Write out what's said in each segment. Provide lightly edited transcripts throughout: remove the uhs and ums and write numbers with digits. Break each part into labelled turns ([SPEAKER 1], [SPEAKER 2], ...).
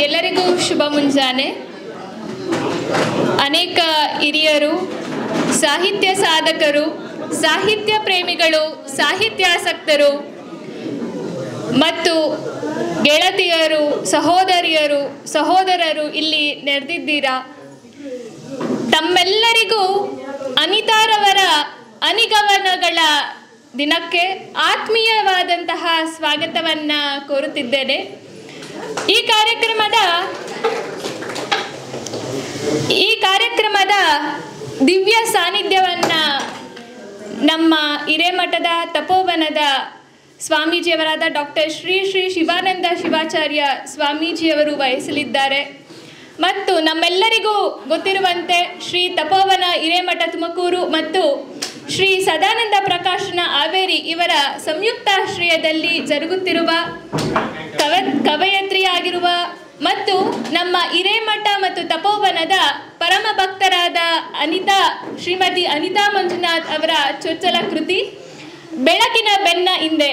[SPEAKER 1] ಎಲ್ಲರಿಗೂ ಶುಭ ಮುಂಜಾನೆ. ಅನೇಕ ಹಿರಿಯರು, ಸಾಹಿತ್ಯ ಸಾಧಕರು, ಸಾಹಿತ್ಯ ಪ್ರೇಮಿಗಳು, ಸಾಹಿತ್ಯಾಸಕ್ತರು ಮತ್ತು ಗೆಳತಿಯರು, ಸಹೋದರರು ಇಲ್ಲಿ ನೆರೆದಿದ್ದೀರಾ. ತಮ್ಮೆಲ್ಲರಿಗೂ ಅನಿತಾರವರ ಅನಿಗಮನಗಳ ದಿನಕ್ಕೆ ಆತ್ಮೀಯವಾದಂತಹ ಸ್ವಾಗತವನ್ನು ಕೋರುತ್ತಿದ್ದೇನೆ. ಈ ಕಾರ್ಯಕ್ರಮದ ದಿವ್ಯ ಸಾನ್ನಿಧ್ಯವನ್ನು ನಮ್ಮ ಹಿರೇಮಠದ ತಪೋವನದ ಸ್ವಾಮೀಜಿಯವರಾದ ಡಾಕ್ಟರ್ ಶ್ರೀ ಶಿವಾನಂದ ಶಿವಾಚಾರ್ಯ ಸ್ವಾಮೀಜಿಯವರು ವಹಿಸಲಿದ್ದಾರೆ. ಮತ್ತು ನಮ್ಮೆಲ್ಲರಿಗೂ ಗೊತ್ತಿರುವಂತೆ ಶ್ರೀ ತಪೋವನ ಹಿರೇಮಠ ತುಮಕೂರು ಮತ್ತು ಶ್ರೀ ಸದಾನಂದ ಪ್ರಕಾಶನ ಹಾವೇರಿ ಇವರ ಸಂಯುಕ್ತಾಶ್ರಯದಲ್ಲಿ ಜರುಗುತ್ತಿರುವ ಕವಯತ್ರಿಯಾಗಿರುವ ಮತ್ತು ನಮ್ಮ ಹಿರೇಮಠ ಮತ್ತು ತಪೋವನದ ಪರಮ ಭಕ್ತರಾದ ಶ್ರೀಮತಿ ಅನಿತಾ ಮಂಜುನಾಥ್ ಅವರ ಚೊಚ್ಚಲ ಕೃತಿ ಬೆಳಕಿನ ಬೆನ್ನ ಹಿಂದೆ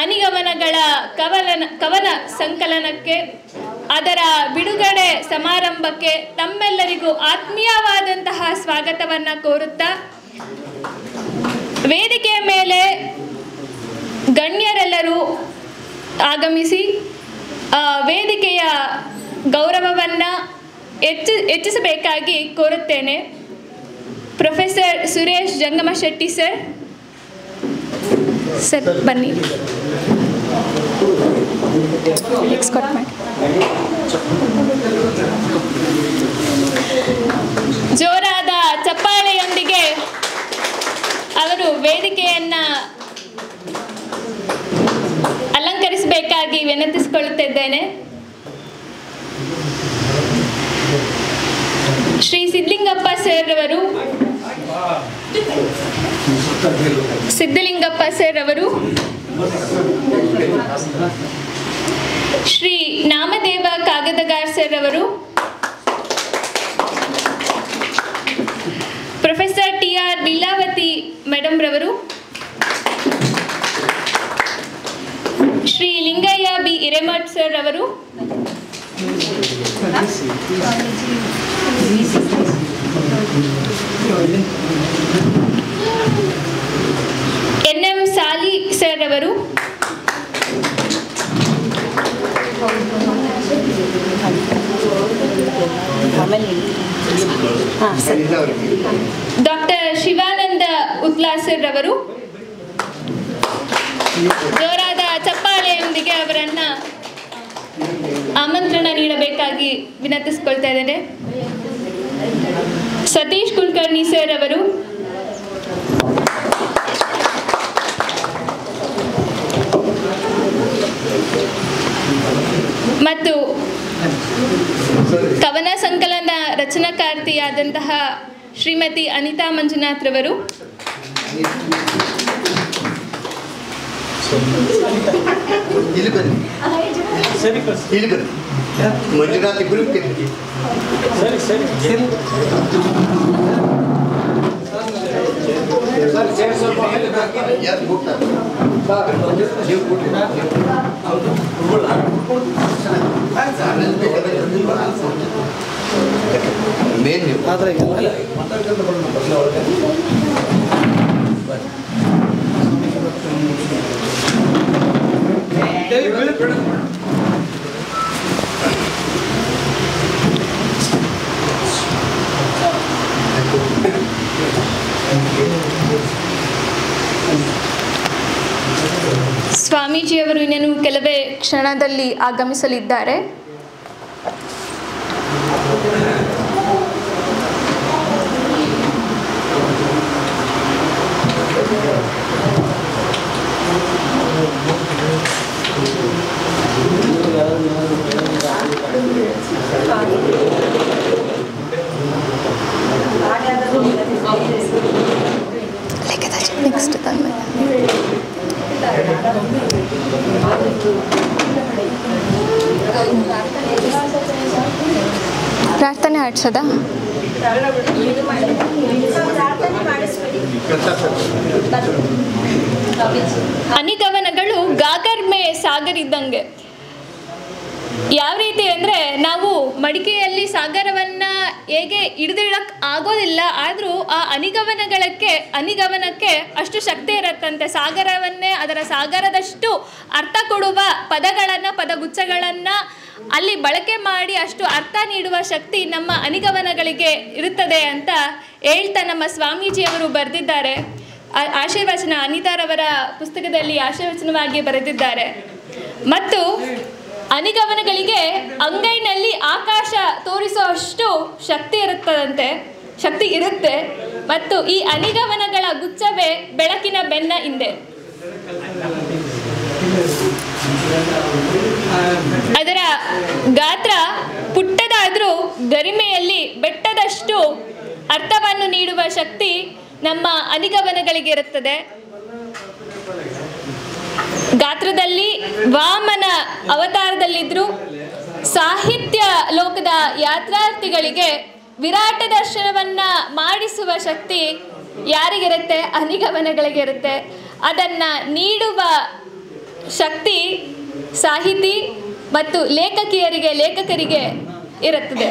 [SPEAKER 1] ಅನಿಗಮನಗಳ ಕವನ ಸಂಕಲನಕ್ಕೆ, ಅದರ ಬಿಡುಗಡೆ ಸಮಾರಂಭಕ್ಕೆ ತಮ್ಮೆಲ್ಲರಿಗೂ ಆತ್ಮೀಯವಾದಂತಹ ಸ್ವಾಗತವನ್ನು ಕೋರುತ್ತಾ, ವೇದಿಕೆಯ ಮೇಲೆ ಗಣ್ಯರೆಲ್ಲರೂ ಆಗಮಿಸಿ ವೇದಿಕೆಯ ಗೌರವವನ್ನು ಹೆಚ್ಚಿಸಬೇಕಾಗಿ ಕೋರುತ್ತೇನೆ. ಪ್ರೊಫೆಸರ್ ಸುರೇಶ್ ಜಂಗಮಶೆಟ್ಟಿ ಸರ್ ಬನ್ನಿ. ಜೋರಾದ ಚಪ್ಪಾಳೆಯೊಂದಿಗೆ ಅವರು ವೇದಿಕೆಯನ್ನು ಅಲಂಕರಿಸಬೇಕಾಗಿ ವಿನಂತಿಸಿಕೊಳ್ಳುತ್ತಿದ್ದೇನೆ. ಶ್ರೀ ಸಿದ್ಧಲಿಂಗಪ್ಪ ಸರ್ ಅವರು ಶ್ರೀ ನಾಮದೇವ ಕಾಗದಗಾರ್ ಸರ್ ಅವರು, ಪ್ರೊಫೆಸರ್ TR ಲೀಲಾವತಿ ಮೇಡಮ್ ರವರು, ಶ್ರೀ ಲಿಂಗಯ್ಯ ಬಿ ಹಿರೇಮಠ್ ಸರ್ ಅವರು, NM ಸಾಲಿ ಸರ್ ಅವರು, ಡಾಕ್ಟರ್ ಶಿವಾನಂದ ಉತ್ಲಾ ಸರ್ ಅವರು ಜೋರಾದ ಚಪ್ಪಾಳೆಯೊಂದಿಗೆ ಅವರನ್ನ ಆಮಂತ್ರಣ ನೀಡಬೇಕಾಗಿ ವಿನಂತಿಸಿಕೊಳ್ತಾ ಇದ್ದೇನೆ. ಸತೀಶ್ ಕುಲಕರ್ಣಿ ಸರ್ ಅವರು, ಮತ್ತು ಕವನ ಸಂಕಲನ ರಚನಾಕಾರ್ತಿಯಾದಂತಹ ಶ್ರೀಮತಿ ಅನಿತಾ ಮಂಜುನಾಥ್ ರವರು, ಸ್ವಾಮೀಜಿಯವರು ಇನ್ನೇನು ಕೆಲವೇ ಕ್ಷಣದಲ್ಲಿ ಆಗಮಿಸಲಿದ್ದಾರೆ. ಪ್ರಾರ್ಥನೆ ಆಡ್ಸೋದಾ? ಅನಿಗಮನಗಳು ಗಾಗರ್ ಮೇ ಸಾಗರ್ ಇದ್ದಂಗೆ. ಯಾವ ರೀತಿ ಅಂದರೆ, ನಾವು ಮಡಿಕೆಯಲ್ಲಿ ಸಾಗರವನ್ನು ಹೇಗೆ ಹಿಡಿದಿಡಕ್ಕೆ ಆಗೋದಿಲ್ಲ, ಆದರೂ ಆ ಅನಿಗಮನಕ್ಕೆ ಅಷ್ಟು ಶಕ್ತಿ ಇರುತ್ತಂತೆ. ಸಾಗರವನ್ನೇ ಅದರ ಸಾಗರದಷ್ಟು ಅರ್ಥ ಕೊಡುವ ಪದಗುಚ್ಛಗಳನ್ನು ಅಲ್ಲಿ ಬಳಕೆ ಮಾಡಿ ಅಷ್ಟು ಅರ್ಥ ನೀಡುವ ಶಕ್ತಿ ನಮ್ಮ ಅನಿಗಮನಗಳಿಗೆ ಇರುತ್ತದೆ ಅಂತ ಹೇಳ್ತಾ ನಮ್ಮ ಸ್ವಾಮೀಜಿಯವರು ಬರೆದಿದ್ದಾರೆ. ಆಶೀರ್ವಚನ ಅನಿತಾರವರ ಪುಸ್ತಕದಲ್ಲಿ ಆಶೀರ್ವಚನವಾಗಿ ಬರೆದಿದ್ದಾರೆ. ಮತ್ತು ಅನಿಗಮನಗಳಿಗೆ ಅಂಗೈನಲ್ಲಿ ಆಕಾಶ ತೋರಿಸುವಷ್ಟು ಶಕ್ತಿ ಇರುತ್ತೆ. ಮತ್ತು ಈ ಅನಿಗಮನಗಳ ಗುಚ್ಛವೇ ಬೆಳಕಿನ ಬೆನ್ನ ಹಿಂದೆ. ಅದರ ಗಾತ್ರ ಪುಟ್ಟದಾದರೂ ಗರಿಮೆಯಲ್ಲಿ ಬೆಟ್ಟದಷ್ಟು ಅರ್ಥವನ್ನು ನೀಡುವ ಶಕ್ತಿ ನಮ್ಮ ಅನಿಗಮನಗಳಿಗೆ ಇರುತ್ತದೆ. ಗಾತ್ರದಲ್ಲಿ ವಾಮನ ಅವತಾರದಲ್ಲಿದ್ದರೂ ಸಾಹಿತ್ಯ ಲೋಕದ ಯಾತ್ರಾರ್ಥಿಗಳಿಗೆ ವಿರಾಟ ದರ್ಶನವನ್ನು ಮಾಡಿಸುವ ಶಕ್ತಿ ಯಾರಿಗಿರುತ್ತೆ? ಅನಿಗಮನಗಳಿಗಿರುತ್ತೆ. ಅದನ್ನು ನೀಡುವ ಶಕ್ತಿ ಸಾಹಿತಿ ಮತ್ತು ಲೇಖಕರಿಗೆ ಇರುತ್ತದೆ.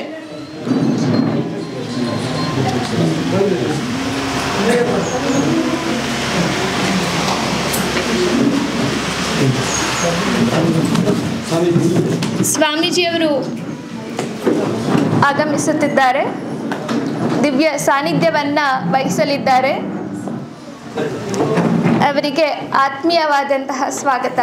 [SPEAKER 1] ಸ್ವಾಮೀಜಿಯವರು ಆಗಮಿಸುತ್ತಿದ್ದಾರೆ, ದಿವ್ಯ ಸಾನ್ನಿಧ್ಯವನ್ನು ವಹಿಸಲಿದ್ದಾರೆ. ಅವರಿಗೆ ಆತ್ಮೀಯವಾದಂತಹ ಸ್ವಾಗತ.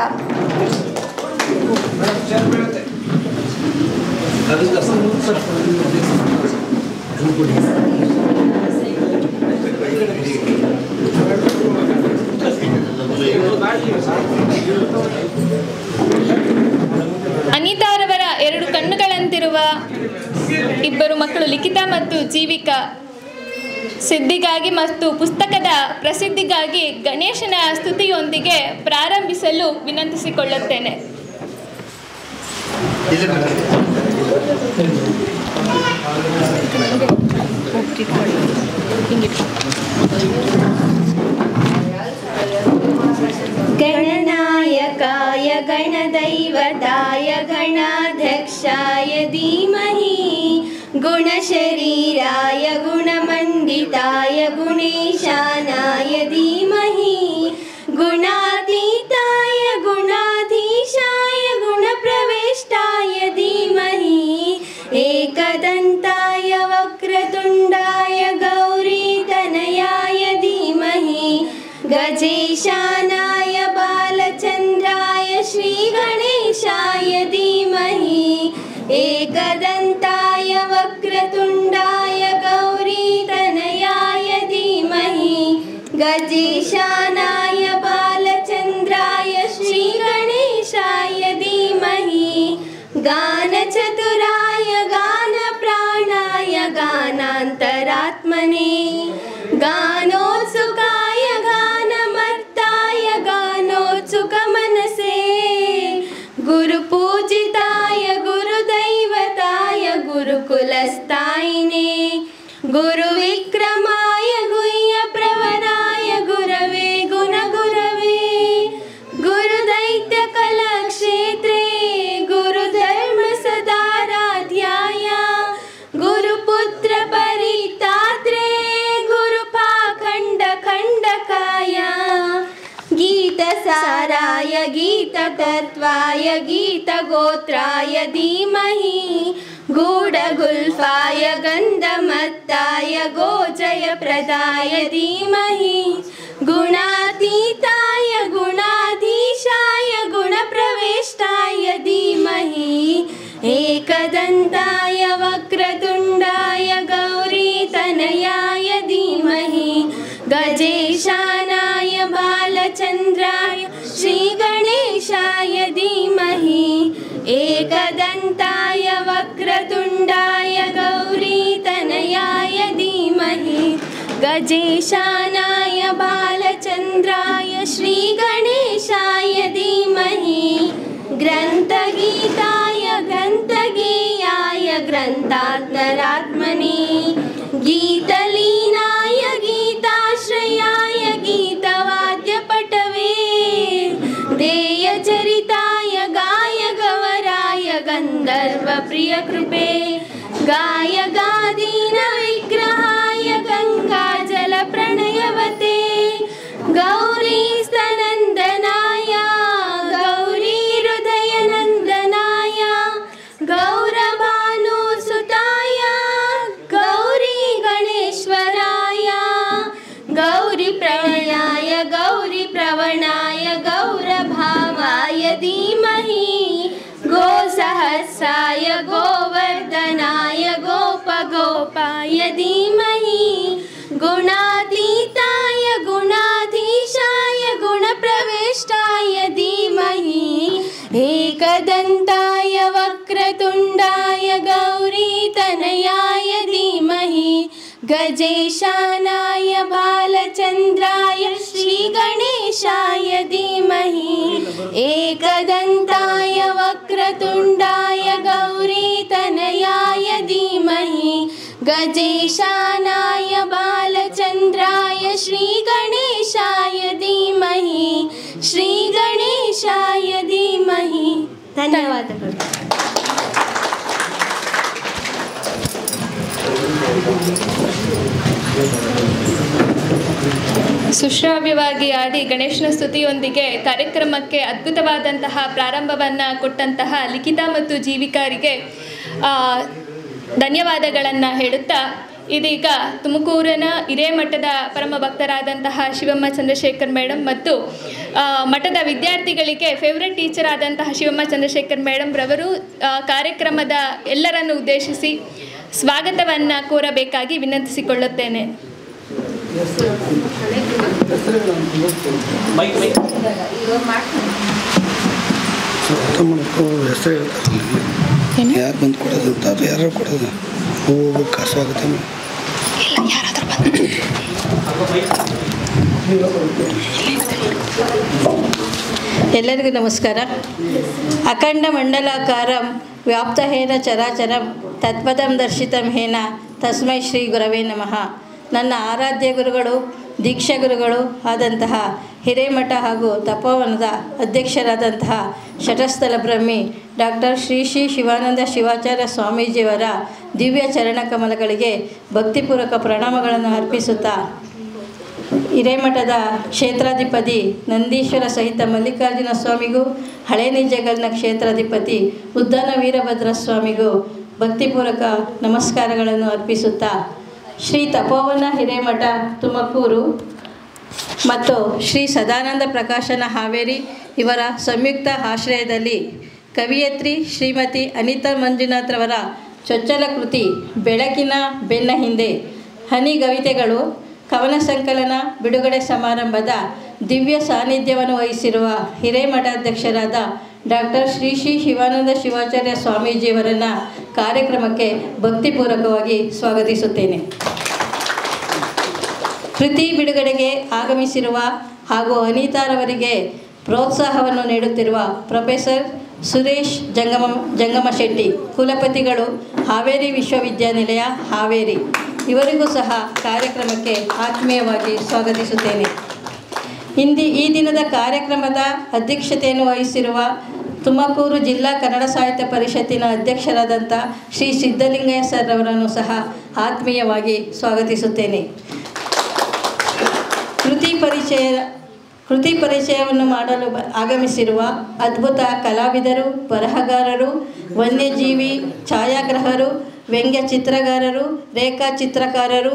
[SPEAKER 1] ಅನಿತಾರವರ 2 ಕಣ್ಣುಗಳಂತಿರುವ ಇಬ್ಬರು ಮಕ್ಕಳು ಲಿಖಿತಾ ಮತ್ತು ಜೀವಿಕಾ ಸಿದ್ಧಿಗಾಗಿ ಮತ್ತು ಪುಸ್ತಕದ ಪ್ರಸಿದ್ಧಿಗಾಗಿ ಗಣೇಶನ ಸ್ತುತಿಯೊಂದಿಗೆ ಪ್ರಾರಂಭಿಸಲು ವಿನಂತಿಸಿಕೊಳ್ಳುತ್ತೇನೆ.
[SPEAKER 2] गणनायकाय गणदैवताय गणाध्यक्षाय धीमहि गुणशरीराय गुणमण्डिताय गुणेशानाय धीमहि गुणातीताय गुणाधीशाय गुणप्रविष्टाय धीमहि एकदन्ताय वक्रतुण्डाय गौरीतनयाय धीमहि गजेशानाय बालचन्द्राय श्रीगणेशाय धीमहि एकदन्ताय वक्रतुण्डाय गौरीतनयाय धीमहि गजेशानाय बालचन्द्राय श्रीगणेशाय धीमहि गानचतुराय गानप्राणाय गानान्तरात्मने गानोत्सुकाय गानमर्ताय गानोत्सुकमनसे गुरुपूजिताय गुरुदैवताय गुरुकुलस्थायिने गुरुविक्रमाय गुह्यप्रवराय गुरवे गुणगुरवे गुरुदैत्यकलाक्षेत्रे गुरुधर्मसदाराध्याय गुरुपुत्रपरितात्रे गुरुपाखण्डखण्डकाय गीतसाराय गीततत्त्वाय गीतगोत्राय धीमहि गूढगुल्फाय गन्धमत्ताय गोजयप्रदाय धीमहि गुणातीताय गुणाधीशाय गुणप्रविष्टाय धीमहि एकदन्ताय वक्रतुण्डाय गौरीतनयाय धीमहि गजेशानाय बालचन्द्राय श्रीगणेशाय धीमहि एकदन्ताय वक्रतुण्डाय गौरीतनयाय धीमहि गजेशानाय बालचन्द्राय श्रीगणेशाय धीमहि ग्रन्थगीताय ग्रन्थगेयाय ग्रन्थान्तरात्मने गीतलीनाय गीताश्रयाय गीतवाद्यपटवे देयचरिताय गायगवराय गन्ध गौर्य कृपे गायगादीन विग्रहाय गङ्गाजलप्रणयवते गौरीस्तनन्दनाय गौरी हृदयनन्दनाय गौरभानुसुताय गौरी गणेश्वराय गौरी प्रणयाय गौरी प्रवणाय गौरभावाय धीमहि गोसहस्राय गोवर्धनाय गोपगोपाय धीमहि गुणातीताय गुणाधीशाय गुणप्रविष्टाय धीमहि एकदन्ताय वक्रतुण्डाय गौरीतनयाय धीमहि गजेशानाय बालचन्द्राय श्रीगणेशाय धीमहि एकदन्ताय वक्रतुण्डाय गौरीतनयाय धीमहि गजेशानाय बालचन्द्राय श्रीगणेशाय धीमहि श्रीगणेशाय धीमहि ಧನ್ಯವಾದಗಳು.
[SPEAKER 1] ಸುಶ್ರಾವ್ಯವಾಗಿ ಆಡಿ ಗಣೇಶನ ಸ್ತುತಿಯೊಂದಿಗೆ ಕಾರ್ಯಕ್ರಮಕ್ಕೆ ಅದ್ಭುತವಾದಂತಹ ಪ್ರಾರಂಭವನ್ನು ಕೊಟ್ಟಂತಹ ಲಿಖಿತಾ ಮತ್ತು ಜೀವಿಕಾರಿಗೆ ಧನ್ಯವಾದಗಳನ್ನು ಹೇಳುತ್ತಾ ಇದೀಗ ತುಮಕೂರಿನ ಹಿರೇಮಠದ ಪರಮ ಭಕ್ತರಾದಂತಹ ಶಿವಮ್ಮ ಚಂದ್ರಶೇಖರ್ ಮೇಡಮ್ ಮತ್ತು ಮಠದ ವಿದ್ಯಾರ್ಥಿಗಳಿಗೆ ಫೇವ್ರೆಟ್ ಟೀಚರ್ ಆದಂತಹ ಶಿವಮ್ಮ ಚಂದ್ರಶೇಖರ್ ಮೇಡಮ್ ರವರು ಕಾರ್ಯಕ್ರಮದ ಎಲ್ಲರನ್ನು ಉದ್ದೇಶಿಸಿ ಸ್ವಾಗತವನ್ನು ಕೋರಬೇಕಾಗಿ ವಿನಂತಿಸಿಕೊಳ್ಳುತ್ತೇನೆ.
[SPEAKER 3] ಯಾರು ಬಂದು ಕೊಡೋದು ಅಂತ ಅದು ಯಾರು ಕೊಡೋದು ಹೋಗ್ಬೇಕು ಸ್ವಾಗತ
[SPEAKER 4] ಎಲ್ಲರಿಗೂ ನಮಸ್ಕಾರ. ಅಖಂಡ ಮಂಡಲಾಕಾರಂ ವ್ಯಾಪ್ತಹೇನ ಚರಾಚರಂ ತತ್ಪದಂ ದರ್ಶಿತಂ ಹೇನ ತಸ್ಮೈ ಶ್ರೀ ಗುರವೇ ನಮಃ. ನನ್ನ ಆರಾಧ್ಯ ಗುರುಗಳು ದೀಕ್ಷಾ ಗುರುಗಳು ಆದಂತಹ ಹಿರೇಮಠ ಹಾಗೂ ತಪೋವನದ ಅಧ್ಯಕ್ಷರಾದಂತಹ ಶಟಸ್ಥಲ ಬ್ರಹ್ಮಿ ಡಾಕ್ಟರ್ ಶ್ರೀ ಶ್ರೀ ಶಿವಾನಂದ ಶಿವಾಚಾರ್ಯ ಸ್ವಾಮೀಜಿಯವರ ದಿವ್ಯ ಚರಣ ಕಮಲಗಳಿಗೆ ಭಕ್ತಿಪೂರ್ವಕ ಪ್ರಣಾಮಗಳನ್ನು ಅರ್ಪಿಸುತ್ತಾ ಹಿರೇಮಠದ ಕ್ಷೇತ್ರಾಧಿಪತಿ ನಂದೀಶ್ವರ ಸಹಿತ ಮಲ್ಲಿಕಾರ್ಜುನ ಸ್ವಾಮಿಗೂ ಹಳೆ ನಿಜಗಲ್ನ ಕ್ಷೇತ್ರಾಧಿಪತಿ ಉದ್ದಾನ ವೀರಭದ್ರ ಸ್ವಾಮಿಗೂ ಭಕ್ತಿಪೂರ್ವಕ ನಮಸ್ಕಾರಗಳನ್ನು ಅರ್ಪಿಸುತ್ತಾ ಶ್ರೀ ತಪೋವನ ಹಿರೇಮಠ ತುಮಕೂರು ಮತ್ತು ಶ್ರೀ ಸದಾನಂದ ಪ್ರಕಾಶನ ಹಾವೇರಿ ಇವರ ಸಂಯುಕ್ತ ಆಶ್ರಯದಲ್ಲಿ ಕವಿಯತ್ರಿ ಶ್ರೀಮತಿ ಅನಿತಾ ಮಂಜುನಾಥ್ರವರ ಚೊಚ್ಚಲ ಕೃತಿ ಬೆಳಕಿನ ಬೆನ್ನ ಹಿಂದೆ ಹನಿಗವಿತೆಗಳು ಕವನ ಸಂಕಲನ ಬಿಡುಗಡೆ ಸಮಾರಂಭದ ದಿವ್ಯ ಸಾನ್ನಿಧ್ಯವನ್ನು ವಹಿಸಿರುವ ಹಿರೇಮಠಾಧ್ಯಕ್ಷರಾದ ಡಾಕ್ಟರ್ ಶ್ರೀ ಶ್ರೀ ಶಿವಾನಂದ ಶಿವಾಚಾರ್ಯ ಸ್ವಾಮೀಜಿಯವರನ್ನು ಕಾರ್ಯಕ್ರಮಕ್ಕೆ ಭಕ್ತಿಪೂರ್ವಕವಾಗಿ ಸ್ವಾಗತಿಸುತ್ತೇನೆ. ಕೃತಿ ಬಿಡುಗಡೆಗೆ ಆಗಮಿಸಿರುವ ಹಾಗೂ ಅನಿತಾರವರಿಗೆ ಪ್ರೋತ್ಸಾಹವನ್ನು ನೀಡುತ್ತಿರುವ ಪ್ರೊಫೆಸರ್ ಸುರೇಶ್ ಜಂಗಮಶೆಟ್ಟಿ ಕುಲಪತಿಗಳು ಹಾವೇರಿ ವಿಶ್ವವಿದ್ಯಾನಿಲಯ ಹಾವೇರಿ ಇವರಿಗೂ ಸಹ ಕಾರ್ಯಕ್ರಮಕ್ಕೆ ಆತ್ಮೀಯವಾಗಿ ಸ್ವಾಗತಿಸುತ್ತೇನೆ. ಈ ದಿನದ ಕಾರ್ಯಕ್ರಮದ ಅಧ್ಯಕ್ಷತೆಯನ್ನು ವಹಿಸಿರುವ ತುಮಕೂರು ಜಿಲ್ಲಾ ಕನ್ನಡ ಸಾಹಿತ್ಯ ಪರಿಷತ್ತಿನ ಅಧ್ಯಕ್ಷರಾದಂಥ ಶ್ರೀ ಸಿದ್ಧಲಿಂಗಯ್ಯ ಸರ್ ಅವರನ್ನು ಸಹ ಆತ್ಮೀಯವಾಗಿ ಸ್ವಾಗತಿಸುತ್ತೇನೆ. ಕೃತಿ ಪರಿಚಯವನ್ನು ಮಾಡಲು ಆಗಮಿಸಿರುವ ಅದ್ಭುತ ಕಲಾವಿದರು, ಬರಹಗಾರರು, ವನ್ಯಜೀವಿ ಛಾಯಾಗ್ರಾಹಕರು, ವ್ಯಂಗ್ಯ ಚಿತ್ರಗಾರರು, ರೇಖಾಚಿತ್ರಕಾರರು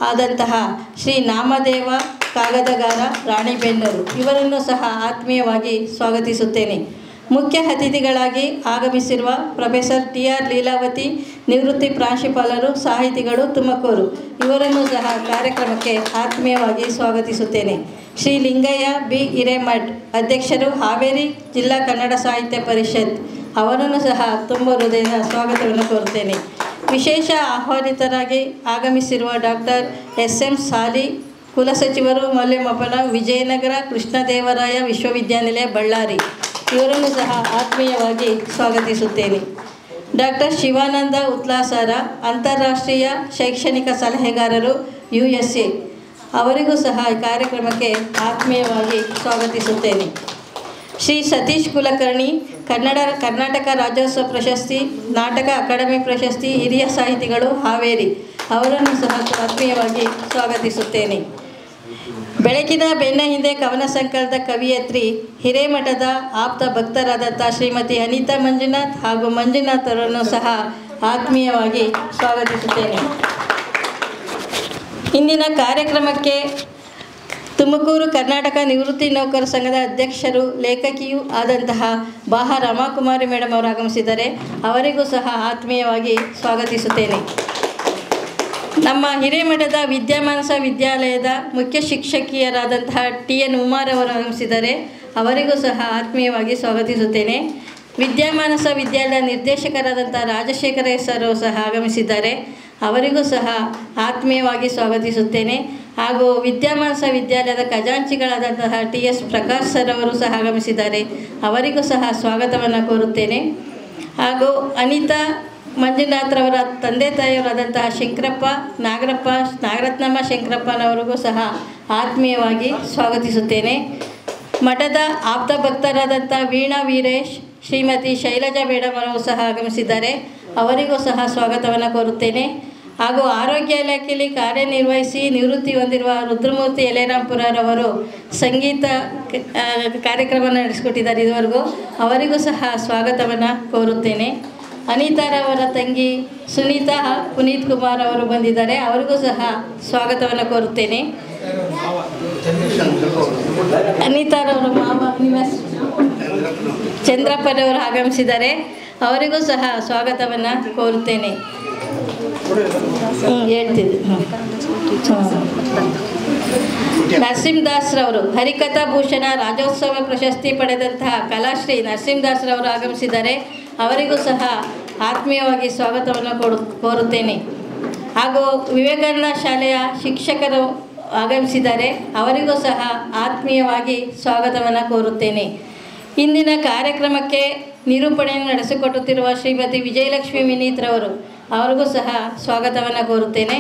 [SPEAKER 4] ಆದಂತಹ ಶ್ರೀ ನಾಮದೇವ ಕಾಗದಗಾರ ರಾಣಿಬೆನ್ನೂರು ಇವರನ್ನು ಸಹ ಆತ್ಮೀಯವಾಗಿ ಸ್ವಾಗತಿಸುತ್ತೇನೆ. ಮುಖ್ಯ ಅತಿಥಿಗಳಾಗಿ ಆಗಮಿಸಿರುವ ಪ್ರೊಫೆಸರ್ TR ಲೀಲಾವತಿ ನಿವೃತ್ತಿ ಪ್ರಾಂಶುಪಾಲರು, ಸಾಹಿತಿಗಳು, ತುಮಕೂರು ಇವರನ್ನು ಸಹ ಕಾರ್ಯಕ್ರಮಕ್ಕೆ ಆತ್ಮೀಯವಾಗಿ ಸ್ವಾಗತಿಸುತ್ತೇನೆ. ಶ್ರೀ ಲಿಂಗಯ್ಯ ಬಿ ಹಿರೇಮಠ್ ಅಧ್ಯಕ್ಷರು ಹಾವೇರಿ ಜಿಲ್ಲಾ ಕನ್ನಡ ಸಾಹಿತ್ಯ ಪರಿಷತ್ ಅವರನ್ನು ಸಹ ತುಂಬ ಹೃದಯದ ಸ್ವಾಗತವನ್ನು ಕೋರುತ್ತೇನೆ. ವಿಶೇಷ ಆಹ್ವಾನಿತರಾಗಿ ಆಗಮಿಸಿರುವ ಡಾಕ್ಟರ್ SM ಸಾಲಿ ಕುಲಸಚಿವರು, ಮೌಲ್ಯಮಾಪನ, ವಿಜಯನಗರ ಕೃಷ್ಣದೇವರಾಯ ವಿಶ್ವವಿದ್ಯಾನಿಲಯ ಬಳ್ಳಾರಿ ಇವರನ್ನು ಸಹ ಆತ್ಮೀಯವಾಗಿ ಸ್ವಾಗತಿಸುತ್ತೇನೆ. ಡಾಕ್ಟರ್ ಶಿವಾನಂದ ಉತ್ಲಾಸಾರ ಅಂತಾರಾಷ್ಟ್ರೀಯ ಶೈಕ್ಷಣಿಕ ಸಲಹೆಗಾರರು USA ಅವರಿಗೂ ಸಹ ಕಾರ್ಯಕ್ರಮಕ್ಕೆ ಆತ್ಮೀಯವಾಗಿ ಸ್ವಾಗತಿಸುತ್ತೇನೆ. ಶ್ರೀ ಸತೀಶ್ ಕುಲಕರ್ಣಿ ಕರ್ನಾಟಕ ರಾಜ್ಯೋತ್ಸವ ಪ್ರಶಸ್ತಿ, ನಾಟಕ ಅಕಾಡೆಮಿ ಪ್ರಶಸ್ತಿ, ಹಿರಿಯ ಸಾಹಿತಿಗಳು, ಹಾವೇರಿ ಅವರನ್ನು ಸಹ ಆತ್ಮೀಯವಾಗಿ ಸ್ವಾಗತಿಸುತ್ತೇನೆ. ಬೆಳಕಿನ ಬೆನ್ನ ಹಿಂದೆ ಕವನ ಸಂಕಲನದ ಕವಿಯತ್ರಿ, ಹಿರೇಮಠದ ಆಪ್ತ ಭಕ್ತರಾದಂಥ ಶ್ರೀಮತಿ ಅನಿತಾ ಮಂಜುನಾಥ್ ಹಾಗೂ ಮಂಜುನಾಥ್ ಅವರನ್ನು ಸಹ ಆತ್ಮೀಯವಾಗಿ ಸ್ವಾಗತಿಸುತ್ತೇನೆ. ಇಂದಿನ ಕಾರ್ಯಕ್ರಮಕ್ಕೆ ತುಮಕೂರು ಕರ್ನಾಟಕ ನಿವೃತ್ತಿ ನೌಕರ ಸಂಘದ ಅಧ್ಯಕ್ಷರು, ಲೇಖಕಿಯೂ ಆದಂತಹ ಬಾಹ ರಮಾಕುಮಾರಿ ಮೇಡಮ್ ಅವರು ಆಗಮಿಸಿದ್ದಾರೆ. ಅವರಿಗೂ ಸಹ ಆತ್ಮೀಯವಾಗಿ ಸ್ವಾಗತಿಸುತ್ತೇನೆ. ನಮ್ಮ ಹಿರೇಮಠದ ವಿದ್ಯಾಮಾನಸ ವಿದ್ಯಾಲಯದ ಮುಖ್ಯ ಶಿಕ್ಷಕಿಯರಾದಂತಹ TN ಉಮಾರ್ ಅವರು ಆಗಮಿಸಿದ್ದಾರೆ. ಅವರಿಗೂ ಸಹ ಆತ್ಮೀಯವಾಗಿ ಸ್ವಾಗತಿಸುತ್ತೇನೆ. ವಿದ್ಯಾಮಾನಸ ವಿದ್ಯಾಲಯದ ನಿರ್ದೇಶಕರಾದಂಥ ರಾಜಶೇಖರ ಸರ್ ಸಹ ಆಗಮಿಸಿದ್ದಾರೆ. ಅವರಿಗೂ ಸಹ ಆತ್ಮೀಯವಾಗಿ ಸ್ವಾಗತಿಸುತ್ತೇನೆ. ಹಾಗೂ ವಿದ್ಯಾಮಾನಸ ವಿದ್ಯಾಲಯದ ಖಜಾಂಚಿಗಳಾದಂತಹ TS ಪ್ರಕಾಶ್ ಸರ್ ಅವರು ಸಹ ಆಗಮಿಸಿದ್ದಾರೆ. ಅವರಿಗೂ ಸಹ ಸ್ವಾಗತವನ್ನು ಕೋರುತ್ತೇನೆ. ಹಾಗೂ ಅನಿತಾ ಮಂಜುನಾಥ್ರವರ ತಂದೆ ತಾಯಿಯವರಾದಂತಹ ಶಂಕರಪ್ಪ ನಾಗರತ್ನಮ್ಮ ಶಂಕರಪ್ಪನವರಿಗೂ ಸಹ ಆತ್ಮೀಯವಾಗಿ ಸ್ವಾಗತಿಸುತ್ತೇನೆ. ಮಠದ ಆಪ್ತ ಭಕ್ತರಾದಂಥ ವೀಣಾ ವೀರೇಶ್, ಶ್ರೀಮತಿ ಶೈಲಜಾ ಮೇಡಮ್ ಅವರು ಸಹ ಆಗಮಿಸಿದ್ದಾರೆ. ಅವರಿಗೂ ಸಹ ಸ್ವಾಗತವನ್ನು ಕೋರುತ್ತೇನೆ. ಹಾಗೂ ಆರೋಗ್ಯ ಇಲಾಖೆಯಲ್ಲಿ ಕಾರ್ಯನಿರ್ವಹಿಸಿ ನಿವೃತ್ತಿ ಹೊಂದಿರುವ ರುದ್ರಮೂರ್ತಿ ಯಲೇರಾಂಪುರರವರು ಸಂಗೀತ ಕಾರ್ಯಕ್ರಮವನ್ನು ನಡೆಸಿಕೊಟ್ಟಿದ್ದಾರೆ ಇದುವರೆಗೂ. ಅವರಿಗೂ ಸಹ ಸ್ವಾಗತವನ್ನು ಕೋರುತ್ತೇನೆ. ಅನಿತಾರವರ ತಂಗಿ ಸುನೀತಾ ಪುನೀತ್ ಕುಮಾರ್ ಅವರು ಬಂದಿದ್ದಾರೆ. ಅವರಿಗೂ ಸಹ ಸ್ವಾಗತವನ್ನು ಕೋರುತ್ತೇನೆ. ಅನಿತಾರವರ ಮಾವ ನಿವಾಸ್ ಚಂದ್ರಪ್ಪನವರು ಆಗಮಿಸಿದ್ದಾರೆ. ಅವರಿಗೂ ಸಹ ಸ್ವಾಗತವನ್ನು ಕೋರುತ್ತೇನೆ. ಹೇಳ್ತಿದ್ದೆ ನರಸಿಂಹದಾಸ್ರವರು ಹರಿಕಥಾ ಭೂಷಣ ರಾಜ್ಯೋತ್ಸವ ಪ್ರಶಸ್ತಿ ಪಡೆದಂತಹ ಕಲಾಶ್ರೀ ನರಸಿಂಹದಾಸ್ರವರು ಆಗಮಿಸಿದ್ದಾರೆ. ಅವರಿಗೂ ಸಹ ಆತ್ಮೀಯವಾಗಿ ಸ್ವಾಗತವನ್ನು ಕೋರುತ್ತೇನೆ. ಹಾಗೂ ವಿವೇಕಾನಂದ ಶಾಲೆಯ ಶಿಕ್ಷಕರು ಆಗಮಿಸಿದ್ದಾರೆ. ಅವರಿಗೂ ಸಹ ಆತ್ಮೀಯವಾಗಿ ಸ್ವಾಗತವನ್ನು ಕೋರುತ್ತೇನೆ. ಇಂದಿನ ಕಾರ್ಯಕ್ರಮಕ್ಕೆ ನಿರೂಪಣೆಯನ್ನು ನಡೆಸಿಕೊಡುತ್ತಿರುವ ಶ್ರೀಮತಿ ವಿಜಯಲಕ್ಷ್ಮಿ ವಿನೀತ್ರವರು, ಅವರಿಗೂ ಸಹ ಸ್ವಾಗತವನ್ನು ಕೋರುತ್ತೇನೆ.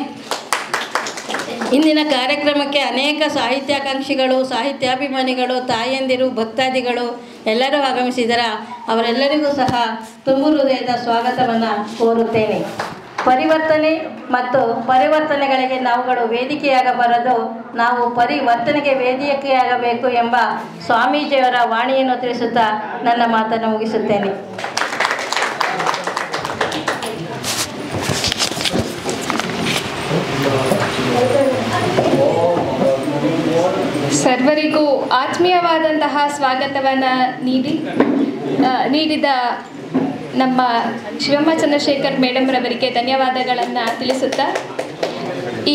[SPEAKER 4] ಇಂದಿನ ಕಾರ್ಯಕ್ರಮಕ್ಕೆ ಅನೇಕ ಸಾಹಿತ್ಯಾಕಾಂಕ್ಷಿಗಳು, ಸಾಹಿತ್ಯಾಭಿಮಾನಿಗಳು, ತಾಯಂದಿರು, ಭಕ್ತಾದಿಗಳು ಎಲ್ಲರೂ ಆಗಮಿಸಿದ್ದಾರೆ. ಅವರೆಲ್ಲರಿಗೂ ಸಹ ತುಂಬು ಹೃದಯದ ಸ್ವಾಗತವನ್ನು ಕೋರುತ್ತೇನೆ. ಪರಿವರ್ತನೆ ಮತ್ತು ಪರಿವರ್ತನೆಗಳಿಗೆ ನಾವುಗಳು ವೇದಿಕೆಯಾಗಬಾರದು, ನಾವು ಪರಿವರ್ತನೆಗೆ ವೇದಿಕೆಯಾಗಬೇಕು ಎಂಬ ಸ್ವಾಮೀಜಿಯವರ ವಾಣಿಯನ್ನು ತಿಳಿಸುತ್ತಾ ನನ್ನ ಮಾತನ್ನು ಮುಗಿಸುತ್ತೇನೆ.
[SPEAKER 1] ಸರ್ವರಿಗೂ ಆತ್ಮೀಯವಾದಂತಹ ಸ್ವಾಗತವನ್ನು ನೀಡಿದ ನಮ್ಮ ಶಿವಮ್ಮ ಚಂದ್ರಶೇಖರ್ ಮೇಡಮ್ ರವರಿಗೆ ಧನ್ಯವಾದಗಳನ್ನು ತಿಳಿಸುತ್ತಾ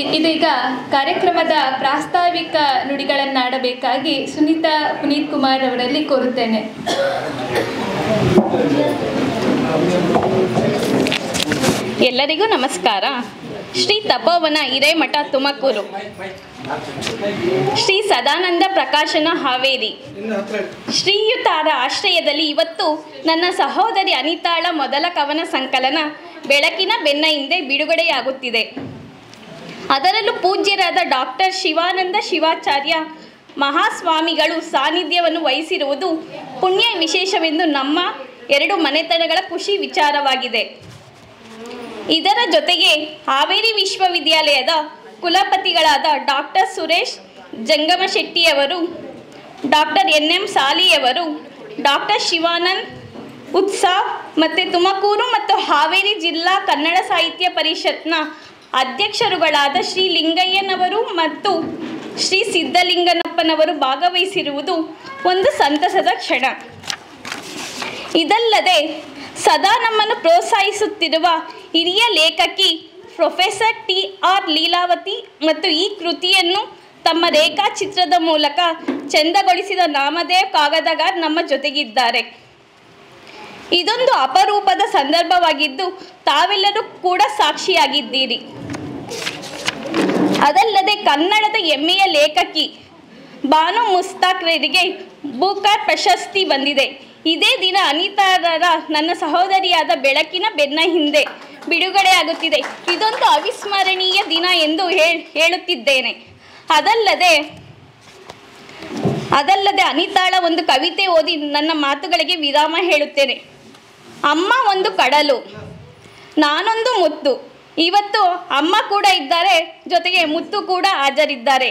[SPEAKER 1] ಇದೀಗ ಕಾರ್ಯಕ್ರಮದ ಪ್ರಾಸ್ತಾವಿಕ ನುಡಿಗಳನ್ನಾಡಬೇಕಾಗಿ ಸುನೀತಾ ಪುನೀತ್ ಕುಮಾರ್ ಅವರಲ್ಲಿ ಕೋರುತ್ತೇನೆ.
[SPEAKER 5] ಎಲ್ಲರಿಗೂ ನಮಸ್ಕಾರ. ಶ್ರೀ ತಪೋವನ ಹಿರೇಮಠ ತುಮಕೂರು, ಶ್ರೀ ಸದಾನಂದ ಪ್ರಕಾಶನ ಹಾವೇರಿ, ಶ್ರೀಯುತಾರ ಆಶ್ರಯದಲ್ಲಿ ಇವತ್ತು ನನ್ನ ಸಹೋದರಿ ಅನಿತಾಳ ಮೊದಲ ಕವನ ಸಂಕಲನ ಬೆಳಕಿನ ಬೆನ್ನ ಹಿಂದೆ ಬಿಡುಗಡೆಯಾಗುತ್ತಿದೆ. ಅದರಲ್ಲೂ ಪೂಜ್ಯರಾದ ಡಾಕ್ಟರ್ ಶಿವಾನಂದ ಶಿವಾಚಾರ್ಯ ಮಹಾಸ್ವಾಮಿಗಳು ಸಾನ್ನಿಧ್ಯವನ್ನು ವಹಿಸಿರುವುದು ಪುಣ್ಯ ವಿಶೇಷವೆಂದು ನಮ್ಮ ಎರಡು ಮನೆತನಗಳ ಖುಷಿ ವಿಚಾರವಾಗಿದೆ. ಇದರ ಜೊತೆಗೆ ಹಾವೇರಿ ವಿಶ್ವವಿದ್ಯಾಲಯದ ಕುಲಪತಿಗಳಾದ ಡಾಕ್ಟರ್ ಸುರೇಶ್ ಜಂಗಮಶೆಟ್ಟಿಯವರು, ಡಾಕ್ಟರ್ NM ಸಾಲಿಯವರು, ಡಾಕ್ಟರ್ ಶಿವಾನಂದ್ ಉತ್ಸವ್ ಮತ್ತು ತುಮಕೂರು ಮತ್ತು ಹಾವೇರಿ ಜಿಲ್ಲಾ ಕನ್ನಡ ಸಾಹಿತ್ಯ ಪರಿಷತ್ನ ಅಧ್ಯಕ್ಷರುಗಳಾದ ಶ್ರೀ ಲಿಂಗಯ್ಯನವರು ಮತ್ತು ಶ್ರೀ ಸಿದ್ಧಲಿಂಗನಪ್ಪನವರು ಭಾಗವಹಿಸಿರುವುದು ಒಂದು ಸಂತಸದ ಕ್ಷಣ. ಇದಲ್ಲದೆ ಸದಾ ನಮ್ಮನ್ನು ಪ್ರೋತ್ಸಾಹಿಸುತ್ತಿರುವ ಹಿರಿಯ ಲೇಖಕಿ ಪ್ರೊಫೆಸರ್ TR ಲೀಲಾವತಿ ಮತ್ತು ಈ ಕೃತಿಯನ್ನು ತಮ್ಮ ರೇಖಾಚಿತ್ರದ ಮೂಲಕ ಚೆಂದಗೊಳಿಸಿದ ನಾಮದೇವ್ ಕಾಗದಗಾರ್ ನಮ್ಮ ಜೊತೆಗಿದ್ದಾರೆ. ಇದೊಂದು ಅಪರೂಪದ ಸಂದರ್ಭವಾಗಿದ್ದು ತಾವೆಲ್ಲರೂ ಕೂಡ ಸಾಕ್ಷಿಯಾಗಿದ್ದೀರಿ. ಅದಲ್ಲದೆ ಕನ್ನಡದ ಹೆಮ್ಮೆಯ ಲೇಖಕಿ ಬಾನು ಮುಸ್ತಾಕ್ರರಿಗೆ ಬೂಕರ್ ಪ್ರಶಸ್ತಿ ಬಂದಿದೆ. ಇದೇ ದಿನ ಅನಿತಾರರ ನನ್ನ ಸಹೋದರಿಯಾದ ಬೆಳಕಿನ ಬೆನ್ನ ಹಿಂದೆ ಬಿಡುಗಡೆಯಾಗುತ್ತಿದೆ. ಇದೊಂದು ಅವಿಸ್ಮರಣೀಯ ದಿನ ಎಂದು ಹೇಳುತ್ತಿದ್ದೇನೆ. ಅದಲ್ಲದೆ ಅದಲ್ಲದೆ ಅನಿತಾಳ ಒಂದು ಕವಿತೆ ಓದಿ ನನ್ನ ಮಾತುಗಳಿಗೆ ವಿರಾಮ ಹೇಳುತ್ತೇನೆ. ಅಮ್ಮ ಒಂದು ಕಡಲು, ನಾನೊಂದು ಮುತ್ತು. ಇವತ್ತು ಅಮ್ಮ ಕೂಡ ಇದ್ದಾರೆ, ಜೊತೆಗೆ ಮುತ್ತು ಕೂಡ ಹಾಜರಿದ್ದಾರೆ.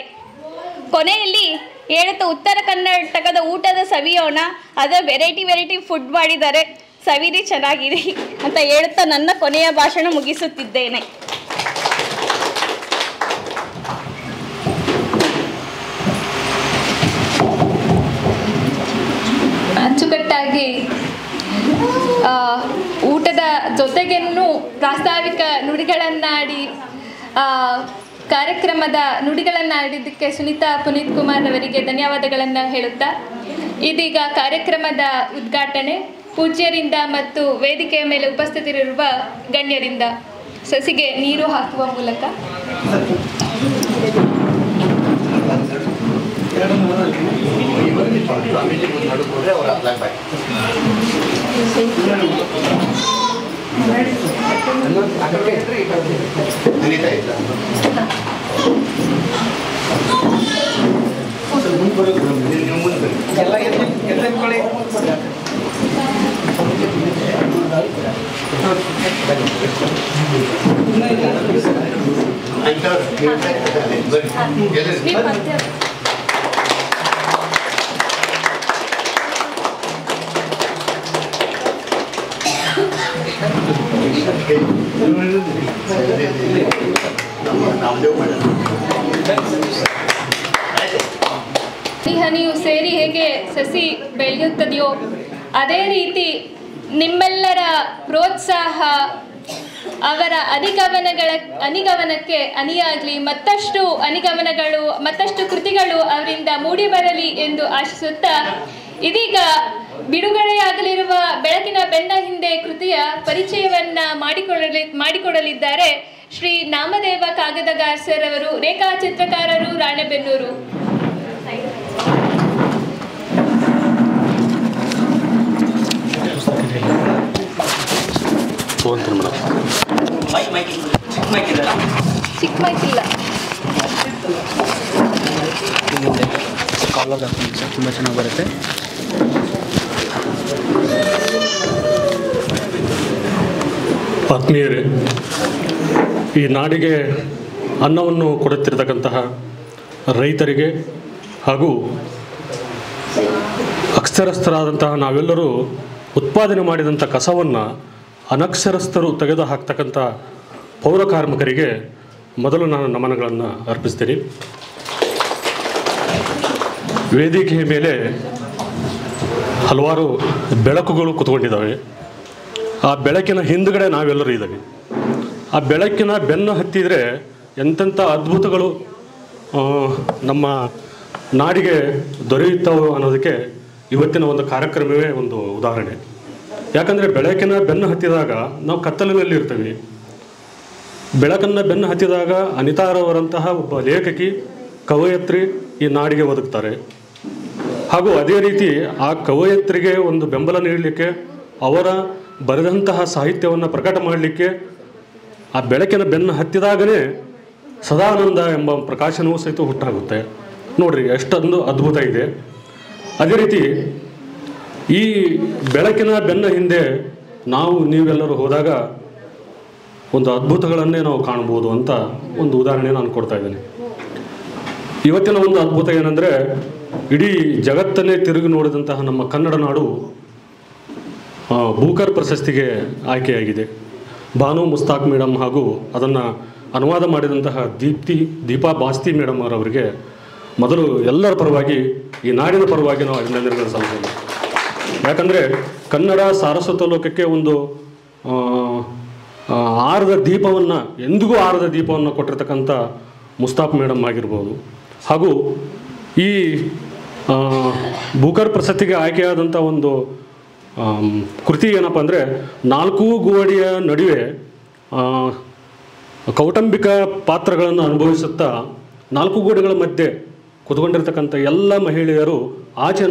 [SPEAKER 5] ಕೊನೆಯಲ್ಲಿ ಹೇಳುತ್ತಾ ಉತ್ತರ ಕರ್ನಾಟಕದ ಊಟದ ಸವಿಯೋಣ, ಅದರ ವೆರೈಟಿ ಫುಡ್ ಮಾಡಿದ್ದಾರೆ, ಸವಿರಿ ಚೆನ್ನಾಗಿರಿ ಅಂತ ಹೇಳುತ್ತಾ ನನ್ನ ಕೊನೆಯ ಭಾಷಣ ಮುಗಿಸುತ್ತಿದ್ದೇನೆ.
[SPEAKER 1] ಅಚ್ಚುಕಟ್ಟಾಗಿ ಊಟದ ಜೊತೆಗೇನು ಪ್ರಾಸ್ತಾವಿಕ ನುಡಿಗಳನ್ನಾಡಿ ಕಾರ್ಯಕ್ರಮದ ನುಡಿಗಳನ್ನಾಡಿದ್ದಕ್ಕೆ ಸುನೀತಾ ಪುನೀತ್ ಕುಮಾರ್ ಅವರಿಗೆ ಧನ್ಯವಾದಗಳನ್ನು ಹೇಳುತ್ತಾ, ಇದೀಗ ಕಾರ್ಯಕ್ರಮದ ಉದ್ಘಾಟನೆ ಪೂಜ್ಯರಿಂದ ಮತ್ತು ವೇದಿಕೆಯ ಮೇಲೆ ಉಪಸ್ಥಿತರಿರುವ ಗಣ್ಯರಿಂದ ಸಸಿಗೆ ನೀರು ಹಾಕುವ ಮೂಲಕ ಹನಿಯು ಸೇರಿ ಹೇಗೆ ಸಸಿ ಬೆಳೆಯುತ್ತದೆಯೋ ಅದೇ ರೀತಿ ನಿಮ್ಮೆಲ್ಲರ ಪ್ರೋತ್ಸಾಹ ಅವರ ಅನಿಗಮನಕ್ಕೆ ಅಣಿಯಾಗಲಿ, ಮತ್ತಷ್ಟು ಕೃತಿಗಳು ಅವರಿಂದ ಮೂಡಿ ಬರಲಿ ಎಂದು ಆಶಿಸುತ್ತಾ, ಇದೀಗ ಬಿಡುಗಡೆಯಾಗಲಿರುವ ಬೆಳಕಿನ ಬೆನ್ನ ಹಿಂದೆ ಕೃತಿಯ ಪರಿಚಯವನ್ನ ಮಾಡಿಕೊಡಲಿದ್ದಾರೆ ಶ್ರೀ ನಾಮದೇವ ಕಾಗದಗಾರ್ ಸರ್ ಅವರು, ರೇಖಾಚಿತ್ರಕಾರರು, ರಾಣೆಬೆನ್ನೂರು. ಚಿಕ್ಕ ಮೈಕ್ ಇಲ್ಲ.
[SPEAKER 6] ತುಂಬ ಚೆನ್ನಾಗಿ ಬರುತ್ತೆ.
[SPEAKER 7] ಆತ್ಮೀಯರೇ, ಈ ನಾಡಿಗೆ ಅನ್ನವನ್ನು ಕೊಡುತ್ತಿರತಕ್ಕಂತಹ ರೈತರಿಗೆ ಹಾಗೂ ಅಕ್ಷರಸ್ಥರಾದಂತಹ ನಾವೆಲ್ಲರೂ ಉತ್ಪಾದನೆ ಮಾಡಿದಂಥ ಕಸವನ್ನು ಅನಕ್ಷರಸ್ಥರು ತೆಗೆದು ಹಾಕ್ತಕ್ಕಂಥ ಪೌರ ಕಾರ್ಮಿಕರಿಗೆ ಮೊದಲು ನಾನು ನಮನಗಳನ್ನು ಅರ್ಪಿಸ್ತೀನಿ. ವೇದಿಕೆಯ ಮೇಲೆ ಹಲವಾರು ಬೆಳಕುಗಳು ಕೂತ್ಕೊಂಡಿದ್ದಾವೆ. ಆ ಬೆಳಕಿನ ಹಿಂದುಗಡೆ ನಾವೆಲ್ಲರೂ ಇದ್ದೀವಿ. ಆ ಬೆಳಕಿನ ಬೆನ್ನು ಹತ್ತಿದರೆ ಎಂತೆಂಥ ಅದ್ಭುತಗಳು ನಮ್ಮ ನಾಡಿಗೆ ದೊರೆಯುತ್ತವೆ ಅನ್ನೋದಕ್ಕೆ ಇವತ್ತಿನ ಒಂದು ಕಾರ್ಯಕ್ರಮವೇ ಒಂದು ಉದಾಹರಣೆ. ಯಾಕಂದರೆ ಬೆಳಕಿನ ಬೆನ್ನು ಹತ್ತಿದಾಗ ನಾವು ಕತ್ತಲಿನಲ್ಲಿ ಇರ್ತೀವಿ. ಬೆಳಕನ್ನು ಬೆನ್ನು ಹತ್ತಿದಾಗ ಅನಿತಾರವರಂತಹ ಒಬ್ಬ ಲೇಖಕಿ, ಕವಯತ್ರಿ ಈ ನಾಡಿಗೆ ಒದಗ್ತಾರೆ. ಹಾಗೂ ಅದೇ ರೀತಿ ಆ ಕವಯತ್ರಿಗೆ ಒಂದು ಬೆಂಬಲ ನೀಡಲಿಕ್ಕೆ, ಅವರ ಬರೆದಂತಹ ಸಾಹಿತ್ಯವನ್ನು ಪ್ರಕಟ ಮಾಡಲಿಕ್ಕೆ ಆ ಬೆಳಕಿನ ಬೆನ್ನು ಹತ್ತಿದಾಗಲೇ ಸದಾನಂದ ಎಂಬ ಪ್ರಕಾಶನವೂ ಸಹಿತ ಹುಟ್ಟಾಗುತ್ತೆ. ನೋಡ್ರಿ ಎಷ್ಟೊಂದು ಅದ್ಭುತ ಇದೆ. ಅದೇ ರೀತಿ ಈ ಬೆಳಕಿನ ಬೆನ್ನ ಹಿಂದೆ ನೀವೆಲ್ಲರೂ ಹೋದಾಗ ಒಂದು ಅದ್ಭುತಗಳನ್ನೇ ನಾವು ಕಾಣ್ಬೋದು ಅಂತ ಒಂದು ಉದಾಹರಣೆ ನಾನು ಕೊಡ್ತಾ ಇದ್ದೀನಿ. ಇವತ್ತಿನ ಒಂದು ಅದ್ಭುತ ಏನಂದರೆ, ಇಡೀ ಜಗತ್ತನ್ನೇ ತಿರುಗಿ ನೋಡಿದಂತಹ ನಮ್ಮ ಕನ್ನಡ ನಾಡು ಬೂಕರ್ ಪ್ರಶಸ್ತಿಗೆ ಆಯ್ಕೆಯಾಗಿದೆ. ಬಾನು ಮುಸ್ತಾಕ್ ಮೇಡಮ್ ಹಾಗೂ ಅದನ್ನು ಅನುವಾದ ಮಾಡಿದಂತಹ ದೀಪಾ ಬಾಸ್ತಿ ಮೇಡಮ್ ಅವರವರಿಗೆ ಮೊದಲು ಎಲ್ಲರ ಪರವಾಗಿ, ಈ ನಾಡಿನ ಪರವಾಗಿ ನಾವು ಅಭಿನಂದನೆಗಳನ್ನು ಸಲ್ಲಿಸೋಣ. ಯಾಕಂದರೆ ಕನ್ನಡ ಸಾರಸ್ವತ ಲೋಕಕ್ಕೆ ಒಂದು ಆರದ ದೀಪವನ್ನು, ಎಂದಿಗೂ ಆರದ ದೀಪವನ್ನು ಕೊಟ್ಟಿರ್ತಕ್ಕಂಥ ಮುಸ್ತಾಕ್ ಮೇಡಮ್ ಆಗಿರ್ಬೋದು. ಹಾಗೂ ಈ ಬೂಕರ್ ಪ್ರಶಸ್ತಿಗೆ ಆಯ್ಕೆಯಾದಂಥ ಒಂದು ಕೃತಿ ಏನಪ್ಪ ಅಂದರೆ, 4 ಗೋಡೆಯ ನಡುವೆ ಕೌಟುಂಬಿಕ ಪಾತ್ರಗಳನ್ನು ಅನುಭವಿಸುತ್ತಾ 4 ಗೋಡೆಗಳ ಮಧ್ಯೆ ಕುತ್ಕೊಂಡಿರ್ತಕ್ಕಂಥ ಎಲ್ಲ ಮಹಿಳೆಯರು ಆಚೆ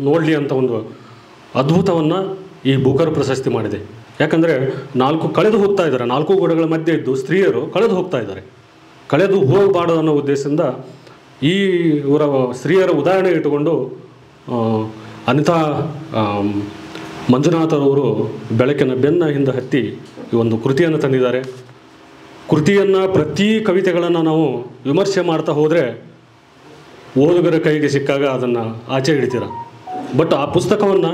[SPEAKER 7] ನೋಡಲಿ ಅಂತ ಒಂದು ಅದ್ಭುತವನ್ನು ಈ ಬೂಕರ್ ಪ್ರಶಸ್ತಿ ಮಾಡಿದೆ. ಯಾಕಂದರೆ ಕಳೆದು ಹೋಗ್ತಾ ಇದ್ದಾರೆ, 4 ಗೋಡೆಗಳ ಮಧ್ಯೆ ಇದ್ದು ಸ್ತ್ರೀಯರು ಕಳೆದು ಹೋಗ್ತಾ ಇದ್ದಾರೆ. ಕಳೆದು ಹೋಗಬಾರ್ದು ಅನ್ನೋ ಉದ್ದೇಶದಿಂದ ಈ ಇವರ ಸ್ತ್ರೀಯರ ಉದಾಹರಣೆ ಇಟ್ಟುಕೊಂಡು ಅನಿತಾ ಮಂಜುನಾಥರವರು ಬೆಳಕಿನ ಬೆನ್ನ ಹಿಂದೆ ಹತ್ತಿ ಈ ಒಂದು ಕೃತಿಯನ್ನು ತಂದಿದ್ದಾರೆ. ಕೃತಿಯನ್ನು ಪ್ರತಿ ಕವಿತೆಗಳನ್ನು ನಾವು ವಿಮರ್ಶೆ ಮಾಡ್ತಾ ಹೋದರೆ ಓದುಗರ ಕೈಗೆ ಸಿಕ್ಕಾಗ ಅದನ್ನು ಆಚೆ ಹಿಡಿತೀರ. ಬಟ್ ಆ ಪುಸ್ತಕವನ್ನು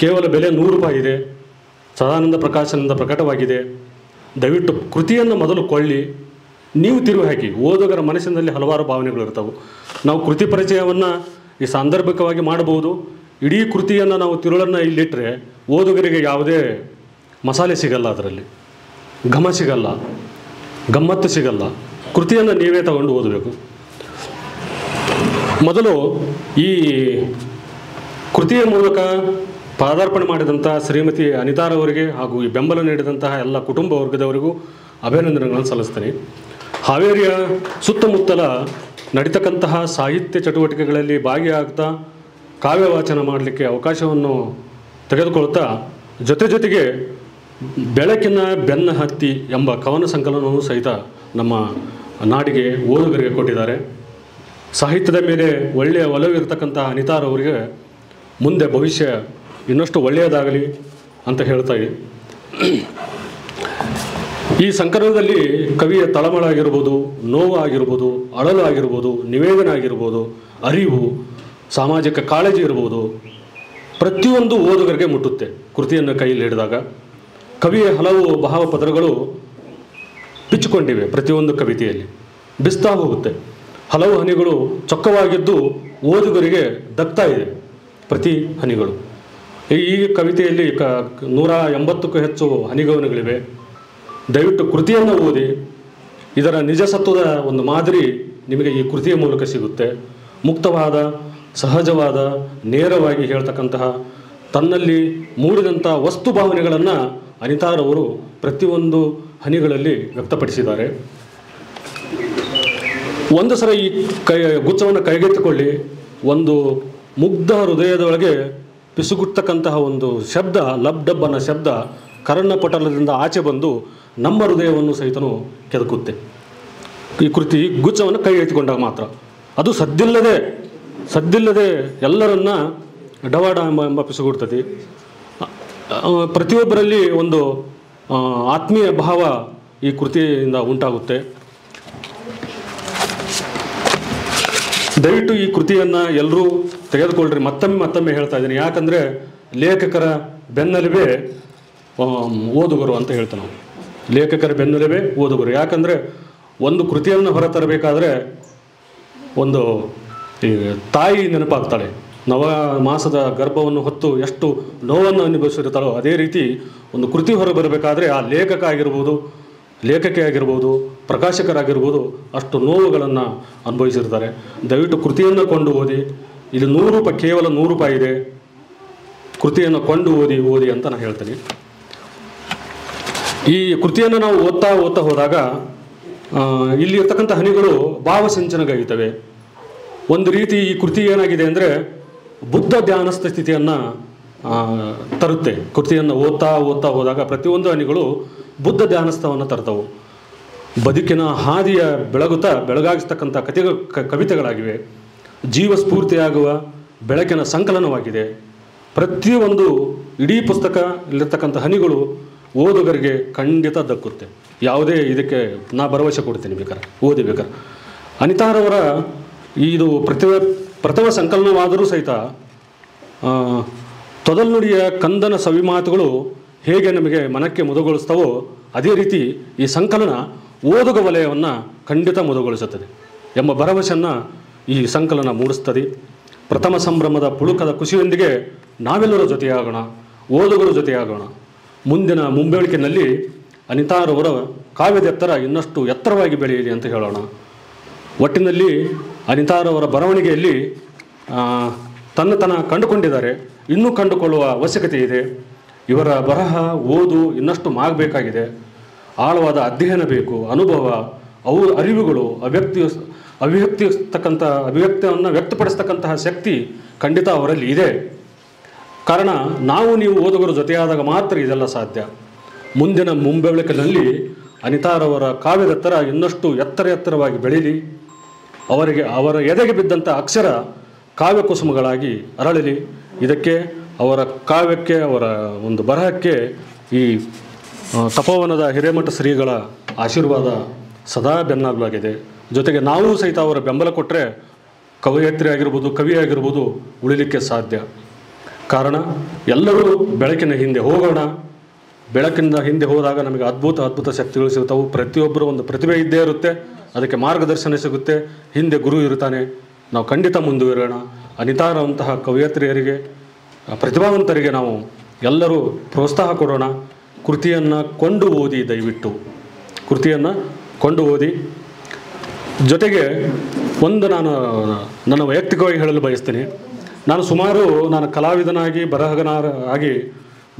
[SPEAKER 7] ಕೇವಲ ಬೆಲೆ 100 ರೂಪಾಯಿ ಇದೆ, ಸದಾನಂದ ಪ್ರಕಾಶನದಿಂದ ಪ್ರಕಟವಾಗಿದೆ. ದಯವಿಟ್ಟು ಕೃತಿಯನ್ನು ಮೊದಲು ಕೊಳ್ಳಿ, ನೀವು ತಿರುವು ಹಾಕಿ. ಓದುಗರ ಮನಸ್ಸಿನಲ್ಲಿ ಹಲವಾರು ಭಾವನೆಗಳು ಇರ್ತವೆ. ನಾವು ಕೃತಿ ಪರಿಚಯವನ್ನು ಈ ಸಾಂದರ್ಭಿಕವಾಗಿ ಮಾಡಬಹುದು. ಇಡೀ ಕೃತಿಯನ್ನು ನಾವು ತಿರುಳನ್ನು ಇಲ್ಲಿಟ್ಟರೆ ಓದುಗರಿಗೆ ಯಾವುದೇ ಮಸಾಲೆ ಸಿಗಲ್ಲ, ಅದರಲ್ಲಿ ಘಮ ಸಿಗಲ್ಲ, ಗಮ್ಮತ್ತು ಸಿಗಲ್ಲ. ಕೃತಿಯನ್ನು ನೀವೇ ತಗೊಂಡು ಓದಬೇಕು. ಮೊದಲು ಈ ಕೃತಿಯ ಮೂಲಕ ಪಾದಾರ್ಪಣೆ ಮಾಡಿದಂಥ ಶ್ರೀಮತಿ ಅನಿತಾರವರಿಗೆ ಹಾಗೂ ಈ ಬೆಂಬಲ ನೀಡಿದಂತಹ ಎಲ್ಲ ಕುಟುಂಬ ವರ್ಗದವರಿಗೂ ಅಭಿನಂದನೆಗಳನ್ನು ಸಲ್ಲಿಸ್ತೇನೆ. ಹಾವೇರಿಯ ಸುತ್ತಮುತ್ತಲ ನಡೀತಕ್ಕಂತಹ ಸಾಹಿತ್ಯ ಚಟುವಟಿಕೆಗಳಲ್ಲಿ ಭಾಗಿಯಾಗ್ತಾ ಕಾವ್ಯ ವಾಚನ ಮಾಡಲಿಕ್ಕೆ ಅವಕಾಶವನ್ನು ತೆಗೆದುಕೊಳ್ತಾ ಜೊತೆಗೆ ಬೆಳಕಿನ ಬೆನ್ನ ಹತ್ತಿ ಎಂಬ ಕವನ ಸಂಕಲನವೂ ಸಹಿತ ನಮ್ಮ ನಾಡಿಗೆ ಓದುಗರಿಗೆ ಕೊಟ್ಟಿದ್ದಾರೆ. ಸಾಹಿತ್ಯದ ಮೇಲೆ ಒಳ್ಳೆಯ ಒಲವಿರ್ತಕ್ಕಂಥ ಅನಿತಾರವರಿಗೆ ಮುಂದೆ ಭವಿಷ್ಯ ಇನ್ನಷ್ಟು ಒಳ್ಳೆಯದಾಗಲಿ ಅಂತ ಹೇಳ್ತಾ ಈ ಸಂಕಲನದಲ್ಲಿ ಕವಿಯ ತಳಮಳ ಆಗಿರ್ಬೋದು, ನೋವು ಆಗಿರ್ಬೋದು, ಅಳಲು ಆಗಿರ್ಬೋದು, ನಿವೇದನೆ ಆಗಿರ್ಬೋದು, ಅರಿವು, ಸಾಮಾಜಿಕ ಕಾಳಜಿ ಇರ್ಬೋದು, ಪ್ರತಿಯೊಂದು ಓದುಗರಿಗೆ ಮುಟ್ಟುತ್ತೆ. ಕೃತಿಯನ್ನು ಕೈಯಲ್ಲಿ ಹಿಡಿದಾಗ ಕವಿಯ ಹಲವು ಭಾವಪದರಗಳು ಬಿಚ್ಚಿಕೊಂಡಿವೆ. ಪ್ರತಿಯೊಂದು ಕವಿತೆಯಲ್ಲಿ ಬಿಸ್ತಾ ಹೋಗುತ್ತೆ. ಹಲವು ಹನಿಗಳು ಚೊಕ್ಕವಾಗಿದ್ದು ಓದುಗರಿಗೆ ದಕ್ತಾ ಇದೆ. ಪ್ರತಿ ಹನಿಗಳು ಈ ಕವಿತೆಯಲ್ಲಿ 180ಕ್ಕೂ ಹೆಚ್ಚು ಹನಿಗವನಗಳಿವೆ. ದಯವಿಟ್ಟು ಕೃತಿಯನ್ನು ಓದಿ. ಇದರ ನಿಜಸತ್ವದ ಒಂದು ಮಾದರಿ ನಿಮಗೆ ಈ ಕೃತಿಯ ಮೂಲಕ ಸಿಗುತ್ತೆ. ಮುಕ್ತವಾದ, ಸಹಜವಾದ, ನೇರವಾಗಿ ಹೇಳ್ತಕ್ಕಂತಹ ತನ್ನಲ್ಲಿ ಮೂಡಿದಂಥ ವಸ್ತು ಭಾವನೆಗಳನ್ನು ಅನಿತಾರವರು ಪ್ರತಿಯೊಂದು ಹನಿಗಳಲ್ಲಿ ವ್ಯಕ್ತಪಡಿಸಿದ್ದಾರೆ. ಒಂದು ಸಲ ಈ ಗುಚ್ಛವನ್ನು ಕೈಗೆತ್ತಿಕೊಳ್ಳಿ. ಒಂದು ಮುಗ್ಧ ಹೃದಯದೊಳಗೆ ಪಿಸುಗುಟ್ಟತಕ್ಕಂತಹ ಒಂದು ಶಬ್ದ, ಲಬ್ ಡಬ್ ಅನ್ನೋ ಶಬ್ದ ಕರ್ಣಪಟಲದಿಂದ ಆಚೆ ಬಂದು ನಮ್ಮ ಹೃದಯವನ್ನು ಸಹಿತನೂ ಕೆದಕುತ್ತೆ. ಈ ಕೃತಿ ಗುಚ್ಛವನ್ನು ಕೈ ಎತ್ತಿಕೊಂಡಾಗ ಮಾತ್ರ. ಅದು ಸದ್ದಿಲ್ಲದೆ ಎಲ್ಲರನ್ನ ಡವಾಡ ಎಂಬ ಪಿಸುಗುಡ್ತದೆ. ಪ್ರತಿಯೊಬ್ಬರಲ್ಲಿ ಒಂದು ಆತ್ಮೀಯ ಭಾವ ಈ ಕೃತಿಯಿಂದ ಉಂಟಾಗುತ್ತೆ. ದಯವಿಟ್ಟು ಈ ಕೃತಿಯನ್ನು ಎಲ್ಲರೂ ತೆಗೆದುಕೊಳ್ಳ್ರಿ. ಮತ್ತೊಮ್ಮೆ ಹೇಳ್ತಾ ಇದ್ದೀನಿ. ಯಾಕಂದರೆ ಲೇಖಕರ ಬೆನ್ನೆಲುಬೇ ಓದುಗರು ಅಂತ ಹೇಳ್ತೇವೆ ನಾವು. ಲೇಖಕರ ಬೆನ್ನೆಲುಬೇ ಓದುಗರು. ಯಾಕಂದರೆ ಒಂದು ಕೃತಿಯನ್ನು ಹೊರತರಬೇಕಾದ್ರೆ ಒಂದು ಈ ತಾಯಿ ನೆನಪಾಗ್ತಾಳೆ. ಮಾಸದ ಗರ್ಭವನ್ನು ಹೊತ್ತು ಎಷ್ಟು ನೋವನ್ನು ಅನುಭವಿಸಿರ್ತಾಳೋ ಅದೇ ರೀತಿ ಒಂದು ಕೃತಿ ಹೊರಬರಬೇಕಾದ್ರೆ ಆ ಲೇಖಕ ಆಗಿರ್ಬೋದು, ಲೇಖಕಿ ಆಗಿರ್ಬೋದು, ಪ್ರಕಾಶಕರಾಗಿರ್ಬೋದು ಅಷ್ಟು ನೋವುಗಳನ್ನು ಅನುಭವಿಸಿರ್ತಾರೆ. ದಯವಿಟ್ಟು ಕೃತಿಯನ್ನು ಕೊಂಡು ಓದಿ. ಇಲ್ಲಿ 100 ರೂಪಾಯಿ, ಕೇವಲ 100 ರೂಪಾಯಿ ಇದೆ. ಕೃತಿಯನ್ನು ಕೊಂಡು ಓದಿ ಅಂತ ನಾನು ಹೇಳ್ತೀನಿ. ಈ ಕೃತಿಯನ್ನು ನಾವು ಓದ್ತಾ ಹೋದಾಗ ಇಲ್ಲಿ ಇರ್ತಕ್ಕಂಥ ಹನಿಗಳು ಭಾವಸಿಂಚನಗೈತವೆ. ಒಂದು ರೀತಿ ಈ ಕೃತಿ ಏನಾಗಿದೆ ಅಂದರೆ ಬುದ್ಧ ಧ್ಯಾನಸ್ಥ ಸ್ಥಿತಿಯನ್ನು ತರುತ್ತೆ. ಕೃತಿಯನ್ನು ಓದ್ತಾ ಹೋದಾಗ ಪ್ರತಿಯೊಂದು ಹನಿಗಳು ಬುದ್ಧ ಧ್ಯಾನಸ್ಥವನ್ನು ತರ್ತವು. ಬದುಕಿನ ಹಾದಿಯ ಬೆಳಗಾಗಿಸ್ತಕ್ಕಂಥ ಕವಿತೆಗಳಾಗಿವೆ. ಜೀವ ಸ್ಫೂರ್ತಿಯಾಗುವ ಬೆಳಕಿನ ಸಂಕಲನವಾಗಿದೆ. ಪ್ರತಿಯೊಂದು ಇಡೀ ಪುಸ್ತಕ ಇಲ್ಲಿರ್ತಕ್ಕಂಥ ಹನಿಗಳು ಓದುಗರಿಗೆ ಖಂಡಿತ ದಕ್ಕುತ್ತೆ. ಯಾವುದೇ ಇದಕ್ಕೆ ನಾ ಭರವಸೆ ಕೊಡ್ತೀನಿ. ಓದಿಬೇಕಾರೆ ಅನಿತಾರವರ ಇದು ಪ್ರಥಮ ಸಂಕಲನವಾದರೂ ಸಹಿತ ತೊದಲ್ನುಡಿಯ ಕಂದನ ಸವಿಮಾತುಗಳು ಹೇಗೆ ನಮಗೆ ಮನಕ್ಕೆ ಮುದಗೊಳಿಸ್ತವೋ ಅದೇ ರೀತಿ ಈ ಸಂಕಲನ ಓದುಗ ವಲಯವನ್ನು ಖಂಡಿತ ಮುದಗೊಳಿಸುತ್ತದೆ ಎಂಬ ಭರವಸೆಯನ್ನು ಈ ಸಂಕಲನ ಮೂಡಿಸ್ತದೆ. ಪ್ರಥಮ ಸಂಭ್ರಮದ ಪುಳುಕದ ಖುಷಿಯೊಂದಿಗೆ ನಾವೆಲ್ಲರೂ ಜೊತೆಯಾಗೋಣ, ಓದುಗರು ಜೊತೆಯಾಗೋಣ. ಮುಂದಿನ ಮುಂಬೆಳಕಿನಲ್ಲಿ ಅನಿತಾರವರ ಕಾವ್ಯದ ಎತ್ತರ ಇನ್ನಷ್ಟು ಎತ್ತರವಾಗಿ ಬೆಳೆಯಲಿ ಅಂತ ಹೇಳೋಣ. ಒಟ್ಟಿನಲ್ಲಿ ಅನಿತಾರವರ ಬರವಣಿಗೆಯಲ್ಲಿ ತನ್ನತನ ಕಂಡುಕೊಂಡಿದ್ದಾರೆ. ಇನ್ನೂ ಕಂಡುಕೊಳ್ಳುವ ಅವಶ್ಯಕತೆ ಇದೆ. ಇವರ ಬರಹ, ಓದು ಇನ್ನಷ್ಟು ಆಗಬೇಕಾಗಿದೆ. ಆಳವಾದ ಅಧ್ಯಯನ ಬೇಕು, ಅನುಭವ, ಅರಿವುಗಳು, ಅಭಿವ್ಯಕ್ತಿಯನ್ನು ವ್ಯಕ್ತಪಡಿಸ್ತಕ್ಕಂತಹ ಶಕ್ತಿ ಖಂಡಿತ ಅವರಲ್ಲಿ ಇದೆ. ಕಾರಣ ನಾವು ನೀವು ಓದುಗರು ಜೊತೆಯಾದಾಗ ಮಾತ್ರ ಇದೆಲ್ಲ ಸಾಧ್ಯ. ಮುಂದಿನ ಮುಂಬೆಳಕಿನಲ್ಲಿ ಅನಿತಾರವರ ಕಾವ್ಯದ ಎತ್ತರ ಇನ್ನಷ್ಟು ಎತ್ತರವಾಗಿ ಬೆಳೀಲಿ. ಅವರ ಎದೆಗೆ ಬಿದ್ದಂಥ ಅಕ್ಷರ ಕಾವ್ಯ ಕುಸುಮಗಳಾಗಿ ಅರಳಲಿ. ಇದಕ್ಕೆ ಅವರ ಕಾವ್ಯಕ್ಕೆ, ಅವರ ಒಂದು ಬರಹಕ್ಕೆ ಈ ತಪೋವನದ ಹಿರೇಮಠ ಶ್ರೀಗಳ ಆಶೀರ್ವಾದ ಸದಾ ಬೆನ್ನಾಗಲಾಗಿದೆ. ಜೊತೆಗೆ ನಾವು ಸಹಿತ ಅವರ ಬೆಂಬಲ ಕೊಟ್ಟರೆ ಕವಯತ್ರಿ ಆಗಿರ್ಬೋದು, ಕವಿ ಆಗಿರ್ಬೋದು ಉಳಿಲಿಕ್ಕೆ ಸಾಧ್ಯ. ಕಾರಣ ಎಲ್ಲರೂ ಬೆಳಕಿನ ಹಿಂದೆ ಹೋಗೋಣ. ಬೆಳಕಿನ ಹಿಂದೆ ಹೋದಾಗ ನಮಗೆ ಅದ್ಭುತ ಶಕ್ತಿಗಳು ಸಿಗುತ್ತವೆ. ಪ್ರತಿಯೊಬ್ಬರು ಒಂದು ಪ್ರತಿಭೆ ಇದ್ದೇ ಇರುತ್ತೆ, ಅದಕ್ಕೆ ಮಾರ್ಗದರ್ಶನ ಸಿಗುತ್ತೆ, ಹಿಂದೆ ಗುರು ಇರ್ತಾನೆ. ನಾವು ಖಂಡಿತ ಮುಂದುವರೋಣ. ಅನಿತಾರಂತಹ ಕವಯತ್ರಿಯರಿಗೆ, ಪ್ರತಿಭಾವಂತರಿಗೆ ನಾವು ಎಲ್ಲರೂ ಪ್ರೋತ್ಸಾಹ ಕೊಡೋಣ. ಕೃತಿಯನ್ನು ಕೊಂಡು ಓದಿ, ದಯವಿಟ್ಟು ಕೃತಿಯನ್ನು ಕೊಂಡು ಓದಿ. ಜೊತೆಗೆ ಒಂದು ನಾನು ನನ್ನ ವೈಯಕ್ತಿಕವಾಗಿ ಹೇಳಲು ಬಯಸ್ತೀನಿ. ನಾನು ಕಲಾವಿದನಾಗಿ ಬರಹಗಾರ ಆಗಿ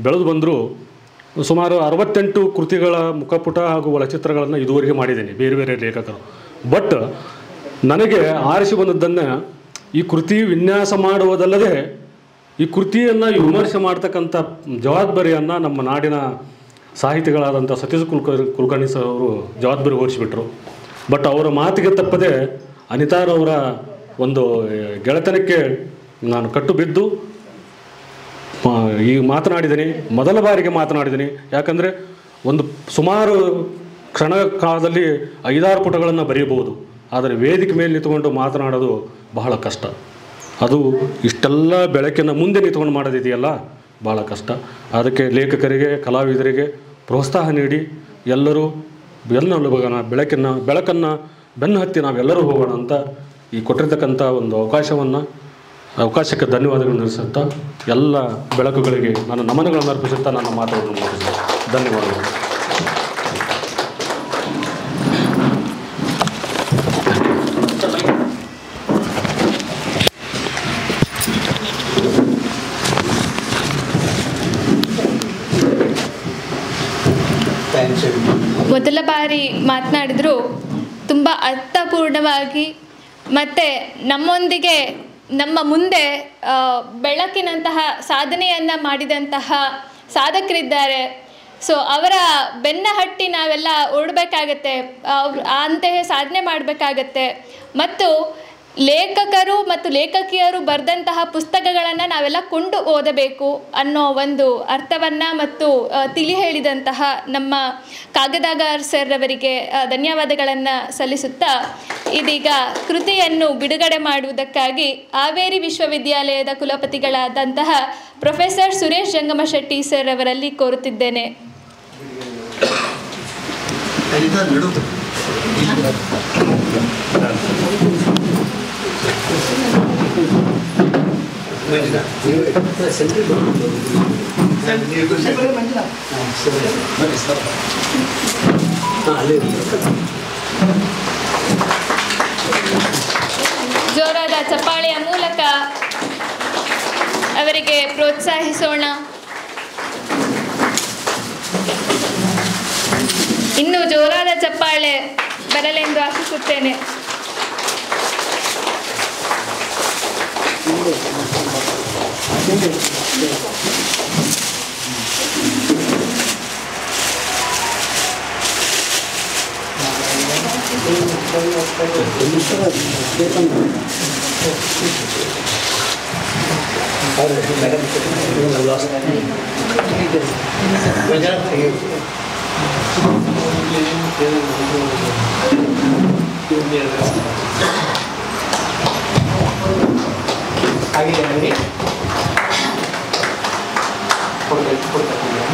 [SPEAKER 7] ಬೆಳೆದು ಬಂದರೂ ಸುಮಾರು 68 ಕೃತಿಗಳ ಮುಖಪುಟ ಹಾಗೂ ಒಳಚಿತ್ರಗಳನ್ನು ಇದುವರೆಗೆ ಮಾಡಿದ್ದೀನಿ, ಬೇರೆ ಬೇರೆ ಲೇಖಕರು. ಬಟ್ ನನಗೆ ಆರಿಸಿ ಬಂದದ್ದನ್ನು ಈ ಕೃತಿ ವಿನ್ಯಾಸ ಮಾಡುವುದಲ್ಲದೆ ಈ ಕೃತಿಯನ್ನು ವಿಮರ್ಶೆ ಮಾಡ್ತಕ್ಕಂಥ ಜವಾಬ್ದಾರಿಯನ್ನು ನಮ್ಮ ನಾಡಿನ ಸಾಹಿತಿಗಳಾದಂಥ ಸತೀಶ್ ಕುಲಕರ್ಣಿ ಸರ್ ಅವರು ಜವಾಬ್ದಾರಿ ಹೊರಿಸಿಬಿಟ್ರು. ಬಟ್ ಅವರ ಮಾತಿಗೆ ತಪ್ಪದೆ ಅನಿತಾರವರ ಒಂದು ಗೆಳೆತನಕ್ಕೆ ನಾನು ಕಟ್ಟು ಬಿದ್ದು ಈಗ ಮಾತನಾಡಿದ್ದೀನಿ. ಮೊದಲ ಬಾರಿಗೆ ಮಾತನಾಡಿದ್ದೀನಿ. ಯಾಕಂದರೆ ಒಂದು ಸುಮಾರು ಕ್ಷಣ ಕಾಲದಲ್ಲಿ 5-6 ಪುಟಗಳನ್ನು ಬರೆಯಬಹುದು, ಆದರೆ ವೇದಿಕೆ ಮೇಲೆ ನಿಂತುಕೊಂಡು ಮಾತನಾಡೋದು ಬಹಳ ಕಷ್ಟ. ಅದು ಇಷ್ಟೆಲ್ಲ ಬೆಳಕಿನ ಮುಂದೆ ನಿಂತ್ಕೊಂಡು ಮಾಡೋದಿದೆಯಲ್ಲ, ಭಾಳ ಕಷ್ಟ. ಅದಕ್ಕೆ ಲೇಖಕರಿಗೆ, ಕಲಾವಿದರಿಗೆ ಪ್ರೋತ್ಸಾಹ ನೀಡಿ ಎಲ್ಲರೂ ಹೋಗೋಣ, ಬೆಳಕನ್ನು ಬೆನ್ನು ಹತ್ತಿ ನಾವೆಲ್ಲರೂ ಹೋಗೋಣ ಅಂತ ಈ ಕೊಟ್ಟಿರ್ತಕ್ಕಂಥ ಒಂದು ಅವಕಾಶಕ್ಕೆ ಧನ್ಯವಾದಗಳನ್ನು ನಡೆಸುತ್ತಾ ಎಲ್ಲ ಬೆಳಕುಗಳಿಗೆ ನಾನು ನಮನಗಳನ್ನು ಅರ್ಪಿಸುತ್ತಾ ನನ್ನ ಮಾತುಗಳನ್ನು ಮುಗಿಸ್ತೇನೆ. ಧನ್ಯವಾದಗಳು.
[SPEAKER 1] ಮೊದಲ ಬಾರಿ ಮಾತನಾಡಿದ್ರು ತುಂಬ ಅರ್ಥಪೂರ್ಣವಾಗಿ, ಮತ್ತು ನಮ್ಮೊಂದಿಗೆ ನಮ್ಮ ಮುಂದೆ ಬೆಳಕಿನಂತಹ ಸಾಧನೆಯನ್ನು ಮಾಡಿದಂತಹ ಸಾಧಕರಿದ್ದಾರೆ. ಸೊ ಅವರ ಬೆನ್ನ ಹಟ್ಟಿ ನಾವೆಲ್ಲ ಓಡಬೇಕಾಗತ್ತೆ, ಅಂತೆಯೇ ಸಾಧನೆ ಮಾಡಬೇಕಾಗತ್ತೆ. ಮತ್ತು ಲೇಖಕರು ಮತ್ತು ಲೇಖಕಿಯರು ಬರೆದಂತಹ ಪುಸ್ತಕಗಳನ್ನು ನಾವೆಲ್ಲ ಕೊಂಡು ಓದಬೇಕು ಅನ್ನೋ ಒಂದು ಅರ್ಥವನ್ನು ಮತ್ತು ತಿಳಿ ಹೇಳಿದಂತಹ ನಮ್ಮ ಕಾಗದಾಗಾರ್ ಸರ್ ಅವರಿಗೆ ಧನ್ಯವಾದಗಳನ್ನು ಸಲ್ಲಿಸುತ್ತಾ, ಇದೀಗ ಕೃತಿಯನ್ನು ಬಿಡುಗಡೆ ಮಾಡುವುದಕ್ಕಾಗಿ ಹಾವೇರಿ ವಿಶ್ವವಿದ್ಯಾಲಯದ ಕುಲಪತಿಗಳಾದಂತಹ ಪ್ರೊಫೆಸರ್ ಸುರೇಶ್ ಜಂಗಮಶೆಟ್ಟಿ ಸರ್ ಅವರಲ್ಲಿ ಕೋರುತ್ತಿದ್ದೇನೆ. ಜೋರಾದ ಚಪ್ಪಾಳೆಯ ಮೂಲಕ ಅವರಿಗೆ ಪ್ರೋತ್ಸಾಹಿಸೋಣ. ಇನ್ನೂ ಜೋರಾದ ಚಪ್ಪಾಳೆ ಬರಲೆಂದು ಆಶಿಸುತ್ತೇನೆ.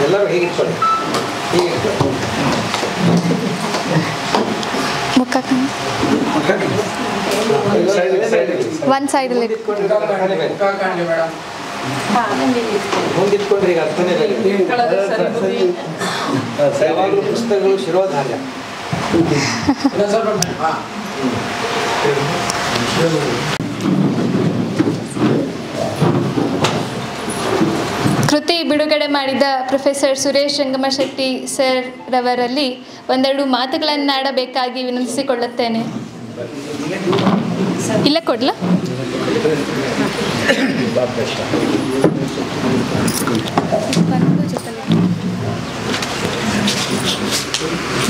[SPEAKER 6] ಎಲ್ಲರೂ ಹೀಗಿಟ್ಕೊಳ್ಳಿ,
[SPEAKER 1] ಒಂದು ಸೈಡಲ್ಲಿ
[SPEAKER 6] ಮುಂದಿಟ್ಕೊಂಡ್ರೆ ಈಗ ಅರ್ಥನೇ ಯಾವಾಗಲೂ ಪುಸ್ತಕಗಳು ಶಿರೋಧಾರ್ಯ.
[SPEAKER 1] ಕೃತಿ ಬಿಡುಗಡೆ ಮಾಡಿದ ಪ್ರೊಫೆಸರ್ ಸುರೇಶ್ ಜಂಗಮಶೆಟ್ಟಿ ಸರ್ ರವರಲ್ಲಿ ಒಂದೆರಡು ಮಾತುಗಳನ್ನಾಡಬೇಕಾಗಿ ವಿನಂತಿಸಿಕೊಳ್ಳುತ್ತೇನೆ. ಇಲ್ಲ ಕೊಡ್ಲ?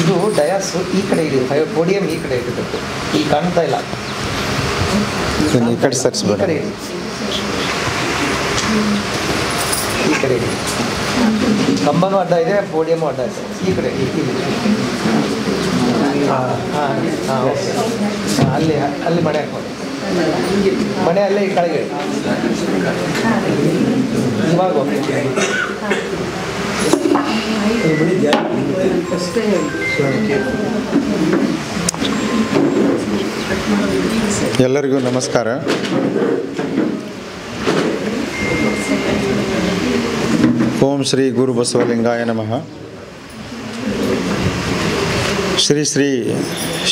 [SPEAKER 6] ಇದು ಡಯಾಸ್ ಈ ಕಡೆ ಇದೆ, ಪೋಡಿಯಂ ಈ ಕಡೆ ಇರುತ್ತೆ, ಈ ಕಾಣ್ತಾ ಇಲ್ಲ.
[SPEAKER 8] ಈ ಕಡೆ ಸರಿಸ್ಬೇಡ.
[SPEAKER 6] ಈ ಕಡೆ ಕಂಬನೂ ಅಡ್ಡ ಇದೆ, ಪೋಡಿಯಮು ಅಡ್ಡ ಇದೆ. ಈ ಕಡೆ ಅಲ್ಲಿ ಅಲ್ಲಿ ಮಣೆ ಹಾಕ್ಬೋದು. ಮಣೆ ಅಲ್ಲೇ ಈ ಕೆಳಗೆ ಇವಾಗ
[SPEAKER 8] ಎಲ್ಲರಿಗೂ ನಮಸ್ಕಾರ. ಓಂ ಶ್ರೀ ಗುರು ಬಸವಲಿಂಗಾಯ ನಮಃ. ಶ್ರೀ ಶ್ರೀ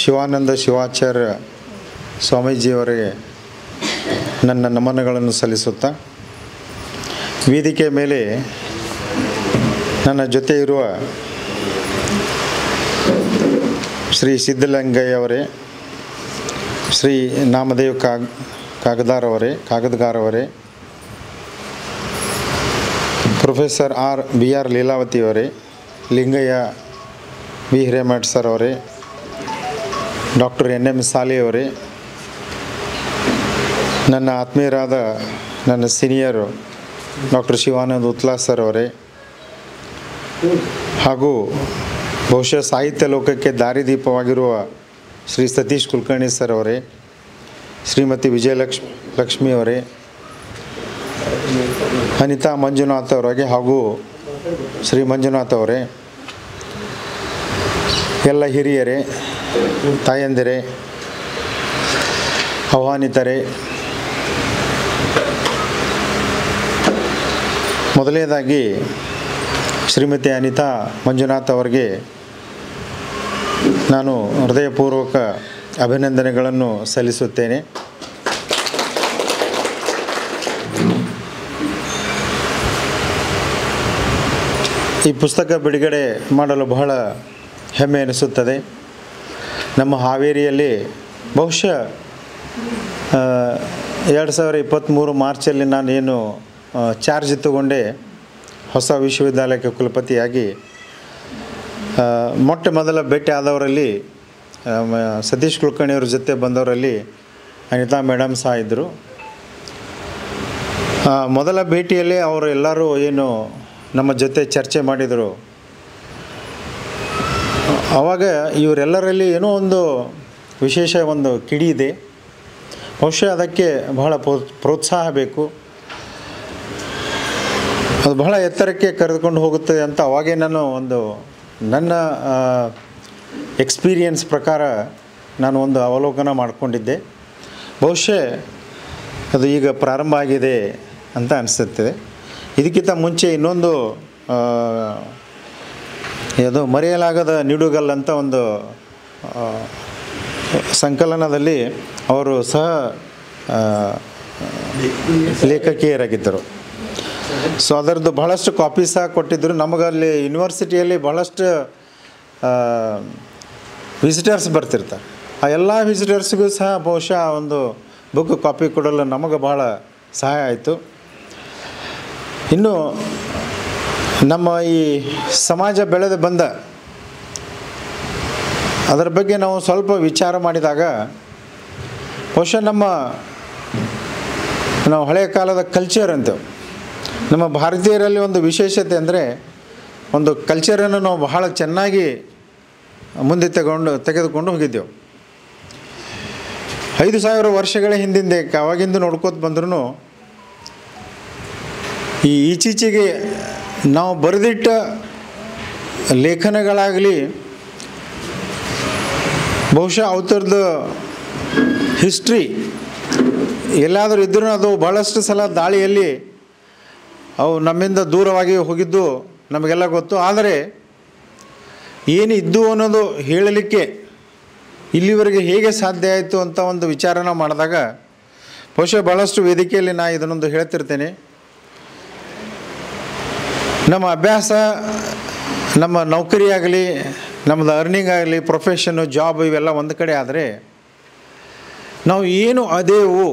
[SPEAKER 8] ಶಿವಾನಂದ ಶಿವಾಚಾರ್ಯ ಸ್ವಾಮೀಜಿಯವರಿಗೆ ನನ್ನ ನಮನಗಳನ್ನು ಸಲ್ಲಿಸುತ್ತಾ, ವೇದಿಕೆ ಮೇಲೆ ನನ್ನ ಜೊತೆ ಇರುವ ಶ್ರೀ ಸಿದ್ಧಲಿಂಗಯ್ಯವರೇ, ಶ್ರೀ ನಾಮದೇವ್ ಕಾಗದಗಾರವರೇ, ಪ್ರೊಫೆಸರ್ BR ಲೀಲಾವತಿಯವರೇ, ಲಿಂಗಯ್ಯ ವಿ ಹಿರೇಮಠ್ ಸರ್ ಅವರೇ, ಡಾಕ್ಟರ್ NM ಸಾಲಿಯವರೇ, ನನ್ನ ಆತ್ಮೀಯರಾದ ನನ್ನ senior doctor Shivananda Utla sir ಅವರೇ, ಹಾಗೂ ಬಹುಶಃ ಸಾಹಿತ್ಯ ಲೋಕಕ್ಕೆ ದಾರಿದೀಪವಾಗಿರುವ ಶ್ರೀ ಸತೀಶ್ ಕುಲಕರ್ಣಿ ಸರ್ ಅವರೇ, ಶ್ರೀಮತಿ ವಿಜಯಲಕ್ಷ್ಮಿ ಅವರೇ, ಅನಿತಾ ಮಂಜುನಾಥ್ ಅವರಿಗೆ ಹಾಗೂ ಶ್ರೀ ಮಂಜುನಾಥ್ ಅವರೇ, ಎಲ್ಲ ಹಿರಿಯರೇ, ತಾಯಂದಿರೇ, ಆಹ್ವಾನಿತರೇ, ಮೊದಲನೇದಾಗಿ ಶ್ರೀಮತಿ ಅನಿತಾ ಮಂಜುನಾಥ್ ಅವರಿಗೆ ನಾನು ಹೃದಯಪೂರ್ವಕ ಅಭಿನಂದನೆಗಳನ್ನು ಸಲ್ಲಿಸುತ್ತೇನೆ. ಈ ಪುಸ್ತಕ ಬಿಡುಗಡೆ ಮಾಡಲು ಬಹಳ ಹೆಮ್ಮೆ ಎನಿಸುತ್ತದೆ. ನಮ್ಮ ಹಾವೇರಿಯಲ್ಲಿ ಬಹುಶಃ 2023 ಮಾರ್ಚಲ್ಲಿ ನಾನೇನು ಚಾರ್ಜ್ ತಗೊಂಡೆ ಹೊಸ ವಿಶ್ವವಿದ್ಯಾಲಯಕ್ಕೆ ಕುಲಪತಿಯಾಗಿ, ಮೊಟ್ಟ ಮೊದಲ ಭೇಟಿ ಆದವರಲ್ಲಿ ಸತೀಶ್ ಕುಲಕರ್ಣಿಯವ್ರ ಜೊತೆ ಬಂದವರಲ್ಲಿ ಅನಿತಾ ಮೇಡಮ್ ಸಹ ಇದ್ದರು. ಮೊದಲ ಭೇಟಿಯಲ್ಲಿ ಅವರು ಎಲ್ಲರೂ ಏನು ನಮ್ಮ ಜೊತೆ ಚರ್ಚೆ ಮಾಡಿದರು. ಆವಾಗ ಇವರೆಲ್ಲರಲ್ಲಿ ಏನೋ ಒಂದು ವಿಶೇಷ ಒಂದು ಕಿಡಿ ಇದೆ, ಬಹುಶಃ ಅದಕ್ಕೆ ಬಹಳ ಪ್ರೋತ್ಸಾಹ ಬೇಕು, ಅದು ಬಹಳ ಎತ್ತರಕ್ಕೆ ಕರೆದುಕೊಂಡು ಹೋಗುತ್ತದೆ ಅಂತ ಅವಾಗೇ ನಾನು ನನ್ನ ಎಕ್ಸ್ಪೀರಿಯನ್ಸ್ ಪ್ರಕಾರ ನಾನು ಒಂದು ಅವಲೋಕನ ಮಾಡಿಕೊಂಡಿದ್ದೆ. ಬಹುಶಃ ಅದು ಈಗ ಪ್ರಾರಂಭ ಆಗಿದೆ ಅಂತ ಅನಿಸುತ್ತದೆ. ಇದಕ್ಕಿಂತ ಮುಂಚೆ ಇನ್ನೊಂದು ಅದು ಮರೆಯಲಾಗದ ನಿಡುಗಲ್ ಅಂತ ಒಂದು ಸಂಕಲನದಲ್ಲಿ ಅವರು ಸಹ ಲೇಖಕಿಯರಾಗಿದ್ದರು. ಸೊ ಅದರದ್ದು ಬಹಳಷ್ಟು ಕಾಪಿ ಸಹ ಕೊಟ್ಟಿದ್ದರು. ನಮಗಲ್ಲಿ ಯೂನಿವರ್ಸಿಟಿಯಲ್ಲಿ ಬಹಳಷ್ಟು ವಿಸಿಟರ್ಸ್ ಬರ್ತಿರ್ತಾರೆ. ಆ ಎಲ್ಲ ವಿಸಿಟರ್ಸ್ಗೂ ಸಹ ಬಹುಶಃ ಒಂದು ಬುಕ್ ಕಾಪಿ ಕೊಡಲು ನಮಗೆ ಬಹಳ ಸಹಾಯ ಆಯಿತು. ಇನ್ನು ನಮ್ಮ ಈ ಸಮಾಜ ಬೆಳೆದು ಬಂದ ಅದರ ಬಗ್ಗೆ ನಾವು ಸ್ವಲ್ಪ ವಿಚಾರ ಮಾಡಿದಾಗ ಬಹುಶಃ ನಾವು ಹಳೆಯ ಕಾಲದ ಕಲ್ಚರ್ ಅಂತೇವೆ. ನಮ್ಮ ಭಾರತೀಯರಲ್ಲಿ ಒಂದು ವಿಶೇಷತೆ ಅಂದರೆ ಒಂದು ಕಲ್ಚರನ್ನು ನಾವು ಬಹಳ ಚೆನ್ನಾಗಿ ಮುಂದೆ ತೆಗೆದುಕೊಂಡು ಹೋಗಿದ್ದೆವು. 5000 ವರ್ಷಗಳ ಹಿಂದಿಂದೆ ಅವಾಗಿಂದ ನೋಡ್ಕೋತ ಬಂದ್ರೂ ಈಚೀಚೆಗೆ ನಾವು ಬರೆದಿಟ್ಟ ಲೇಖನಗಳಾಗಲಿ ಬಹುಶಃ ಅವರದ್ದು ಹಿಸ್ಟ್ರಿ ಎಲ್ಲಾದರೂ ಇದ್ರೂ ಅದು ಭಾಳಷ್ಟು ಸಲ ದಾಳಿಯಲ್ಲಿ ಅವು ನಮ್ಮಿಂದ ದೂರವಾಗಿ ಹೋಗಿದ್ದು ನಮಗೆಲ್ಲ ಗೊತ್ತು. ಆದರೆ ಏನಿದ್ದು ಅನ್ನೋದು ಹೇಳಲಿಕ್ಕೆ ಇಲ್ಲಿವರೆಗೆ ಹೇಗೆ ಸಾಧ್ಯ ಆಯಿತು ಅಂತ ಒಂದು ವಿಚಾರನ ಮಾಡಿದಾಗ ಬಹುಶಃ ಭಾಳಷ್ಟು ವೇದಿಕೆಯಲ್ಲಿ ನಾನು ಇದನ್ನೊಂದು ಹೇಳ್ತಿರ್ತೇನೆ. ನಮ್ಮ ಅಭ್ಯಾಸ, ನಮ್ಮ ನೌಕರಿ ಆಗಲಿ, ನಮ್ಮದು ಅರ್ನಿಂಗ್ ಆಗಲಿ, ಪ್ರೊಫೆಷನ್ನು, ಜಾಬ್ ಇವೆಲ್ಲ ಒಂದು ಕಡೆ ಆದರೆ ನಾವು ಏನು ಅದೇವು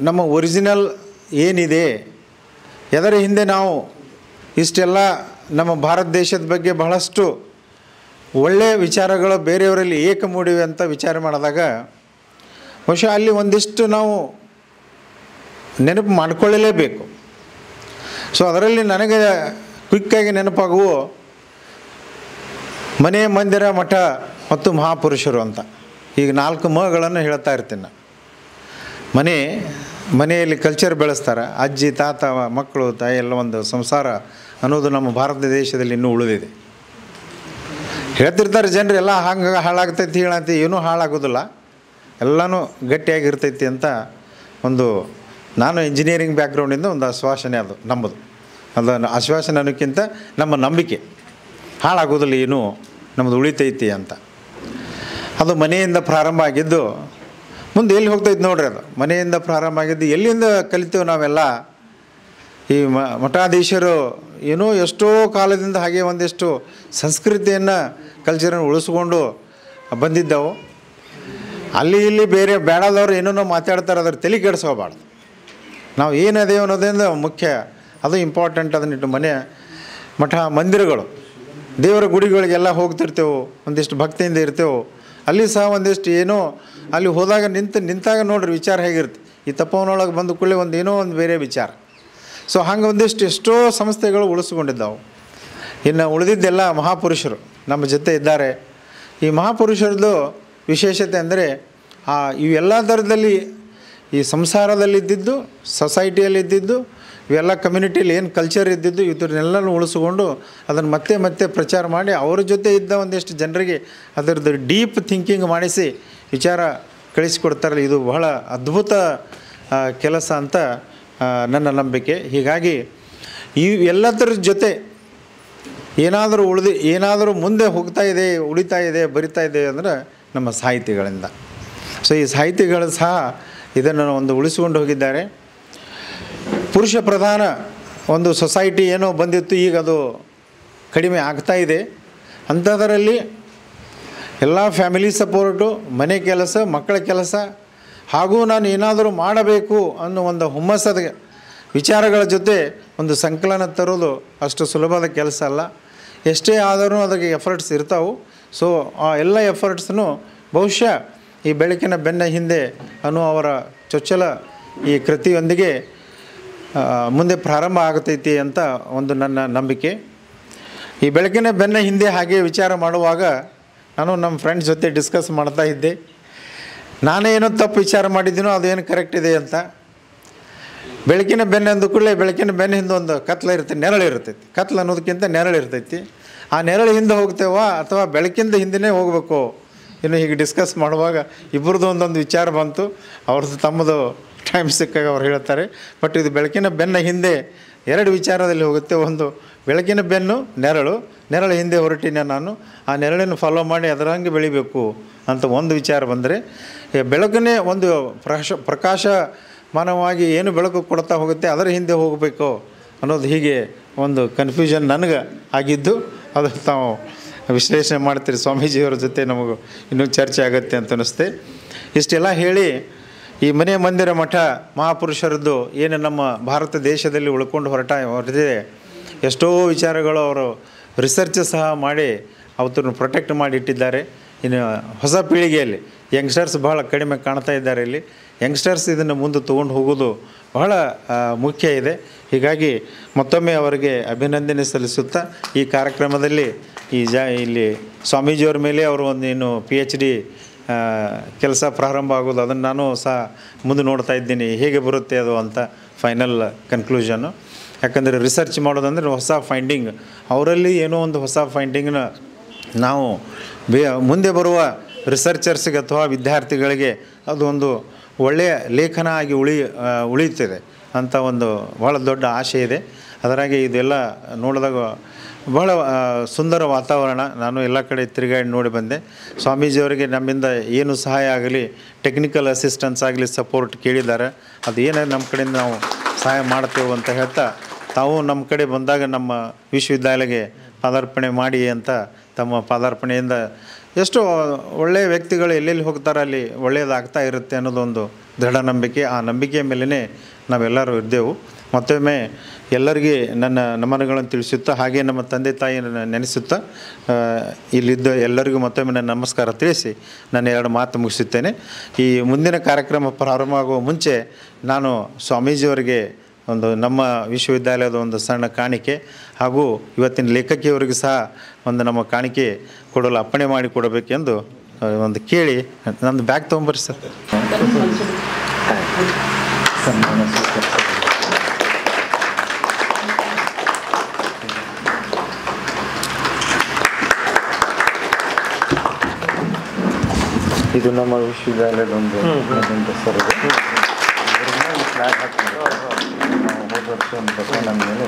[SPEAKER 8] ನಮ್ಮ ಒರಿಜಿನಲ್ ಏನಿದೆ, ಅದರ ಹಿಂದೆ ನಾವು ಇಷ್ಟೆಲ್ಲ ನಮ್ಮ ಭಾರತ ದೇಶದ ಬಗ್ಗೆ ಬಹಳಷ್ಟು ಒಳ್ಳೆಯ ವಿಚಾರಗಳು ಬೇರೆಯವರಲ್ಲಿ ಏಕ ಮೂಡಿವೆ ಅಂತ ವಿಚಾರ ಮಾಡಿದಾಗ ಬಹುಶಃ ಅಲ್ಲಿ ಒಂದಿಷ್ಟು ನಾವು ನೆನಪು ಮಾಡಿಕೊಳ್ಳಲೇಬೇಕು. ಸೊ ಅದರಲ್ಲಿ ನನಗೆ ಕ್ವಿಕ್ಕಾಗಿ ನೆನಪಾಗುವು ಮನೆ, ಮಂದಿರ, ಮಠ ಮತ್ತು ಮಹಾಪುರುಷರು ಅಂತ. ಈಗ 4 ಮಗಳನ್ನು ಹೇಳ್ತಾ ಇರ್ತೀನಿ. ಮನೆಯಲ್ಲಿ ಕಲ್ಚರ್ ಬೆಳೆಸ್ತಾರೆ. ಅಜ್ಜಿ, ತಾತ, ಮಕ್ಕಳು, ತಾಯಿ ಎಲ್ಲ ಒಂದು ಸಂಸಾರ ಅನ್ನೋದು ನಮ್ಮ ಭಾರತ ದೇಶದಲ್ಲಿ ಇನ್ನೂ ಉಳಿದಿದೆ. ಹೇಳ್ತಿರ್ತಾರೆ ಜನರು ಎಲ್ಲ ಹಂಗೆ ಹಾಳಾಗ್ತೈತಿ ಹೇಳಂತಿ, ಏನೂ ಹಾಳಾಗೋದಿಲ್ಲ, ಎಲ್ಲನೂ ಗಟ್ಟಿಯಾಗಿರ್ತೈತಿ ಅಂತ. ಒಂದು ನಾನು ಇಂಜಿನಿಯರಿಂಗ್ ಬ್ಯಾಕ್ಗ್ರೌಂಡಿಂದ ಒಂದು ಆಶ್ವಾಸನೆ ಅದು ನಮ್ಮದು. ಅದು ಆಶ್ವಾಸನೆ ಅನ್ನೋಕ್ಕಿಂತ ನಮ್ಮ ನಂಬಿಕೆ, ಹಾಳಾಗೋದಿಲ್ಲ, ಏನೂ ನಮ್ಮದು ಉಳಿತೈತಿ ಅಂತ. ಅದು ಮನೆಯಿಂದ ಪ್ರಾರಂಭ ಆಗಿದ್ದು ಮುಂದೆ ಎಲ್ಲಿ ಹೋಗ್ತೈತೆ ನೋಡ್ರಿ. ಅದು ಮನೆಯಿಂದ ಪ್ರಾರಂಭ ಆಗಿದ್ದು ಎಲ್ಲಿಂದ ಕಲಿತೇವೆ ನಾವೆಲ್ಲ. ಈ ಮಠಾಧೀಶರು ಏನೋ ಎಷ್ಟೋ ಕಾಲದಿಂದ ಹಾಗೆ ಒಂದಿಷ್ಟು ಸಂಸ್ಕೃತಿಯನ್ನು, ಕಲ್ಚರನ್ನು ಉಳಿಸ್ಕೊಂಡು ಬಂದಿದ್ದವು. ಅಲ್ಲಿ ಇಲ್ಲಿ ಬೇರೆ ಬೇಡದವ್ರು ಏನೋ ಮಾತಾಡ್ತಾರೆ, ಅದ್ರ ತಲೆ ಕೆಡಿಸ್ಕೋಬಾರ್ದು. ನಾವು ಏನದೇವು ಅನ್ನೋದ್ರಿಂದ ಮುಖ್ಯ, ಅದು ಇಂಪಾರ್ಟೆಂಟ್. ಅದನ್ನಿಟ್ಟು ಮನೆ, ಮಠ, ಮಂದಿರಗಳು, ದೇವರ ಗುಡಿಗಳಿಗೆಲ್ಲ ಹೋಗ್ತಿರ್ತೇವೆ, ಒಂದಿಷ್ಟು ಭಕ್ತಿಯಿಂದ ಇರ್ತೇವೆ. ಅಲ್ಲಿ ಸಹ ಒಂದಿಷ್ಟು ಏನೋ ಅಲ್ಲಿ ಹೋದಾಗ ನಿಂತಾಗ ನೋಡ್ರಿ ವಿಚಾರ ಹೇಗಿರುತ್ತೆ. ಈ ತಪ್ಪವನೊಳಗೆ ಬಂದು ಕೂಡಲೇ ಏನೋ ಒಂದು ಬೇರೆ ವಿಚಾರ. ಸೊ ಹಂಗೆ ಒಂದಿಷ್ಟು ಎಷ್ಟೋ ಸಂಸ್ಥೆಗಳು ಉಳಿಸ್ಕೊಂಡಿದ್ದಾವೆ. ಇನ್ನು ಉಳಿದಿದ್ದೆಲ್ಲ ಮಹಾಪುರುಷರು ನಮ್ಮ ಜೊತೆ ಇದ್ದಾರೆ. ಈ ಮಹಾಪುರುಷರದ್ದು ವಿಶೇಷತೆ ಅಂದರೆ ಇವೆಲ್ಲ ಥರದಲ್ಲಿ ಈ ಸಂಸಾರದಲ್ಲಿದ್ದಿದ್ದು, ಸೊಸೈಟಿಯಲ್ಲಿದ್ದಿದ್ದು, ಇವೆಲ್ಲ ಕಮ್ಯುನಿಟಿಯಲ್ಲಿ ಏನು ಕಲ್ಚರ್ ಇದ್ದಿದ್ದು ಇದನ್ನೆಲ್ಲನೂ ಉಳಿಸ್ಕೊಂಡು ಅದನ್ನು ಮತ್ತೆ ಮತ್ತೆ ಪ್ರಚಾರ ಮಾಡಿ ಅವ್ರ ಜೊತೆ ಇದ್ದ ಒಂದಿಷ್ಟು ಜನರಿಗೆ ಅದರದ್ದು ಡೀಪ್ ಥಿಂಕಿಂಗ್ ಮಾಡಿಸಿ ವಿಚಾರ ಕಳಿಸಿಕೊಡ್ತಾರಲ್ಲ, ಇದು ಬಹಳ ಅದ್ಭುತ ಕೆಲಸ ಅಂತ ನನ್ನ ನಂಬಿಕೆ. ಹೀಗಾಗಿ ಈ ಎಲ್ಲದರ ಜೊತೆ ಏನಾದರೂ ಮುಂದೆ ಹೋಗ್ತಾ ಇದೆ, ಉಳಿತಾ ಇದೆ, ಬರಿತಾ ಇದೆ ಅಂದರೆ ನಮ್ಮ ಸಾಹಿತಿಗಳಿಂದ. ಸೊ ಈ ಸಾಹಿತಿಗಳು ಸಹ ಇದನ್ನು ಒಂದು ಉಳಿಸಿಕೊಂಡು ಹೋಗಿದ್ದಾರೆ. ಪುರುಷ ಪ್ರಧಾನ ಒಂದು ಸೊಸೈಟಿ ಏನೋ ಬಂದಿತ್ತು, ಈಗ ಅದು ಕಡಿಮೆ ಆಗ್ತಾ ಇದೆ. ಅಂಥದರಲ್ಲಿ ಎಲ್ಲ ಫ್ಯಾಮಿಲಿ ಸಪೋರ್ಟು, ಮನೆ ಕೆಲಸ, ಮಕ್ಕಳ ಕೆಲಸ, ಹಾಗೂ ನಾನು ಏನಾದರೂ ಮಾಡಬೇಕು ಅನ್ನೋ ಒಂದು ಹುಮ್ಮಸ್ಸದ ವಿಚಾರಗಳ ಜೊತೆ ಒಂದು ಸಂಕಲನ ತರೋದು ಅಷ್ಟು ಸುಲಭದ ಕೆಲಸ ಅಲ್ಲ. ಎಷ್ಟೇ ಆದರೂ ಅದಕ್ಕೆ ಎಫರ್ಟ್ಸ್ ಇರ್ತಾವೆ. ಸೊ ಆ ಎಲ್ಲ ಎಫರ್ಟ್ಸನ್ನು ಬಹುಶಃ ಈ ಬೆಳಕಿನ ಬೆನ್ನ ಹಿಂದೆ ಅನ್ನೋ ಅವರ ಚೊಚ್ಚಲ ಈ ಕೃತಿಯೊಂದಿಗೆ ಮುಂದೆ ಪ್ರಾರಂಭ ಆಗ್ತೈತಿ ಅಂತ ಒಂದು ನನ್ನ ನಂಬಿಕೆ. ಈ ಬೆಳಕಿನ ಬೆನ್ನ ಹಿಂದೆ ಹಾಗೆ ವಿಚಾರ ಮಾಡುವಾಗ ನಾನು ನಮ್ಮ ಫ್ರೆಂಡ್ಸ್ ಜೊತೆ ಡಿಸ್ಕಸ್ ಮಾಡ್ತಾ ಇದ್ದೆ. ನಾನೇ ಏನೋ ತಪ್ಪು ವಿಚಾರ ಮಾಡಿದ್ದೀನೋ ಅದೇನು ಕರೆಕ್ಟ್ ಇದೆ ಅಂತ. ಬೆಳಕಿನ ಬೆನ್ನ ಅಂದ ಕೂಡಲೇ ಬೆಳಕಿನ ಬೆನ್ನ ಹಿಂದೆ ಒಂದು ಕತ್ಲ ಇರುತ್ತೆ, ನೆರಳು ಇರ್ತೈತಿ. ಕತ್ಲು ಅನ್ನೋದಕ್ಕಿಂತ ನೆರಳು ಇರ್ತೈತಿ. ಆ ನೆರಳು ಹಿಂದೆ ಹೋಗ್ತೇವಾ ಅಥವಾ ಬೆಳಕಿಂದ ಹಿಂದೆ ಹೋಗಬೇಕು, ಇನ್ನು ಹೀಗೆ ಡಿಸ್ಕಸ್ ಮಾಡುವಾಗ ಇಬ್ಬರದ್ದು ಒಂದೊಂದು ವಿಚಾರ ಬಂತು. ಅವ್ರದ್ದು ತಮ್ಮದು ಟೈಮ್ ಸಿಕ್ಕಾಗ ಅವ್ರು ಹೇಳ್ತಾರೆ. ಬಟ್ ಇದು ಬೆಳಕಿನ ಬೆನ್ನ ಹಿಂದೆ 2 ವಿಚಾರದಲ್ಲಿ ಹೋಗುತ್ತೆ. ಒಂದು ಬೆಳಕಿನ ಬೆನ್ನು, ನೆರಳು ಹಿಂದೆ ಹೊರಟಿನ ನಾನು, ಆ ನೆರಳನ್ನು ಫಾಲೋ ಮಾಡಿ ಅದರಂಗೆ ಬೆಳಿಬೇಕು ಅಂತ ಒಂದು ವಿಚಾರ ಬಂದರೆ, ಬೆಳಕನ್ನೇ ಒಂದು ಪ್ರಕಾಶಮಾನವಾಗಿ ಏನು ಬೆಳಕು ಕೊಡ್ತಾ ಹೋಗುತ್ತೆ ಅದರ ಹಿಂದೆ ಹೋಗಬೇಕು ಅನ್ನೋದು ಹೀಗೆ ಒಂದು ಕನ್ಫ್ಯೂಷನ್ ನನಗೆ ಆಗಿದ್ದು. ಅದು ತಾವು ವಿಶ್ಲೇಷಣೆ ಮಾಡ್ತೀರಿ ಸ್ವಾಮೀಜಿಯವರ ಜೊತೆ, ನಮಗೂ ಇನ್ನೂ ಚರ್ಚೆ ಆಗುತ್ತೆ ಅಂತ ಅನ್ನಿಸ್ತೆ. ಇಷ್ಟೆಲ್ಲ ಹೇಳಿ ಈ ಮನೆ, ಮಂದಿರ, ಮಠ, ಮಹಾಪುರುಷರದ್ದು ಏನು ನಮ್ಮ ಭಾರತ ದೇಶದಲ್ಲಿ ಉಳ್ಕೊಂಡು ಹೊರಟಿದೆ, ಎಷ್ಟೋ ವಿಚಾರಗಳು ಅವರು ರಿಸರ್ಚ್ ಸಹ ಮಾಡಿ ಅವತ್ತನ್ನು ಪ್ರೊಟೆಕ್ಟ್ ಮಾಡಿ ಇಟ್ಟಿದ್ದಾರೆ. ಇನ್ನು ಹೊಸ ಪೀಳಿಗೆಯಲ್ಲಿ ಯಂಗ್ಸ್ಟರ್ಸ್ ಬಹಳ ಕಡಿಮೆ ಕಾಣ್ತಾ ಇದ್ದಾರೆ. ಇಲ್ಲಿ ಯಂಗ್ಸ್ಟರ್ಸ್ ಇದನ್ನು ಮುಂದೆ ತೊಗೊಂಡು ಹೋಗೋದು ಬಹಳ ಮುಖ್ಯ ಇದೆ. ಹೀಗಾಗಿ ಮತ್ತೊಮ್ಮೆ ಅವರಿಗೆ ಅಭಿನಂದನೆ ಸಲ್ಲಿಸುತ್ತಾ ಈ ಕಾರ್ಯಕ್ರಮದಲ್ಲಿ ಇಲ್ಲಿ ಸ್ವಾಮೀಜಿಯವ್ರ ಮೇಲೆ ಅವರು ಒಂದು PhD ಕೆಲಸ ಪ್ರಾರಂಭ ಆಗೋದು, ಅದನ್ನು ನಾನು ಸಹ ಮುಂದೆ ನೋಡ್ತಾ ಇದ್ದೀನಿ ಹೇಗೆ ಬರುತ್ತೆ ಅದು ಅಂತ ಫೈನಲ್ ಕನ್ಕ್ಲೂಷನ್ನು. ಯಾಕಂದರೆ ರಿಸರ್ಚ್ ಮಾಡೋದಂದರೆ ಹೊಸ ಫೈಂಡಿಂಗ್, ಅವರಲ್ಲಿ ಏನೋ ಒಂದು ಹೊಸ ಫೈಂಡಿಂಗ್ನ ನಾವು ಮುಂದೆ ಬರುವ ರಿಸರ್ಚರ್ಸ್ಗೆ ಅಥವಾ ವಿದ್ಯಾರ್ಥಿಗಳಿಗೆ ಅದು ಒಂದು ಒಳ್ಳೆಯ ಲೇಖನ ಆಗಿ ಉಳಿಯುತ್ತದೆ ಅಂತ ಒಂದು ಭಾಳ ದೊಡ್ಡ ಆಸೆ ಇದೆ. ಅದರಾಗೆ ಇದೆಲ್ಲ ನೋಡಿದಾಗ ಭಾಳ ಸುಂದರ ವಾತಾವರಣ. ನಾನು ಎಲ್ಲ ಕಡೆ ತಿರುಗಾಡಿ ನೋಡಿ ಬಂದೆ. ಸ್ವಾಮೀಜಿಯವರಿಗೆ ನಮ್ಮಿಂದ ಏನು ಸಹಾಯ ಆಗಲಿ, ಟೆಕ್ನಿಕಲ್ ಅಸಿಸ್ಟೆನ್ಸ್ ಆಗಲಿ, ಸಪೋರ್ಟ್ ಕೇಳಿದ್ದಾರೆ. ಅದು ಏನೇ ನಮ್ಮ ಕಡೆಯಿಂದ ನಾವು ಸಹಾಯ ಮಾಡ್ತೇವೆ ಅಂತ ಹೇಳ್ತಾ, ತಾವು ನಮ್ಮ ಕಡೆ ಬಂದಾಗ ನಮ್ಮ ವಿಶ್ವವಿದ್ಯಾಲಯಕ್ಕೆ ಪಾದಾರ್ಪಣೆ ಮಾಡಿ ಅಂತ ತಮ್ಮ ಪಾದಾರ್ಪಣೆಯಿಂದ ಎಷ್ಟೋ ಒಳ್ಳೆಯ ವ್ಯಕ್ತಿಗಳು ಎಲ್ಲೆಲ್ಲಿ ಹೋಗ್ತಾರೆ ಅಲ್ಲಿ ಒಳ್ಳೆಯದಾಗ್ತಾ ಇರುತ್ತೆ ಅನ್ನೋದೊಂದು ದೃಢ ನಂಬಿಕೆ. ಆ ನಂಬಿಕೆಯ ಮೇಲೇ ನಾವೆಲ್ಲರೂ ಇದ್ದೆವು. ಮತ್ತೊಮ್ಮೆ ಎಲ್ಲರಿಗೆ ನನ್ನ ನಮನಗಳನ್ನು ತಿಳಿಸುತ್ತಾ ಹಾಗೆ ನಮ್ಮ ತಂದೆ ತಾಯಿಯನ್ನು ನೆನೆಸುತ್ತಾ ಇಲ್ಲಿದ್ದ ಎಲ್ಲರಿಗೂ ಮತ್ತೊಮ್ಮೆ ನನ್ನ ನಮಸ್ಕಾರ ತಿಳಿಸಿ ನಾನು 2 ಮಾತು ಮುಗಿಸುತ್ತೇನೆ. ಈ ಮುಂದಿನ ಕಾರ್ಯಕ್ರಮ ಪ್ರಾರಂಭ ಆಗುವ ಮುಂಚೆ ನಾನು ಸ್ವಾಮೀಜಿಯವರಿಗೆ ನಮ್ಮ ವಿಶ್ವವಿದ್ಯಾಲಯದ ಒಂದು ಸಣ್ಣ ಕಾಣಿಕೆ ಹಾಗೂ ಇವತ್ತಿನ ಲೇಖಕಿಯವರಿಗೂ ಸಹ ಒಂದು ನಮ್ಮ ಕಾಣಿಕೆ ಕೊಡಲು ಅಪ್ಪಣೆ ಮಾಡಿ ಕೊಡಬೇಕೆಂದು ಒಂದು ಕೇಳಿ ನಂದು ಬ್ಯಾಗ್ ತೊಗೊಂಬರ್ರಿ ಸರ್. ಇದು ನಮ್ಮ ವಿಶ್ವವಿದ್ಯಾಲಯದ ಒಂದು ಸರ್ ಫ್ಲಾಗ್ ಹಾಕ್ತೀವಿ ಹೋದ ವರ್ಷ ಒಂದು ಬಸವಣ್ಣ ಮೇಲೆ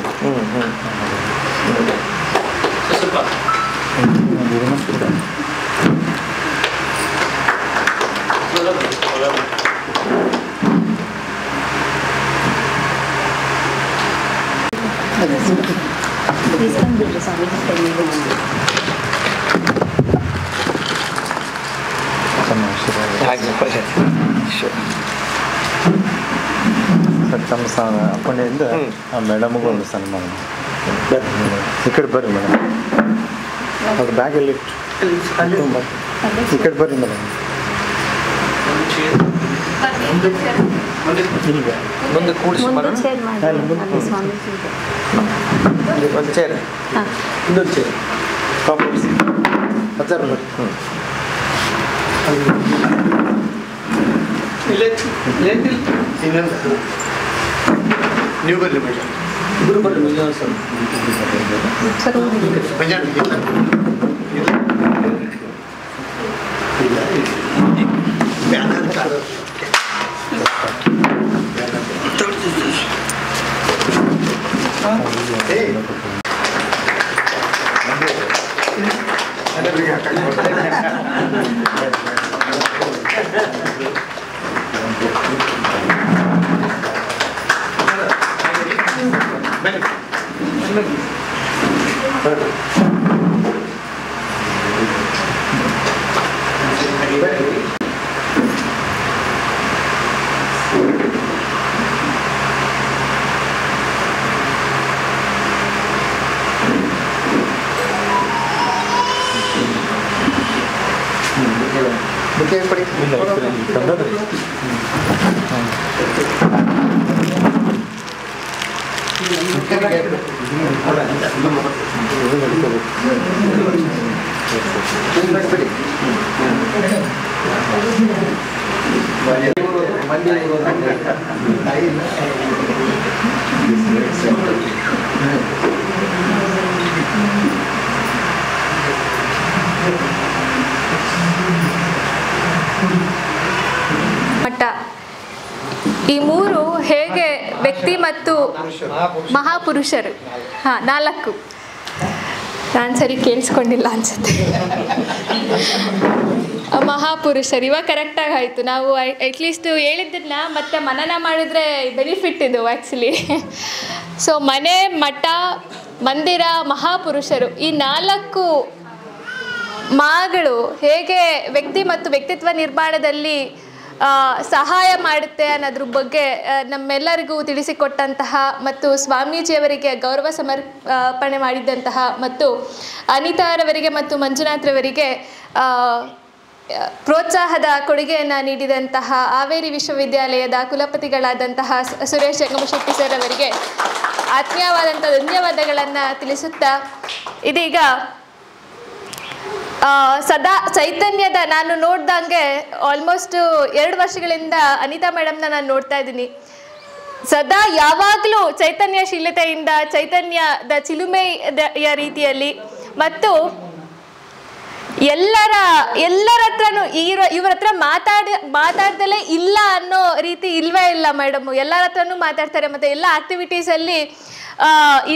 [SPEAKER 8] ತಮ್ಮ ಅಪ್ಪಣೆಯಿಂದ ಆ ಮೇಡಮ್ಗೂ ಒಂದು ಸನ್ಮಾನ. ಈ ಕಡೆ ಬರ್ರಿ ಮೇಡಮ್, ಅದು ಬ್ಯಾಗಲ್ಲಿ ಈ ಕಡೆ ಬರ್ರಿ ಮೇಡಮ್.
[SPEAKER 6] ಮುಂದೆ ಕೂಡಿಸಿ ಒಂದು ಚೇರ್ ಇನ್ನೊಂದು ಚೇರ್ ಹತ್ತಾರ
[SPEAKER 8] ನೀವು ಬರ್ರಿ ಮೇಡಮ್.
[SPEAKER 6] ಇಬ್ಬರು ಬರ್ರಿ ಸರ್.
[SPEAKER 1] ಮಠ ಈ ಮೂರು ಹೇಗೆ ವ್ಯಕ್ತಿ ಮತ್ತು ಮಹಾಪುರುಷರು 4 ನಾನು ಸರಿ ಕೇಳಿಸ್ಕೊಂಡಿಲ್ಲ ಅನ್ಸುತ್ತೆ. ಮಹಾಪುರುಷರು ಇವಾಗ ಕರೆಕ್ಟಾಗಿ ಆಯಿತು. ನಾವು ಅಟ್ಲೀಸ್ಟ್ ಹೇಳಿದ್ದನ್ನ ಮತ್ತೆ ಮನನ ಮಾಡಿದ್ರೆ ಬೆನಿಫಿಟ್ ಇದು ಆ್ಯಕ್ಚುಲಿ. ಸೊ ಮನೆ, ಮಠ, ಮಂದಿರ, ಮಹಾಪುರುಷರು ಈ 4 ಮಾಗಳು ಹೇಗೆ ವ್ಯಕ್ತಿ ಮತ್ತು ವ್ಯಕ್ತಿತ್ವ ನಿರ್ಮಾಣದಲ್ಲಿ ಸಹಾಯ ಮಾಡುತ್ತೆ ಅನ್ನೋದ್ರ ಬಗ್ಗೆ ನಮ್ಮೆಲ್ಲರಿಗೂ ತಿಳಿಸಿಕೊಟ್ಟಂತಹ ಮತ್ತು ಸ್ವಾಮೀಜಿಯವರಿಗೆ ಗೌರವ ಸಮರ್ಪಣೆ ಮಾಡಿದ್ದಂತಹ ಮತ್ತು ಅನಿತಾರವರಿಗೆ ಮತ್ತು ಮಂಜುನಾಥ್ರವರಿಗೆ ಪ್ರೋತ್ಸಾಹದ ಕೊಡುಗೆಯನ್ನು ನೀಡಿದಂತಹ ಹಾವೇರಿ ವಿಶ್ವವಿದ್ಯಾಲಯದ ಕುಲಪತಿಗಳಾದಂತಹ ಸುರೇಶ್ ಜಂಗಮಶೆಟ್ಟಿ ಸರ್ ಅವರಿಗೆ ಆತ್ಮೀಯವಾದಂಥ ಧನ್ಯವಾದಗಳನ್ನು ತಿಳಿಸುತ್ತಾ, ಇದೀಗ ಸದಾ ಚೈತನ್ಯದ ನಾನು ನೋಡ್ದಂಗೆ ಆಲ್ಮೋಸ್ಟ್ 2 ವರ್ಷಗಳಿಂದ ಅನಿತಾ ಮೇಡಮ್ನ ನಾನು ನೋಡ್ತಾ ಇದ್ದೀನಿ. ಸದಾ ಯಾವಾಗಲೂ ಚೈತನ್ಯಶೀಲತೆಯಿಂದ, ಚೈತನ್ಯದ ಚಿಲುಮೆಯ ರೀತಿಯಲ್ಲಿ ಮತ್ತು ಎಲ್ಲರ ಹತ್ರನೂ ಇವ್ರ ಹತ್ರ ಮಾತಾಡ್ದಲೇ ಇಲ್ಲ ಅನ್ನೋ ರೀತಿ ಇಲ್ವೇ ಇಲ್ಲ ಮೇಡಮು. ಎಲ್ಲರ ಹತ್ರನೂ ಮಾತಾಡ್ತಾರೆ ಮತ್ತು ಎಲ್ಲ ಆ್ಯಕ್ಟಿವಿಟೀಸಲ್ಲಿ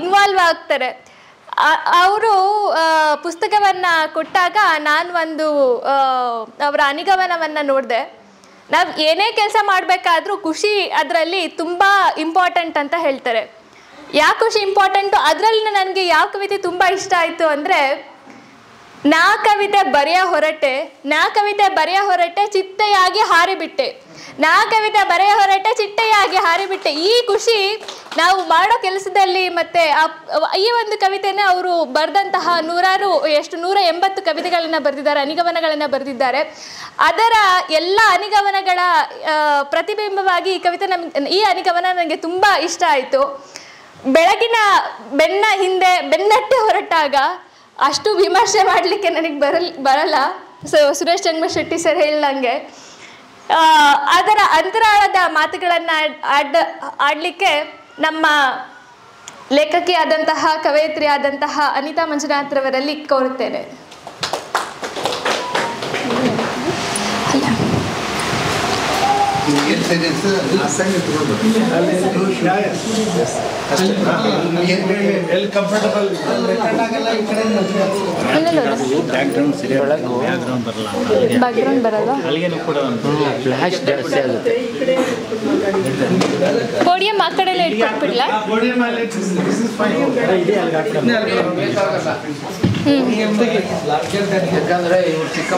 [SPEAKER 1] ಇನ್ವಾಲ್ವ್ ಆಗ್ತಾರೆ. ಅವರು ಪುಸ್ತಕವನ್ನು ಕೊಟ್ಟಾಗ ನಾನು ಒಂದು ಅವರ ಅನಿಗಮನವನ್ನು ನೋಡಿದೆ. ನಾವು ಏನೇ ಕೆಲಸ ಮಾಡಬೇಕಾದ್ರೂ ಖುಷಿ ಅದರಲ್ಲಿ ತುಂಬ ಇಂಪಾರ್ಟೆಂಟ್ ಅಂತ ಹೇಳ್ತಾರೆ. ಯಾಕೆ ಖುಷಿ ಇಂಪಾರ್ಟೆಂಟು? ಅದರಲ್ಲಿ ನನಗೆ ಯಾವ ಕವಿತೆ ತುಂಬ ಇಷ್ಟ ಆಯಿತು ಅಂದರೆ, ನಾ ಕವಿತೆ ಬರೆಯ ಹೊರಟೆ ಚಿಟ್ಟೆಯಾಗಿ ಹಾರಿಬಿಟ್ಟೆ. ನಾ ಕವಿತೆ ಬರೆಯ ಹೊರಟೆ ಚಿಟ್ಟೆಯಾಗಿ ಹಾರಿಬಿಟ್ಟೆ. ಈ ಖುಷಿ ನಾವು ಮಾಡೋ ಕೆಲಸದಲ್ಲಿ. ಮತ್ತು ಈ ಒಂದು ಕವಿತೆನ ಅವರು ಬರೆದಂತಹ 180 ಕವಿತೆಗಳನ್ನು ಬರೆದಿದ್ದಾರೆ, ಅನಿಗಮನಗಳನ್ನು ಬರೆದಿದ್ದಾರೆ. ಅದರ ಎಲ್ಲ ಅನಿಗಮನಗಳ ಪ್ರತಿಬಿಂಬವಾಗಿ ಈ ಕವಿತೆ ಈ ಅನಿಗಮನ ನನಗೆ ತುಂಬ ಇಷ್ಟ ಆಯಿತು. ಬೆಳಗಿನ ಬೆನ್ನ ಹಿಂದೆ ಬೆನ್ನಟ್ಟೆ ಹೊರಟಾಗ ಅಷ್ಟು ವಿಮರ್ಶೆ ಮಾಡಲಿಕ್ಕೆ ನನಗೆ ಬರಲ್ಲ. ಸುರೇಶ್ ಚಂದ್ರಶೆಟ್ಟಿ ಸರ್ ಹೇಳ್ದಂಗೆ ಅದರ ಅಂತರಾಳದ ಮಾತುಗಳನ್ನು ಆಡಲಿಕ್ಕೆ ನಮ್ಮ ಲೇಖಕಿ ಆದಂತಹ ಕವಯಿತ್ರಿ ಆದಂತಹ ಅನಿತಾ ಮಂಜುನಾಥ್ರವರಲ್ಲಿ ಕೋರುತ್ತೇನೆ. ಬ್ಯಾಕ್ಗ್ರೌಂಡ್ ಬರಲ್ಲ, ಪೋಡಿಯಂ ಆ ಕಡೆ ಇಟ್ಕೊಟ್ಬಿಡ್ಲ.
[SPEAKER 6] ಯಾಕಂದ್ರೆ ಇವ್ರು ಚಿಕ್ಕ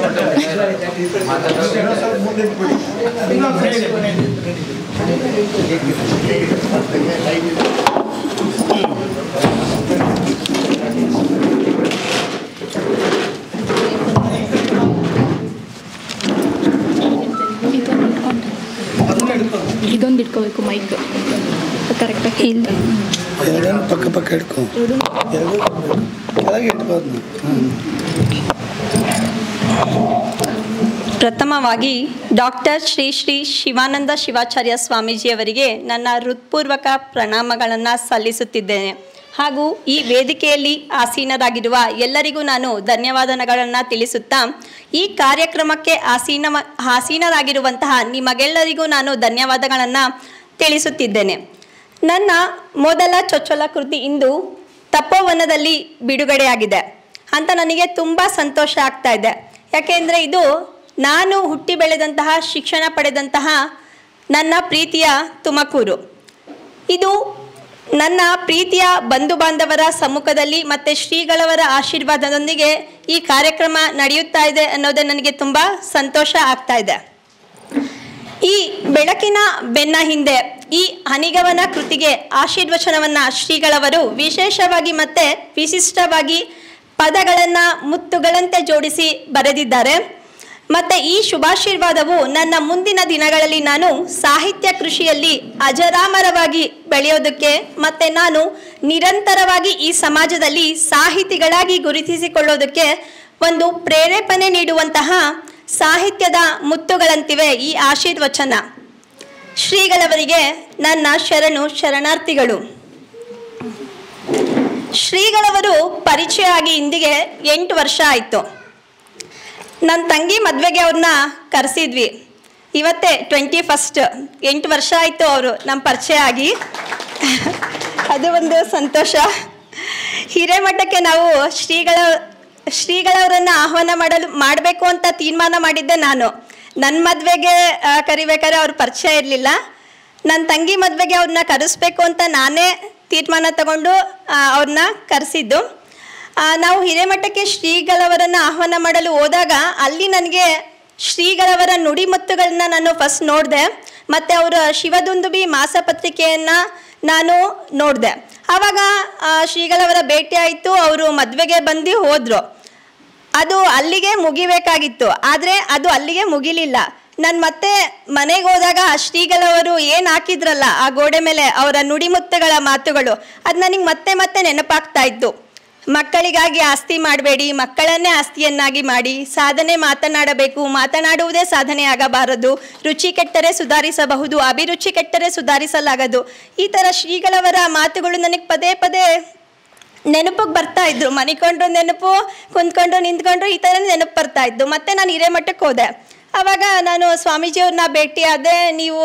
[SPEAKER 1] ಇದೊಂದು ಇಟ್ಕೋಬೇಕು ಮೈಕ್ ಕರೆಕ್ಟಾಗಿ ಇಲ್ಲ.
[SPEAKER 3] ಎರಡನ್ನು ಪಕ್ಕ ಪಕ್ಕ ಇಟ್ಕೊ, ಕೆಳಗೆ ಇಟ್ಬೋದು.
[SPEAKER 9] ಪ್ರಥಮವಾಗಿ ಡಾಕ್ಟರ್ ಶ್ರೀ ಶ್ರೀ ಶಿವಾನಂದ ಶಿವಾಚಾರ್ಯ ಸ್ವಾಮೀಜಿಯವರಿಗೆ ನನ್ನ ಹೃತ್ಪೂರ್ವಕ ಪ್ರಣಾಮಗಳನ್ನು ಸಲ್ಲಿಸುತ್ತಿದ್ದೇನೆ. ಹಾಗೂ ಈ ವೇದಿಕೆಯಲ್ಲಿ ಆಸೀನರಾಗಿರುವ ಎಲ್ಲರಿಗೂ ನಾನು ಧನ್ಯವಾದಗಳನ್ನು ತಿಳಿಸುತ್ತಾ, ಈ ಕಾರ್ಯಕ್ರಮಕ್ಕೆ ಆಸೀನರಾಗಿರುವಂತಹ ನಿಮಗೆಲ್ಲರಿಗೂ ನಾನು ಧನ್ಯವಾದಗಳನ್ನು ತಿಳಿಸುತ್ತಿದ್ದೇನೆ. ನನ್ನ ಮೊದಲ ಚೊಚ್ಚಲ ಕೃತಿ ಇಂದು ತಪೋವನದಲ್ಲಿ ಬಿಡುಗಡೆಯಾಗಿದೆ ಅಂತ ನನಗೆ ತುಂಬ ಸಂತೋಷ ಆಗ್ತಾ ಇದೆ. ಯಾಕೆಂದರೆ ಇದು ನಾನು ಹುಟ್ಟಿ ಬೆಳೆದಂತಹ, ಶಿಕ್ಷಣ ಪಡೆದಂತಹ ನನ್ನ ಪ್ರೀತಿಯ ತುಮಕೂರು. ಇದು ನನ್ನ ಪ್ರೀತಿಯ ಬಂಧು ಬಾಂಧವರ ಸಮ್ಮುಖದಲ್ಲಿ ಮತ್ತು ಶ್ರೀಗಳವರ ಆಶೀರ್ವಾದದೊಂದಿಗೆ ಈ ಕಾರ್ಯಕ್ರಮ ನಡೆಯುತ್ತಾ ಇದೆ ಅನ್ನೋದೇ ನನಗೆ ತುಂಬ ಸಂತೋಷ ಆಗ್ತಾ ಇದೆ. ಈ ಬೆಳಕಿನ ಬೆನ್ನ ಹಿಂದೆ ಈ ಹನಿಗವನ ಕೃತಿಗೆ ಆಶೀರ್ವಚನವನ್ನು ಶ್ರೀಗಳವರು ವಿಶೇಷವಾಗಿ ಮತ್ತು ವಿಶಿಷ್ಟವಾಗಿ ಪದಗಳನ್ನು ಮುತ್ತುಗಳಂತೆ ಜೋಡಿಸಿ ಬರೆದಿದ್ದಾರೆ. ಮತ್ತು ಈ ಶುಭಾಶೀರ್ವಾದವು ನನ್ನ ಮುಂದಿನ ದಿನಗಳಲ್ಲಿ ನಾನು ಸಾಹಿತ್ಯ ಕೃಷಿಯಲ್ಲಿ ಅಜರಾಮರವಾಗಿ ಬೆಳೆಯೋದಕ್ಕೆ ಮತ್ತು ನಾನು ನಿರಂತರವಾಗಿ ಈ ಸಮಾಜದಲ್ಲಿ ಸಾಹಿತಿಗಳಾಗಿ ಗುರುತಿಸಿಕೊಳ್ಳೋದಕ್ಕೆ ಒಂದು ಪ್ರೇರೇಪಣೆ ನೀಡುವಂತಹ ಸಾಹಿತ್ಯದ ಮುತ್ತುಗಳಂತಿವೆ ಈ ಆಶೀರ್ವಚನ. ಶ್ರೀಗಳವರಿಗೆ ನನ್ನ ಶರಣಾರ್ಥಿಗಳು. ಶ್ರೀಗಳವರು ಪರಿಚಯ ಆಗಿ ಇಂದಿಗೆ 8 ವರ್ಷ ಆಯಿತು. ನನ್ನ ತಂಗಿ ಮದುವೆಗೆ ಅವ್ರನ್ನ ಕರೆಸಿದ್ವಿ. ಇವತ್ತೇ 21 8 ವರ್ಷ ಆಯಿತು ಅವರು ನಮ್ಮ ಪರಿಚಯ ಆಗಿ. ಅದು ಒಂದು ಸಂತೋಷ. ಹಿರೇಮಠಕ್ಕೆ ನಾವು ಶ್ರೀಗಳವರನ್ನು ಆಹ್ವಾನ ಮಾಡಬೇಕು ಅಂತ ತೀರ್ಮಾನ ಮಾಡಿದ್ದೆ ನಾನು. ನನ್ನ ಮದುವೆಗೆ ಕರಿಬೇಕಾದ್ರೆ ಅವ್ರ ಪರಿಚಯ ಇರಲಿಲ್ಲ. ನನ್ನ ತಂಗಿ ಮದುವೆಗೆ ಅವ್ರನ್ನ ಕರೆಸ್ಬೇಕು ಅಂತ ನಾನೇ ತೀರ್ಮಾನ ತಗೊಂಡು ಅವ್ರನ್ನ ಕರೆಸಿದ್ದು. ನಾವು ಹಿರೇಮಠಕ್ಕೆ ಶ್ರೀಗಳವರನ್ನು ಆಹ್ವಾನ ಮಾಡಲು ಹೋದಾಗ ಅಲ್ಲಿ ನನಗೆ ಶ್ರೀಗಳವರ ನುಡಿಮುತ್ತುಗಳನ್ನ ನಾನು ಫಸ್ಟ್ ನೋಡಿದೆ. ಮತ್ತು ಅವರ ಶಿವದುಂದುಬಿ ಮಾಸಪತ್ರಿಕೆಯನ್ನು ನಾನು ನೋಡಿದೆ. ಆವಾಗ ಶ್ರೀಗಳವರ ಭೇಟಿ ಆಯಿತು. ಅವರು ಮದುವೆಗೆ ಬಂದು ಹೋದರು. ಅದು ಅಲ್ಲಿಗೆ ಮುಗಿಬೇಕಾಗಿತ್ತು, ಆದರೆ ಅದು ಅಲ್ಲಿಗೆ ಮುಗಿಲಿಲ್ಲ. ನಾನು ಮತ್ತೆ ಮನೆಗೆ ಹೋದಾಗ ಶ್ರೀಗಳವರು ಏನು ಹಾಕಿದ್ರಲ್ಲ ಆ ಗೋಡೆ ಮೇಲೆ ಅವರ ನುಡಿಮುತ್ತುಗಳ ಮಾತುಗಳು, ಅದು ನನಗೆ ಮತ್ತೆ ಮತ್ತೆ ನೆನಪಾಗ್ತಾ ಇತ್ತು. ಮಕ್ಕಳಿಗಾಗಿ ಆಸ್ತಿ ಮಾಡಬೇಡಿ, ಮಕ್ಕಳನ್ನೇ ಆಸ್ತಿಯನ್ನಾಗಿ ಮಾಡಿ, ಸಾಧನೆ ಮಾತನಾಡಬೇಕು, ಮಾತನಾಡುವುದೇ ಸಾಧನೆ ಆಗಬಾರದು, ರುಚಿ ಕೆಟ್ಟರೆ ಸುಧಾರಿಸಬಹುದು, ಅಭಿರುಚಿ ಕೆಟ್ಟರೆ ಸುಧಾರಿಸಲಾಗದು. ಈ ಥರ ಶ್ರೀಗಳವರ ಮಾತುಗಳು ನನಗೆ ಪದೇ ಪದೇ ನೆನಪಿಗೆ ಬರ್ತಾ ಇದ್ರು. ಮನಿಕೊಂಡ್ರು ನೆನಪು, ಕುಂತ್ಕೊಂಡ್ರು ನಿಂತ್ಕೊಂಡ್ರು ಈ ಥರ ನೆನಪು ಬರ್ತಾ ಇದ್ದು. ಮತ್ತು ನಾನು ಹಿರೇಮಠಕ್ಕೆ ಹೋದೆ. ಆವಾಗ ನಾನು ಸ್ವಾಮೀಜಿಯವ್ರನ್ನ ಭೇಟಿ ಆದೆ. ನೀವು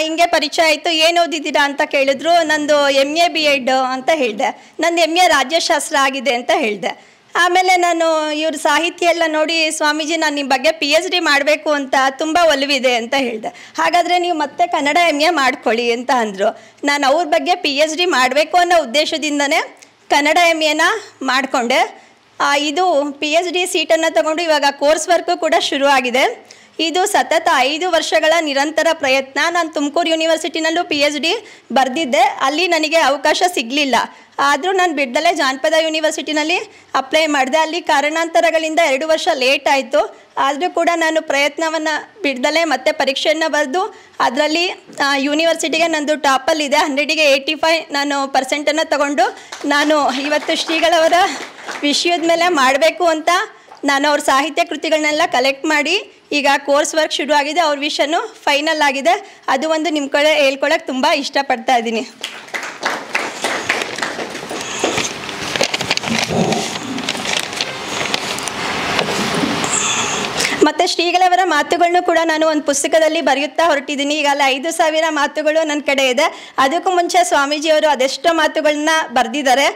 [SPEAKER 9] ಹಿಂಗೆ ಪರಿಚಯ ಆಯಿತು, ಏನು ಓದಿದ್ದೀರಾ ಅಂತ ಕೇಳಿದ್ರು. ನಂದು MA B.Ed ಅಂತ ಹೇಳಿದೆ. ನಂದು MA ರಾಜ್ಯಶಾಸ್ತ್ರ ಆಗಿದೆ ಅಂತ ಹೇಳಿದೆ. ಆಮೇಲೆ ನಾನು ಇವ್ರ ಸಾಹಿತ್ಯ ಎಲ್ಲ ನೋಡಿ, ಸ್ವಾಮೀಜಿ ನಾನು ನಿಮ್ಮ ಬಗ್ಗೆ PhD ಮಾಡಬೇಕು ಅಂತ ತುಂಬ ಒಲವಿದೆ ಅಂತ ಹೇಳಿದೆ. ಹಾಗಾದರೆ ನೀವು ಮತ್ತೆ ಕನ್ನಡ MA ಮಾಡ್ಕೊಳ್ಳಿ ಅಂತ ಅಂದರು. ನಾನು ಅವ್ರ ಬಗ್ಗೆ PhD ಮಾಡಬೇಕು ಅನ್ನೋ ಉದ್ದೇಶದಿಂದನೇ ಕನ್ನಡ MAನ ಮಾಡಿಕೊಂಡೆ. ಇದು PhD ಸೀಟನ್ನು ತಗೊಂಡು ಇವಾಗ ಕೋರ್ಸ್ ವರ್ಕು ಕೂಡ ಶುರು ಆಗಿದೆ. ಇದು ಸತತ 5 ವರ್ಷಗಳ ನಿರಂತರ ಪ್ರಯತ್ನ. ನಾನು ತುಮಕೂರು ಯೂನಿವರ್ಸಿಟಿನಲ್ಲೂ PhD ಬರೆದಿದ್ದೆ, ಅಲ್ಲಿ ನನಗೆ ಅವಕಾಶ ಸಿಗಲಿಲ್ಲ. ಆದರೂ ನಾನು ಬಿಡ್ದಲೇ ಜಾನಪದ ಯೂನಿವರ್ಸಿಟಿನಲ್ಲಿ ಅಪ್ಲೈ ಮಾಡಿದೆ. ಅಲ್ಲಿ ಕಾರಣಾಂತರಗಳಿಂದ 2 ವರ್ಷ ಲೇಟ್ ಆಯಿತು. ಆದರೂ ಕೂಡ ನಾನು ಪ್ರಯತ್ನವನ್ನು ಬಿಡ್ದಲೇ ಮತ್ತೆ ಪರೀಕ್ಷೆಯನ್ನು ಬರೆದು ಅದರಲ್ಲಿ ಯೂನಿವರ್ಸಿಟಿಗೆ ನಂದು ಟಾಪಲ್ಲಿದೆ. 100ಗೆ 85 ನಾನು ಪರ್ಸೆಂಟನ್ನು ತಗೊಂಡು ನಾನು ಇವತ್ತು ಶ್ರೀಗಳವರ ವಿಷಯದ ಮೇಲೆ ಮಾಡಬೇಕು ಅಂತ ನಾನು ಅವ್ರ ಸಾಹಿತ್ಯ ಕೃತಿಗಳನ್ನೆಲ್ಲ ಕಲೆಕ್ಟ್ ಮಾಡಿ ಈಗ ಕೋರ್ಸ್ ವರ್ಕ್ ಶುರು ಆಗಿದೆ. ಅವ್ರ ವಿಷಯನೂ ಫೈನಲ್ ಆಗಿದೆ. ಅದು ಒಂದು ನಿಮ್ಮ ಕಡೆ ಹೇಳ್ಕೊಳಕ್ಕೆ ತುಂಬ ಇಷ್ಟಪಡ್ತಾ ಇದ್ದೀನಿ. ಮತ್ತು ಶ್ರೀಗಳವರ ಮಾತುಗಳನ್ನು ಕೂಡ ನಾನು ಒಂದು ಪುಸ್ತಕದಲ್ಲಿ ಬರೆಯುತ್ತಾ ಹೊರಟಿದ್ದೀನಿ. ಈಗಲ್ಲ 5,000 ಮಾತುಗಳು ನನ್ನ ಕಡೆ ಇದೆ. ಅದಕ್ಕೂ ಮುಂಚೆ ಸ್ವಾಮೀಜಿಯವರು ಅದೆಷ್ಟೋ ಮಾತುಗಳನ್ನ ಬರೆದಿದ್ದಾರೆ.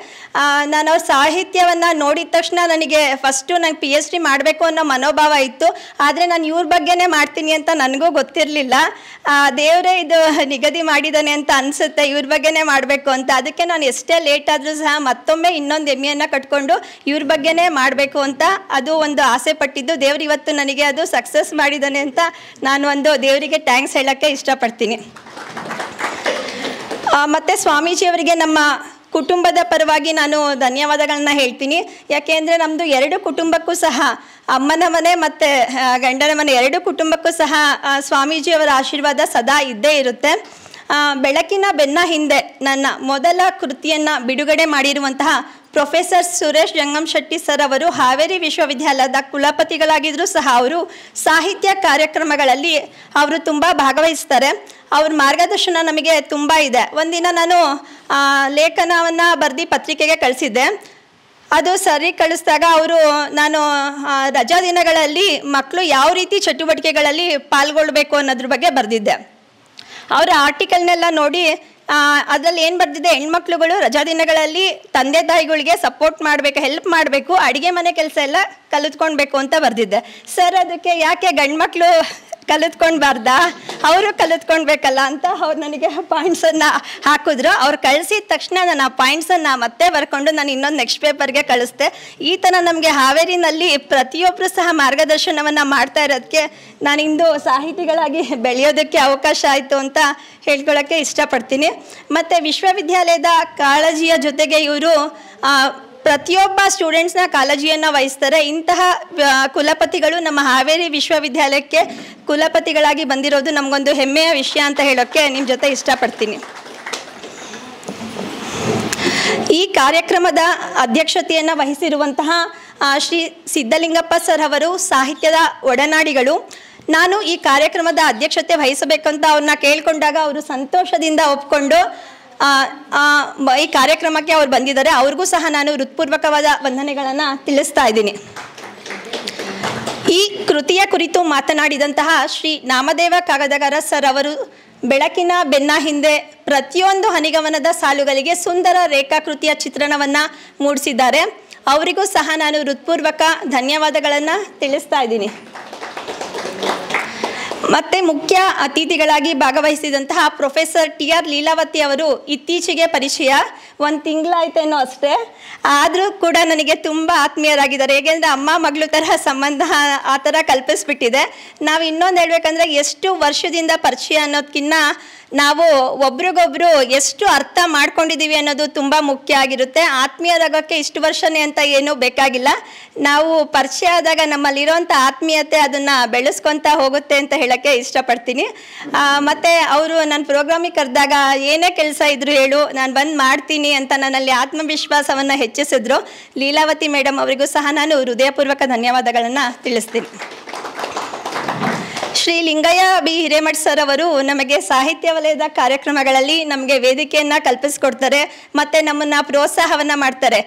[SPEAKER 9] ನಾನು ಅವ್ರ ಸಾಹಿತ್ಯವನ್ನು ನೋಡಿದ ತಕ್ಷಣ ನನಗೆ ಫಸ್ಟು ನಂಗೆ PhD ಮಾಡಬೇಕು ಅನ್ನೋ ಮನೋಭಾವ ಇತ್ತು. ಆದರೆ ನಾನು ಇವ್ರ ಬಗ್ಗೆನೇ ಮಾಡ್ತೀನಿ ಅಂತ ನನಗೂ ಗೊತ್ತಿರಲಿಲ್ಲ. ದೇವರೇ ಇದು ನಿಗದಿ ಮಾಡಿದ್ದಾನೆ ಅಂತ ಅನಿಸುತ್ತೆ, ಇವ್ರ ಬಗ್ಗೆನೇ ಮಾಡಬೇಕು ಅಂತ. ಅದಕ್ಕೆ ನಾನು ಎಷ್ಟೇ ಲೇಟ್ ಆದರೂ ಸಹ ಮತ್ತೊಮ್ಮೆ ಇನ್ನೊಂದು ಎಮ್ಮೆಯನ್ನು ಕಟ್ಕೊಂಡು ಇವ್ರ ಬಗ್ಗೆನೇ ಮಾಡಬೇಕು ಅಂತ ಅದು ಒಂದು ಆಸೆ ಪಟ್ಟಿದ್ದು. ದೇವ್ರು ಇವತ್ತು ನನಗೆ ಅದು ಸಕ್ಸಸ್ ಮಾಡಿದ್ದಾನೆ ಅಂತ ನಾನು ಒಂದು ದೇವರಿಗೆ ಥ್ಯಾಂಕ್ಸ್ ಹೇಳೋಕ್ಕೆ ಇಷ್ಟಪಡ್ತೀನಿ. ಮತ್ತು ಸ್ವಾಮೀಜಿಯವರಿಗೆ ನಮ್ಮ ಕುಟುಂಬದ ಪರವಾಗಿ ನಾನು ಧನ್ಯವಾದಗಳನ್ನ ಹೇಳ್ತೀನಿ. ಯಾಕೆಂದರೆ ನಮ್ಮದು 2 ಕುಟುಂಬಕ್ಕೂ ಸಹ, ಅಮ್ಮನ ಮನೆ ಮತ್ತು ಗಂಡನ ಮನೆ 2 ಕುಟುಂಬಕ್ಕೂ ಸಹ ಸ್ವಾಮೀಜಿಯವರ ಆಶೀರ್ವಾದ ಸದಾ ಇದ್ದೇ ಇರುತ್ತೆ. ಬೆಳಕಿನ ಬೆನ್ನ ಹಿಂದೆ ನನ್ನ ಮೊದಲ ಕೃತಿಯನ್ನು ಬಿಡುಗಡೆ ಮಾಡಿರುವಂತಹ ಪ್ರೊಫೆಸರ್ ಸುರೇಶ್ ಜಂಗಮಶೆಟ್ಟಿ ಸರ್ ಅವರು ಹಾವೇರಿ ವಿಶ್ವವಿದ್ಯಾಲಯದ ಕುಲಪತಿಗಳಾಗಿದ್ದರೂ ಸಹ ಅವರು ಸಾಹಿತ್ಯ ಕಾರ್ಯಕ್ರಮಗಳಲ್ಲಿ ಅವರು ತುಂಬ ಭಾಗವಹಿಸ್ತಾರೆ. ಅವ್ರ ಮಾರ್ಗದರ್ಶನ ನಮಗೆ ತುಂಬ ಇದೆ. ಒಂದಿನ ನಾನು ಲೇಖನವನ್ನು ಬರೆದು ಪತ್ರಿಕೆಗೆ ಕಳಿಸಿದ್ದೆ. ಅದು ಸರಿ ಕಳಿಸಿದಾಗ ಅವರು ನಾನು ರಜಾ ದಿನಗಳಲ್ಲಿ ಮಕ್ಕಳು ಯಾವ ರೀತಿ ಚಟುವಟಿಕೆಗಳಲ್ಲಿ ಪಾಲ್ಗೊಳ್ಬೇಕು ಅನ್ನೋದ್ರ ಬಗ್ಗೆ ಬರೆದಿದ್ದೆ. ಅವರ ಆರ್ಟಿಕಲ್ನೆಲ್ಲ ನೋಡಿ ಅದರಲ್ಲಿ ಏನು ಬರೆದಿದೆ, ಹೆಣ್ಮಕ್ಳುಗಳು ರಜಾ ದಿನಗಳಲ್ಲಿ ತಂದೆ ತಾಯಿಗಳಿಗೆ ಸಪೋರ್ಟ್ ಮಾಡಬೇಕು, ಹೆಲ್ಪ್ ಮಾಡಬೇಕು, ಅಡುಗೆ ಮನೆ ಕೆಲಸ ಎಲ್ಲ ಕಲಿತ್ಕೊಳ್ಬೇಕು ಅಂತ ಬರೆದಿದ್ದೆ. ಸರ್ ಅದಕ್ಕೆ ಯಾಕೆ ಗಂಡ್ಮಕ್ಳು ಕಲಿತ್ಕೊಳ್ಬಾರ್ದಾ, ಅವರು ಕಲಿತ್ಕೊಳ್ಬೇಕಲ್ಲ ಅಂತ ಅವ್ರು ನನಗೆ ಪಾಯಿಂಟ್ಸನ್ನು ಹಾಕಿದ್ರು. ಅವ್ರು ಕಳಿಸಿದ ತಕ್ಷಣ ನಾನು ಆ ಪಾಯಿಂಟ್ಸನ್ನು ಮತ್ತೆ ಬರ್ಕೊಂಡು ನಾನು ಇನ್ನೊಂದು ನೆಕ್ಸ್ಟ್ ಪೇಪರ್ಗೆ ಕಳಿಸ್ದೆ. ಈ ಥರ ನಮಗೆ ಹಾವೇರಿನಲ್ಲಿ ಪ್ರತಿಯೊಬ್ಬರು ಸಹ ಮಾರ್ಗದರ್ಶನವನ್ನು ಮಾಡ್ತಾ ಇರೋದಕ್ಕೆ ನಾನಿಂದು ಸಾಹಿತಿಗಳಾಗಿ ಬೆಳೆಯೋದಕ್ಕೆ ಅವಕಾಶ ಆಯಿತು ಅಂತ ಹೇಳ್ಕೊಳ್ಳೋಕ್ಕೆ ಇಷ್ಟಪಡ್ತೀನಿ. ಮತ್ತು ವಿಶ್ವವಿದ್ಯಾಲಯದ ಕಾಳಜಿಯ ಜೊತೆಗೆ ಇವರು ಪ್ರತಿಯೊಬ್ಬ ಸ್ಟೂಡೆಂಟ್ಸ್ನ ಕಾಳಜಿಯನ್ನು ವಹಿಸ್ತಾರೆ. ಇಂತಹ ಕುಲಪತಿಗಳು ನಮ್ಮ ಹಾವೇರಿ ವಿಶ್ವವಿದ್ಯಾಲಯಕ್ಕೆ ಕುಲಪತಿಗಳಾಗಿ ಬಂದಿರೋದು ನಮಗೊಂದು ಹೆಮ್ಮೆಯ ವಿಷಯ ಅಂತ ಹೇಳೋಕ್ಕೆ ನಿಮ್ಮ ಜೊತೆ ಇಷ್ಟಪಡ್ತೀನಿ. ಈ ಕಾರ್ಯಕ್ರಮದ ಅಧ್ಯಕ್ಷತೆಯನ್ನು ವಹಿಸಿರುವಂತಹ ಶ್ರೀ ಸಿದ್ಧಲಿಂಗಪ್ಪ ಸರ್ ಅವರು ಸಾಹಿತ್ಯದ ಒಡನಾಡಿಗಳು. ನಾನು ಈ ಕಾರ್ಯಕ್ರಮದ ಅಧ್ಯಕ್ಷತೆ ವಹಿಸಬೇಕಂತ ಅವ್ರನ್ನ ಕೇಳಿಕೊಂಡಾಗ ಅವರು ಸಂತೋಷದಿಂದ ಒಪ್ಕೊಂಡು ಈ ಕಾರ್ಯಕ್ರಮಕ್ಕೆ ಅವ್ರು ಬಂದಿದ್ದಾರೆ. ಅವ್ರಿಗೂ ಸಹ ನಾನು ಹೃತ್ಪೂರ್ವಕವಾದ ವಂದನೆಗಳನ್ನು ತಿಳಿಸ್ತಾ ಇದ್ದೀನಿ. ಈ ಕೃತಿಯ ಕುರಿತು ಮಾತನಾಡಿದಂತಹ ಶ್ರೀ ನಾಮದೇವ ಕಾಗದಗಾರ ಸರ್ ಅವರು ಬೆಳಕಿನ ಬೆನ್ನ ಹಿಂದೆ ಪ್ರತಿಯೊಂದು ಹನಿಗವನದ ಸಾಲುಗಳಿಗೆ ಸುಂದರ ರೇಖಾಕೃತಿಯ ಚಿತ್ರಣವನ್ನು ಮೂಡಿಸಿದ್ದಾರೆ. ಅವರಿಗೂ ಸಹ ನಾನು ಹೃತ್ಪೂರ್ವಕ ಧನ್ಯವಾದಗಳನ್ನು ತಿಳಿಸ್ತಾ ಇದ್ದೀನಿ. ಮತ್ತು ಮುಖ್ಯ ಅತಿಥಿಗಳಾಗಿ ಭಾಗವಹಿಸಿದಂತಹ ಪ್ರೊಫೆಸರ್ TR ಲೀಲಾವತಿ ಅವರು ಇತ್ತೀಚೆಗೆ ಪರಿಚಯ, 1 ತಿಂಗಳಾಯ್ತೇನೋ ಅಷ್ಟೇ, ಆದರೂ ಕೂಡ ನನಗೆ ತುಂಬ ಆತ್ಮೀಯರಾಗಿದ್ದಾರೆ. ಏಕೆಂದರೆ ಅಮ್ಮ ಮಗಳು ತರಹ ಸಂಬಂಧ ಆ ಥರ ಕಲ್ಪಿಸ್ಬಿಟ್ಟಿದೆ. ನಾವು ಇನ್ನೊಂದು ಹೇಳ್ಬೇಕಂದ್ರೆ ಎಷ್ಟು ವರ್ಷದಿಂದ ಪರಿಚಯ ಅನ್ನೋದಕ್ಕಿಂತ ನಾವು ಒಬ್ರಿಗೊಬ್ರು ಎಷ್ಟು ಅರ್ಥ ಮಾಡ್ಕೊಂಡಿದ್ದೀವಿ ಅನ್ನೋದು ತುಂಬ ಮುಖ್ಯ ಆಗಿರುತ್ತೆ. ಆತ್ಮೀಯರಾಗೋಕ್ಕೆ ಇಷ್ಟು ವರ್ಷನೇ ಅಂತ ಏನೂ ಬೇಕಾಗಿಲ್ಲ. ನಾವು ಪರಿಚಯ ಆದಾಗ ನಮ್ಮಲ್ಲಿರೋಂಥ ಆತ್ಮೀಯತೆ ಅದನ್ನು ಬೆಳೆಸ್ಕೊತಾ ಹೋಗುತ್ತೆ ಅಂತ ಹೇಳೋಕ್ಕೆ ಇಷ್ಟಪಡ್ತೀನಿ. ಮತ್ತು ಅವರು ನನ್ನ ಪ್ರೋಗ್ರಾಮಿಗೆ ಕರೆದಾಗ ಏನೇ ಕೆಲಸ ಇದ್ದರೂ ಹೇಳು, ನಾನು ಬಂದು ಮಾಡ್ತೀನಿ ಅಂತ ನನ್ನಲ್ಲಿ ಆತ್ಮವಿಶ್ವಾಸವನ್ನು ಹೆಚ್ಚಿಸಿದ್ರು. ಲೀಲಾವತಿ ಮೇಡಮ್ ಅವರಿಗೂ ಸಹ ನಾನು ಹೃದಯಪೂರ್ವಕ ಧನ್ಯವಾದಗಳನ್ನು ತಿಳಿಸ್ತೀನಿ. ಶ್ರೀ ಲಿಂಗಯ್ಯ ಬಿ ಹಿರೇಮಠ್ ಸರ್ ಅವರು ನಮಗೆ ಸಾಹಿತ್ಯ ವಲಯದ ಕಾರ್ಯಕ್ರಮಗಳಲ್ಲಿ ನಮಗೆ ವೇದಿಕೆಯನ್ನು ಕಲ್ಪಿಸ್ಕೊಡ್ತಾರೆ ಮತ್ತು ನಮ್ಮನ್ನು ಪ್ರೋತ್ಸಾಹವನ್ನು ಮಾಡ್ತಾರೆ.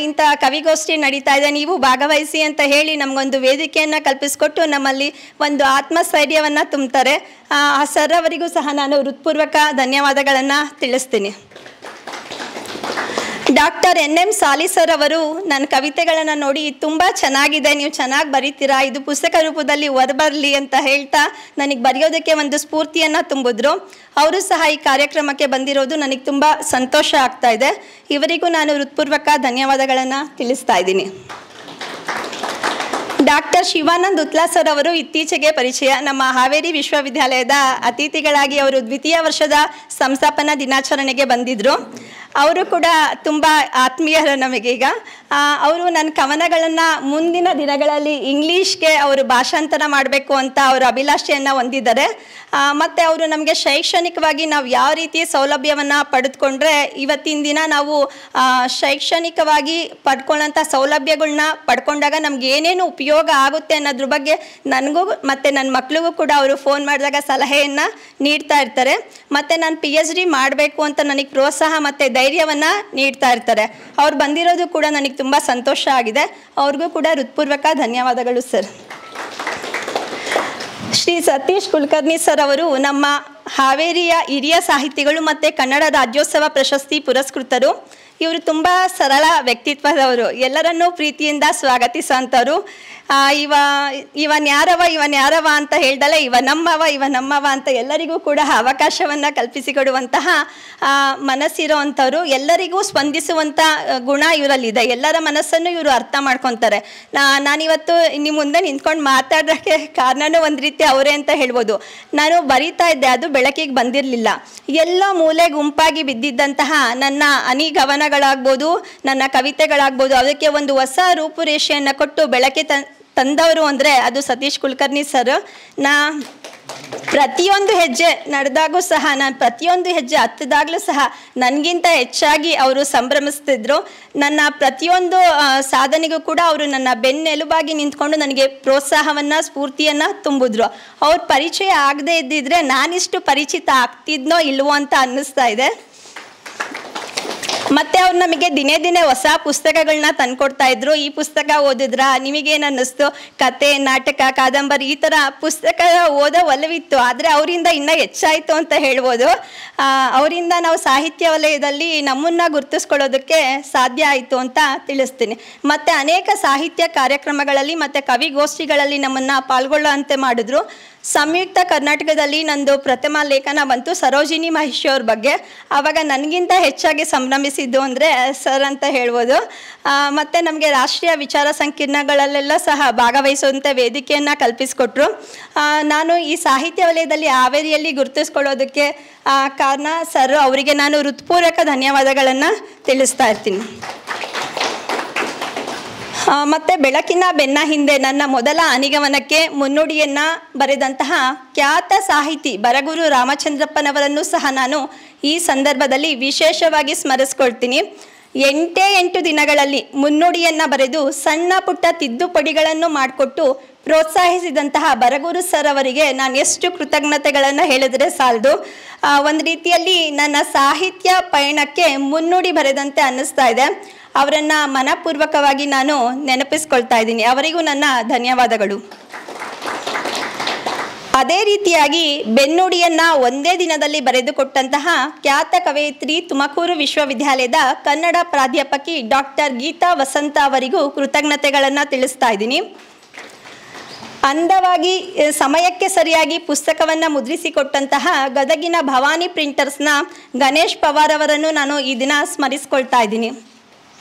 [SPEAKER 9] ಇಂಥ ಕವಿಗೋಷ್ಠಿ ನಡೀತಾ ಇದೆ, ನೀವು ಭಾಗವಹಿಸಿ ಅಂತ ಹೇಳಿ ನಮಗೊಂದು ವೇದಿಕೆಯನ್ನು ಕಲ್ಪಿಸ್ಕೊಟ್ಟು ನಮ್ಮಲ್ಲಿ ಒಂದು ಆತ್ಮಸ್ಥೈರ್ಯವನ್ನು ತುಂಬ್ತಾರೆ. ಆ ಸರ್ ಅವರಿಗೂ ಸಹ ನಾನು ಹೃತ್ಪೂರ್ವಕ ಧನ್ಯವಾದಗಳನ್ನು ತಿಳಿಸ್ತೀನಿ. ಡಾಕ್ಟರ್ NM ಸಾಲಿ ಸರ್ ಅವರು ನನ್ನ ಕವಿತೆಗಳನ್ನು ನೋಡಿ ತುಂಬ ಚೆನ್ನಾಗಿದೆ, ನೀವು ಚೆನ್ನಾಗಿ ಬರೀತೀರಾ, ಇದು ಪುಸ್ತಕ ರೂಪದಲ್ಲಿ ಹೊರಬರಲಿ ಅಂತ ಹೇಳ್ತಾ ನನಗೆ ಬರೆಯೋದಕ್ಕೆ ಒಂದು ಸ್ಫೂರ್ತಿಯನ್ನು ತುಂಬಿದ್ರು. ಅವರು ಸಹ ಈ ಕಾರ್ಯಕ್ರಮಕ್ಕೆ ಬಂದಿರೋದು ನನಗೆ ತುಂಬ ಸಂತೋಷ ಆಗ್ತಾ ಇದೆ. ಇವರಿಗೂ ನಾನು ಹೃತ್ಪೂರ್ವಕ ಧನ್ಯವಾದಗಳನ್ನು ತಿಳಿಸ್ತಾ ಇದ್ದೀನಿ. ಡಾಕ್ಟರ್ ಶಿವಾನಂದ್ ಉತ್ಲಾ ಸರ್ ಅವರು ಇತ್ತೀಚೆಗೆ ಪರಿಚಯ. ನಮ್ಮ ಹಾವೇರಿ ವಿಶ್ವವಿದ್ಯಾಲಯದ ಅತಿಥಿಗಳಾಗಿ ಅವರು ದ್ವಿತೀಯ ವರ್ಷದ ಸಂಸ್ಥಾಪನಾ ದಿನಾಚರಣೆಗೆ ಬಂದಿದ್ದರು. ಅವರು ಕೂಡ ತುಂಬ ಆತ್ಮೀಯರು ನಮಗೀಗ. ಅವರು ನನ್ನ ಕವನಗಳನ್ನು ಮುಂದಿನ ದಿನಗಳಲ್ಲಿ ಇಂಗ್ಲೀಷ್ಗೆ ಅವರು ಭಾಷಾಂತರ ಮಾಡಬೇಕು ಅಂತ ಅವರು ಅಭಿಲಾಷೆಯನ್ನು ಹೊಂದಿದ್ದಾರೆ. ಮತ್ತು ಅವರು ನಮಗೆ ಶೈಕ್ಷಣಿಕವಾಗಿ ನಾವು ಯಾವ ರೀತಿ ಸೌಲಭ್ಯವನ್ನು ಪಡೆದುಕೊಂಡ್ರೆ ಇವತ್ತಿನ ದಿನ ನಾವು ಶೈಕ್ಷಣಿಕವಾಗಿ ಪಡ್ಕೊಳ್ಳೋಂಥ ಸೌಲಭ್ಯಗಳನ್ನ ಪಡ್ಕೊಂಡಾಗ ನಮ್ಗೆ ಏನೇನು ಉಪಯೋಗ ಆಗುತ್ತೆ ಅನ್ನೋದ್ರ ಬಗ್ಗೆ ನನಗೂ ಮತ್ತು ನನ್ನ ಮಕ್ಳಿಗೂ ಕೂಡ ಅವರು ಫೋನ್ ಮಾಡಿದಾಗ ಸಲಹೆಯನ್ನು ನೀಡ್ತಾ ಇರ್ತಾರೆ. ಮತ್ತು ನಾನು PhD ಮಾಡಬೇಕು ಅಂತ ನನಗೆ ಪ್ರೋತ್ಸಾಹ ಮತ್ತು ಧೈರ್ಯವನ್ನು ನೀಡ್ತಾ ಇರ್ತಾರೆ. ಅವ್ರು ಬಂದಿರೋದು ಕೂಡ ನನಗೆ ತುಂಬ ಸಂತೋಷ ಆಗಿದೆ. ಅವ್ರಿಗೂ ಕೂಡ ಹೃತ್ಪೂರ್ವಕ ಧನ್ಯವಾದಗಳು ಸರ್. ಶ್ರೀ ಸತೀಶ್ ಕುಲಕರ್ಣಿ ಸರ್ ಅವರು ನಮ್ಮ ಹಾವೇರಿಯ ಹಿರಿಯ ಸಾಹಿತಿಗಳು ಮತ್ತು ಕನ್ನಡ ರಾಜ್ಯೋತ್ಸವ ಪ್ರಶಸ್ತಿ ಪುರಸ್ಕೃತರು. ಇವರು ತುಂಬ ಸರಳ ವ್ಯಕ್ತಿತ್ವದವರು, ಎಲ್ಲರನ್ನೂ ಪ್ರೀತಿಯಿಂದ ಸ್ವಾಗತಿಸೋಂಥವ್ರು. ಇವನ್ಯಾರವ ಅಂತ ಹೇಳ್ದಲೆ ಇವ ನಮ್ಮವ ಅಂತ ಎಲ್ಲರಿಗೂ ಕೂಡ ಅವಕಾಶವನ್ನು ಕಲ್ಪಿಸಿಕೊಡುವಂತಹ ಮನಸ್ಸಿರೋ ಅಂಥವ್ರು. ಎಲ್ಲರಿಗೂ ಸ್ಪಂದಿಸುವಂಥ ಗುಣ ಇವರಲ್ಲಿದೆ. ಎಲ್ಲರ ಮನಸ್ಸನ್ನು ಇವರು ಅರ್ಥ ಮಾಡ್ಕೊತಾರೆ. ನಾನಿವತ್ತು ನಿಮ್ಮ ಮುಂದೆ ನಿಂತ್ಕೊಂಡು ಮಾತಾಡೋಕ್ಕೆ ಕಾರಣನೂ ಒಂದು ರೀತಿ ಅವರೇ ಅಂತ ಹೇಳ್ಬೋದು. ನಾನು ಬರಿತಾ ಇದ್ದೆ, ಅದು ಬೆಳಕಿಗೆ ಬಂದಿರಲಿಲ್ಲ. ಎಲ್ಲ ಮೂಲೆ ಗುಂಪಾಗಿ ಬಿದ್ದಿದ್ದಂತಹ ನನ್ನ ಅನಿಗವನಗಳಾಗ್ಬೋದು, ನನ್ನ ಕವಿತೆಗಳಾಗ್ಬೋದು, ಅದಕ್ಕೆ ಒಂದು ಹೊಸ ರೂಪುರೇಷೆಯನ್ನು ಕೊಟ್ಟು ಬೆಳಕೆ ತಂದವರು ಅಂದರೆ ಅದು ಸತೀಶ್ ಕುಲಕರ್ಣಿ ಸರ್. ಪ್ರತಿಯೊಂದು ಹೆಜ್ಜೆ ನಡೆದಾಗೂ ಸಹ, ನಾನು ಪ್ರತಿಯೊಂದು ಹೆಜ್ಜೆ ಹತ್ತಿದಾಗಲೂ ಸಹ ನನಗಿಂತ ಹೆಚ್ಚಾಗಿ ಅವರು ಸಂಭ್ರಮಿಸ್ತಿದ್ರು. ನನ್ನ ಪ್ರತಿಯೊಂದು ಸಾಧನೆಗೂ ಕೂಡ ಅವರು ನನ್ನ ಬೆನ್ನೆಲುಬಾಗಿ ನಿಂತ್ಕೊಂಡು ನನಗೆ ಪ್ರೋತ್ಸಾಹವನ್ನು, ಸ್ಫೂರ್ತಿಯನ್ನು ತುಂಬಿದ್ರು. ಅವ್ರ ಪರಿಚಯ ಆಗದೇ ಇದ್ದಿದ್ರೆ ನಾನಿಷ್ಟು ಪರಿಚಿತ ಆಗ್ತಿದ್ನೋ ಇಲ್ವೋ ಅಂತ ಅನ್ನಿಸ್ತಾ ಇದೆ. ಮತ್ತು ಅವ್ರು ನಮಗೆ ದಿನೇ ಹೊಸ ಪುಸ್ತಕಗಳನ್ನ ತಂದುಕೊಡ್ತಾ ಇದ್ರು. ಈ ಪುಸ್ತಕ ಓದಿದ್ರ, ನಿಮಗೇನು ಅನ್ನಿಸ್ತು? ಕತೆ, ನಾಟಕ, ಕಾದಂಬರಿ ಈ ಥರ ಪುಸ್ತಕ ಓದೋ ಒಲವಿತ್ತು. ಆದರೆ ಅವರಿಂದ ಇನ್ನೂ ಹೆಚ್ಚಾಯಿತು ಅಂತ ಹೇಳ್ಬೋದು. ಅವರಿಂದ ನಾವು ಸಾಹಿತ್ಯ ವಲಯದಲ್ಲಿ ನಮ್ಮನ್ನು ಗುರುತಿಸ್ಕೊಳ್ಳೋದಕ್ಕೆ ಸಾಧ್ಯ ಆಯಿತು ಅಂತ ತಿಳಿಸ್ತೀನಿ. ಮತ್ತು ಅನೇಕ ಸಾಹಿತ್ಯ ಕಾರ್ಯಕ್ರಮಗಳಲ್ಲಿ ಮತ್ತು ಕವಿಗೋಷ್ಠಿಗಳಲ್ಲಿ ನಮ್ಮನ್ನು ಪಾಲ್ಗೊಳ್ಳುವಂತೆ ಮಾಡಿದ್ರು. ಸಂಯುಕ್ತ ಕರ್ನಾಟಕದಲ್ಲಿ ನಂದು ಪ್ರಥಮ ಲೇಖನ ಬಂತು ಸರೋಜಿನಿ ಮಹಿಷಿ ಅವ್ರ ಬಗ್ಗೆ. ಆವಾಗ ನನಗಿಂತ ಹೆಚ್ಚಾಗಿ ಸಂಭ್ರಮಿಸಿದ್ದು ಅಂದರೆ ಸರ್ ಅಂತ ಹೇಳ್ಬೋದು. ಮತ್ತು ನಮಗೆ ರಾಷ್ಟ್ರೀಯ ವಿಚಾರ ಸಂಕಿರಣಗಳಲ್ಲೆಲ್ಲ ಸಹ ಭಾಗವಹಿಸುವಂಥ ವೇದಿಕೆಯನ್ನು ಕಲ್ಪಿಸಿಕೊಟ್ರು. ನಾನು ಈ ಸಾಹಿತ್ಯ ವಲಯದಲ್ಲಿ ಹಾವೇರಿಯಲ್ಲಿ ಗುರುತಿಸ್ಕೊಳ್ಳೋದಕ್ಕೆ ಕಾರಣ ಸರ್. ಅವರಿಗೆ ನಾನು ಹೃತ್ಪೂರ್ವಕ ಧನ್ಯವಾದಗಳನ್ನು ತಿಳಿಸ್ತಾ ಇರ್ತೀನಿ. ಮತ್ತು ಬೆಳಕಿನ ಬೆನ್ನ ಹಿಂದೆ ನನ್ನ ಮೊದಲ ಅನಿಗಮನಕ್ಕೆ ಮುನ್ನುಡಿಯನ್ನು ಬರೆದಂತಹ ಖ್ಯಾತ ಸಾಹಿತಿ ಬರಗೂರು ರಾಮಚಂದ್ರಪ್ಪನವರನ್ನು ಸಹ ನಾನು ಈ ಸಂದರ್ಭದಲ್ಲಿ ವಿಶೇಷವಾಗಿ ಸ್ಮರಿಸ್ಕೊಳ್ತೀನಿ. 8 ದಿನಗಳಲ್ಲಿ ಮುನ್ನುಡಿಯನ್ನು ಬರೆದು ಸಣ್ಣ ಪುಟ್ಟ ತಿದ್ದುಪಡಿಗಳನ್ನು ಮಾಡಿಕೊಟ್ಟು ಪ್ರೋತ್ಸಾಹಿಸಿದಂತಹ ಬರಗೂರು ಸರ್ ಅವರಿಗೆ ನಾನು ಎಷ್ಟು ಕೃತಜ್ಞತೆಗಳನ್ನು ಹೇಳಿದರೆ ಸಾಲದು. ಒಂದು ರೀತಿಯಲ್ಲಿ ನನ್ನ ಸಾಹಿತ್ಯ ಪಯಣಕ್ಕೆ ಮುನ್ನುಡಿ ಬರೆದಂತೆ ಅನ್ನಿಸ್ತಾ ಇದೆ. ಅವರನ್ನು ಮನಪೂರ್ವಕವಾಗಿ ನಾನು ನೆನಪಿಸ್ಕೊಳ್ತಾ ಇದ್ದೀನಿ. ಅವರಿಗೂ ನನ್ನ ಧನ್ಯವಾದಗಳು. ಅದೇ ರೀತಿಯಾಗಿ ಬೆನ್ನುಡಿಯನ್ನು ಒಂದೇ ದಿನದಲ್ಲಿ ಬರೆದುಕೊಟ್ಟಂತಹ ಖ್ಯಾತ ಕವಯಿತ್ರಿ ತುಮಕೂರು ವಿಶ್ವವಿದ್ಯಾಲಯದ ಕನ್ನಡ ಪ್ರಾಧ್ಯಾಪಕಿ ಡಾಕ್ಟರ್ ಗೀತಾ ವಸಂತ ಅವರಿಗೂ ಕೃತಜ್ಞತೆಗಳನ್ನು ತಿಳಿಸ್ತಾ ಇದ್ದೀನಿ. ಅಂದವಾಗಿ ಸಮಯಕ್ಕೆ ಸರಿಯಾಗಿ ಪುಸ್ತಕವನ್ನು ಮುದ್ರಿಸಿಕೊಟ್ಟಂತಹ ಗದಗಿನ ಭವಾನಿ ಪ್ರಿಂಟರ್ಸ್ನ ಗಣೇಶ್ ಪವಾರ್ ಅವರನ್ನು ನಾನು ಈ ದಿನ ಸ್ಮರಿಸ್ಕೊಳ್ತಾ ಇದ್ದೀನಿ.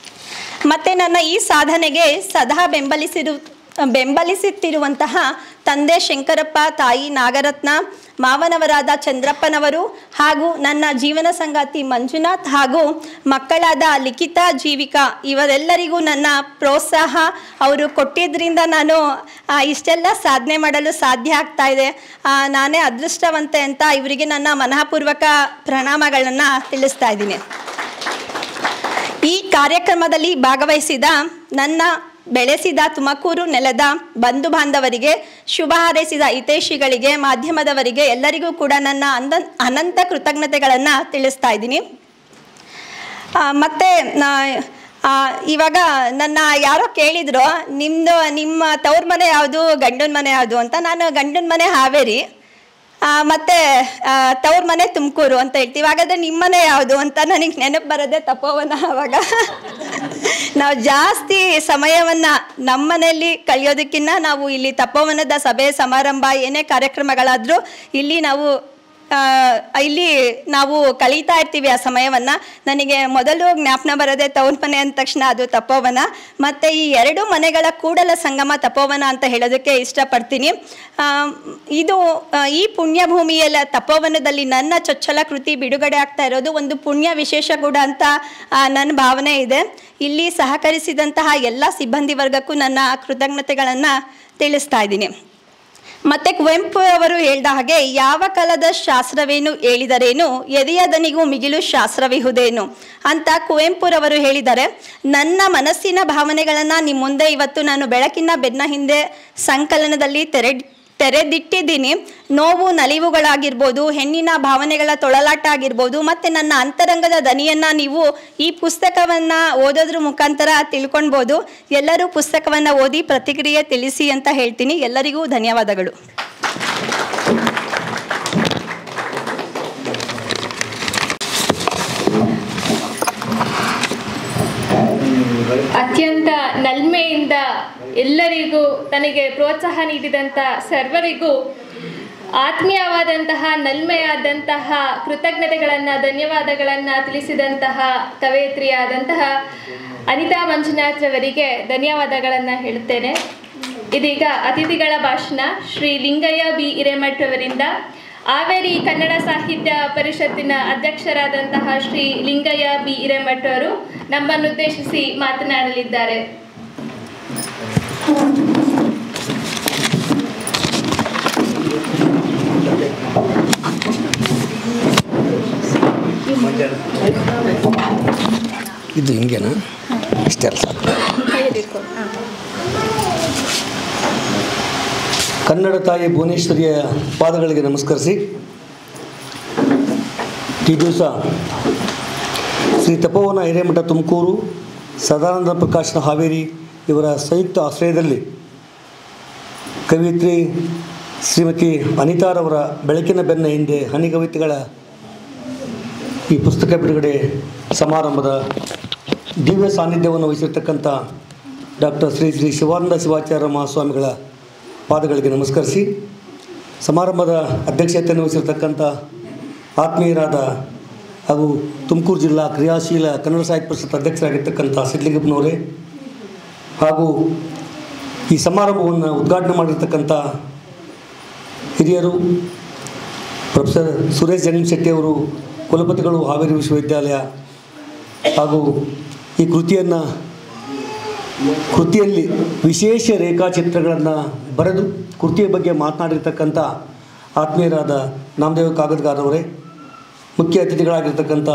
[SPEAKER 9] ಮತ್ತು ನನ್ನ ಈ ಸಾಧನೆಗೆ ಸದಾ ಬೆಂಬಲಿಸುತ್ತಿರುವಂತಹ ತಂದೆ ಶಂಕರಪ್ಪ, ತಾಯಿ ನಾಗರತ್ನ, ಮಾವನವರಾದ ಚಂದ್ರಪ್ಪನವರು ಹಾಗೂ ನನ್ನ ಜೀವನ ಸಂಗಾತಿ ಮಂಜುನಾಥ್ ಹಾಗೂ ಮಕ್ಕಳಾದ ಲಿಖಿತಾ, ಜೀವಿಕಾ ಇವರೆಲ್ಲರಿಗೂ ನನ್ನ ಪ್ರೋತ್ಸಾಹ ಅವರು ಕೊಟ್ಟಿದ್ದರಿಂದ ನಾನು ಇಷ್ಟೆಲ್ಲ ಸಾಧನೆ ಮಾಡಲು ಸಾಧ್ಯ ಆಗ್ತಾ ಇದೆ. ನಾನೇ ಅದೃಷ್ಟವಂತೆ ಅಂತ ಇವರಿಗೆ ನನ್ನ ಮನಃಪೂರ್ವಕ ಪ್ರಣಾಮಗಳನ್ನು ತಿಳಿಸ್ತಾ ಇದ್ದೀನಿ. ಈ ಕಾರ್ಯಕ್ರಮದಲ್ಲಿ ಭಾಗವಹಿಸಿದ ನನ್ನ ಬೆಳೆಸಿದ ತುಮಕೂರು ನೆಲದ ಬಂಧು ಬಾಂಧವರಿಗೆ, ಶುಭ ಹಾರೈಸಿದ ಹಿತೈಷಿಗಳಿಗೆ, ಮಾಧ್ಯಮದವರಿಗೆ ಎಲ್ಲರಿಗೂ ಕೂಡ ನನ್ನ ಅನಂತ ಕೃತಜ್ಞತೆಗಳನ್ನು ತಿಳಿಸ್ತಾ ಇದ್ದೀನಿ. ಮತ್ತು ಇವಾಗ ನನ್ನ ಯಾರೋ ಕೇಳಿದ್ರು, ನಿಮ್ಮ ತವ್ರ ಮನೆ ಯಾವುದು, ಗಂಡನ ಮನೆ ಯಾವುದು ಅಂತ. ನಾನು ಗಂಡನ ಮನೆ ಹಾವೇರಿ, ಮತ್ತು ತವ್ರ ಮನೆ ತುಮಕೂರು ಅಂತ ಹೇಳ್ತೀವಿ. ಹಾಗಾದರೆ ನಿಮ್ಮ ಮನೆ ಯಾವುದು ಅಂತ ನನಗೆ ನೆನಪು ಬರೋದೇ ತಪೋವನ. ಆವಾಗ ನಾವು ಜಾಸ್ತಿ ಸಮಯವನ್ನು ನಮ್ಮ ಮನೆಯಲ್ಲಿ ಕಳೆಯೋದಕ್ಕಿಂತ ನಾವು ಇಲ್ಲಿ ತಪೋವನದ ಸಭೆ ಸಮಾರಂಭ ಏನೇ ಕಾರ್ಯಕ್ರಮಗಳಾದರೂ ಇಲ್ಲಿ ನಾವು ಇಲ್ಲಿ ನಾವು ಕಳೀತಾ ಇರ್ತೀವಿ ಆ ಸಮಯವನ್ನು. ನನಗೆ ಮೊದಲು ಜ್ಞಾಪನ ಬರೋದೆ ತವನ ಮನೆ ಅಂದ ತಕ್ಷಣ ಅದು ತಪೋವನ, ಮತ್ತು ಈ 2 ಮನೆಗಳ ಕೂಡಲ ಸಂಗಮ ತಪೋವನ ಅಂತ ಹೇಳೋದಕ್ಕೆ ಇಷ್ಟಪಡ್ತೀನಿ. ಇದು ಈ ಪುಣ್ಯಭೂಮಿಯಲ್ಲ ತಪೋವನದಲ್ಲಿ ನನ್ನ ಚೊಚ್ಚಲ ಕೃತಿ ಬಿಡುಗಡೆ ಆಗ್ತಾ ಇರೋದು ಒಂದು ಪುಣ್ಯ ವಿಶೇಷ ಕೂಡ ಅಂತ ನನ್ನ ಭಾವನೆ ಇದೆ. ಇಲ್ಲಿ ಸಹಕರಿಸಿದಂತಹ ಎಲ್ಲ ಸಿಬ್ಬಂದಿ ವರ್ಗಕ್ಕೂ ನನ್ನ ಕೃತಜ್ಞತೆಗಳನ್ನು ತಿಳಿಸ್ತಾ ಇದ್ದೀನಿ. ಮತ್ತು ಕುವೆಂಪು ಅವರು ಹೇಳಿದ ಹಾಗೆ, ಯಾವ ಕಾಲದ ಶಾಸ್ತ್ರವೇನು ಹೇಳಿದರೇನು, ಎದೆಯ ದನಿಗೂ ಮಿಗಿಲು ಶಾಸ್ತ್ರವಿಹುದೇನು ಅಂತ ಕುವೆಂಪುರವರು ಹೇಳಿದ್ದಾರೆ. ನನ್ನ ಮನಸ್ಸಿನ ಭಾವನೆಗಳನ್ನು ನಿಮ್ಮ ಮುಂದೆ ಇವತ್ತು ನಾನು ಬೆಳಕಿನ ಬೆನ್ನ ಹಿಂದೆ ಸಂಕಲನದಲ್ಲಿ ತೆರೆದಿಟ್ಟಿದ್ದೀನಿ. ನೋವು ನಲಿವುಗಳಾಗಿರ್ಬೋದು, ಹೆಣ್ಣಿನ ಭಾವನೆಗಳ ತೊಳಲಾಟ ಆಗಿರ್ಬೋದು, ಮತ್ತು ನನ್ನ ಅಂತರಂಗದ ದನಿಯನ್ನು ನೀವು ಈ ಪುಸ್ತಕವನ್ನು ಓದೋದ್ರ ಮುಖಾಂತರ ತಿಳ್ಕೊಳ್ಬೋದು. ಎಲ್ಲರೂ ಪುಸ್ತಕವನ್ನು ಓದಿ ಪ್ರತಿಕ್ರಿಯೆ ತಿಳಿಸಿ ಅಂತ ಹೇಳ್ತೀನಿ. ಎಲ್ಲರಿಗೂ ಧನ್ಯವಾದಗಳು.
[SPEAKER 1] ಅತ್ಯಂತ ನಲ್ಮೆಯಿಂದ ಎಲ್ಲರಿಗೂ ತನಗೆ ಪ್ರೋತ್ಸಾಹ ನೀಡಿದಂಥ ಸರ್ವರಿಗೂ ಆತ್ಮೀಯವಾದಂತಹ ನಲ್ಮೆಯಾದಂತಹ ಕೃತಜ್ಞತೆಗಳನ್ನು ಧನ್ಯವಾದಗಳನ್ನು ತಿಳಿಸಿದಂತಹ ಕವಯಿತ್ರಿಯಾದಂತಹ ಅನಿತಾ ಮಂಜುನಾಥ್ರವರಿಗೆ ಧನ್ಯವಾದಗಳನ್ನು ಹೇಳುತ್ತೇನೆ. ಇದೀಗ ಅತಿಥಿಗಳ ಭಾಷಣ ಶ್ರೀ ಲಿಂಗಯ್ಯ ಬಿ ಹಿರೇಮಠ್ ಅವರಿಂದ ಹಾವೇರಿ ಕನ್ನಡ ಸಾಹಿತ್ಯ ಪರಿಷತ್ತಿನ ಅಧ್ಯಕ್ಷರಾದಂತಹ ಶ್ರೀ ಲಿಂಗಯ್ಯ ಬಿ ಹಿರೇಮಠ್ ಅವರು ನಮ್ಮನ್ನುದ್ದೇಶಿಸಿ ಮಾತನಾಡಲಿದ್ದಾರೆ.
[SPEAKER 6] ಇದು ಹಿಂಗೇನಾ? ಇಷ್ಟೇ ಅಲ್ಲ ಸಾಕು. ಕನ್ನಡ ತಾಯಿ ಭುವನೇಶ್ವರಿಯ ಪಾದಗಳಿಗೆ ನಮಸ್ಕರಿಸಿ, ಈ ದಿವಸ ಶ್ರೀ ತಪೋವನ ಹಿರೇಮಠ ತುಮಕೂರು, ಸದಾನಂದ ಪ್ರಕಾಶನ ಹಾವೇರಿ ಇವರ ಸಂಯುಕ್ತ ಆಶ್ರಯದಲ್ಲಿ ಕವಿಯತ್ರಿ ಶ್ರೀಮತಿ ಅನಿತಾರವರ ಬೆಳಕಿನ ಬೆನ್ನ ಹಿಂದೆ ಹನಿಕವಿತೆಗಳ ಈ ಪುಸ್ತಕ ಬಿಡುಗಡೆ ಸಮಾರಂಭದ ದಿವ್ಯ ಸಾನ್ನಿಧ್ಯವನ್ನು ವಹಿಸಿರ್ತಕ್ಕಂಥ ಡಾಕ್ಟರ್ ಶ್ರೀ ಶ್ರೀ ಶಿವಾನಂದ ಶಿವಾಚಾರ್ಯ ಮಹಾಸ್ವಾಮಿಗಳ ಪಾದಗಳಿಗೆ ನಮಸ್ಕರಿಸಿ, ಸಮಾರಂಭದ ಅಧ್ಯಕ್ಷತೆಯನ್ನು ವಹಿಸಿರ್ತಕ್ಕಂಥ ಆತ್ಮೀಯರಾದ ಹಾಗೂ ತುಮಕೂರು ಜಿಲ್ಲಾ ಕ್ರಿಯಾಶೀಲ ಕನ್ನಡ ಸಾಹಿತ್ಯ ಪರಿಷತ್ ಅಧ್ಯಕ್ಷರಾಗಿರ್ತಕ್ಕಂಥ ಸಿದ್ಲಿಂಗಪ್ಪನವರೇ ಹಾಗೂ ಈ ಸಮಾರಂಭವನ್ನು ಉದ್ಘಾಟನೆ ಮಾಡಿರ್ತಕ್ಕಂಥ ಹಿರಿಯರು ಪ್ರೊಫೆಸರ್ ಸುರೇಶ್ ಜಗನ್ಶೆಟ್ಟಿಯವರು, ಕುಲಪತಿಗಳು ಹಾವೇರಿ ವಿಶ್ವವಿದ್ಯಾಲಯ, ಹಾಗೂ ಈ ಕೃತಿಯಲ್ಲಿ ವಿಶೇಷ ರೇಖಾಚಿತ್ರಗಳನ್ನು ಬರೆದು ಕೃತಿಯ ಬಗ್ಗೆ ಮಾತನಾಡಿರ್ತಕ್ಕಂಥ ಆತ್ಮೀಯರಾದ ನಾಮದೇವ ಕಾಗದಗಾರವರೇ, ಮುಖ್ಯ ಅತಿಥಿಗಳಾಗಿರ್ತಕ್ಕಂಥ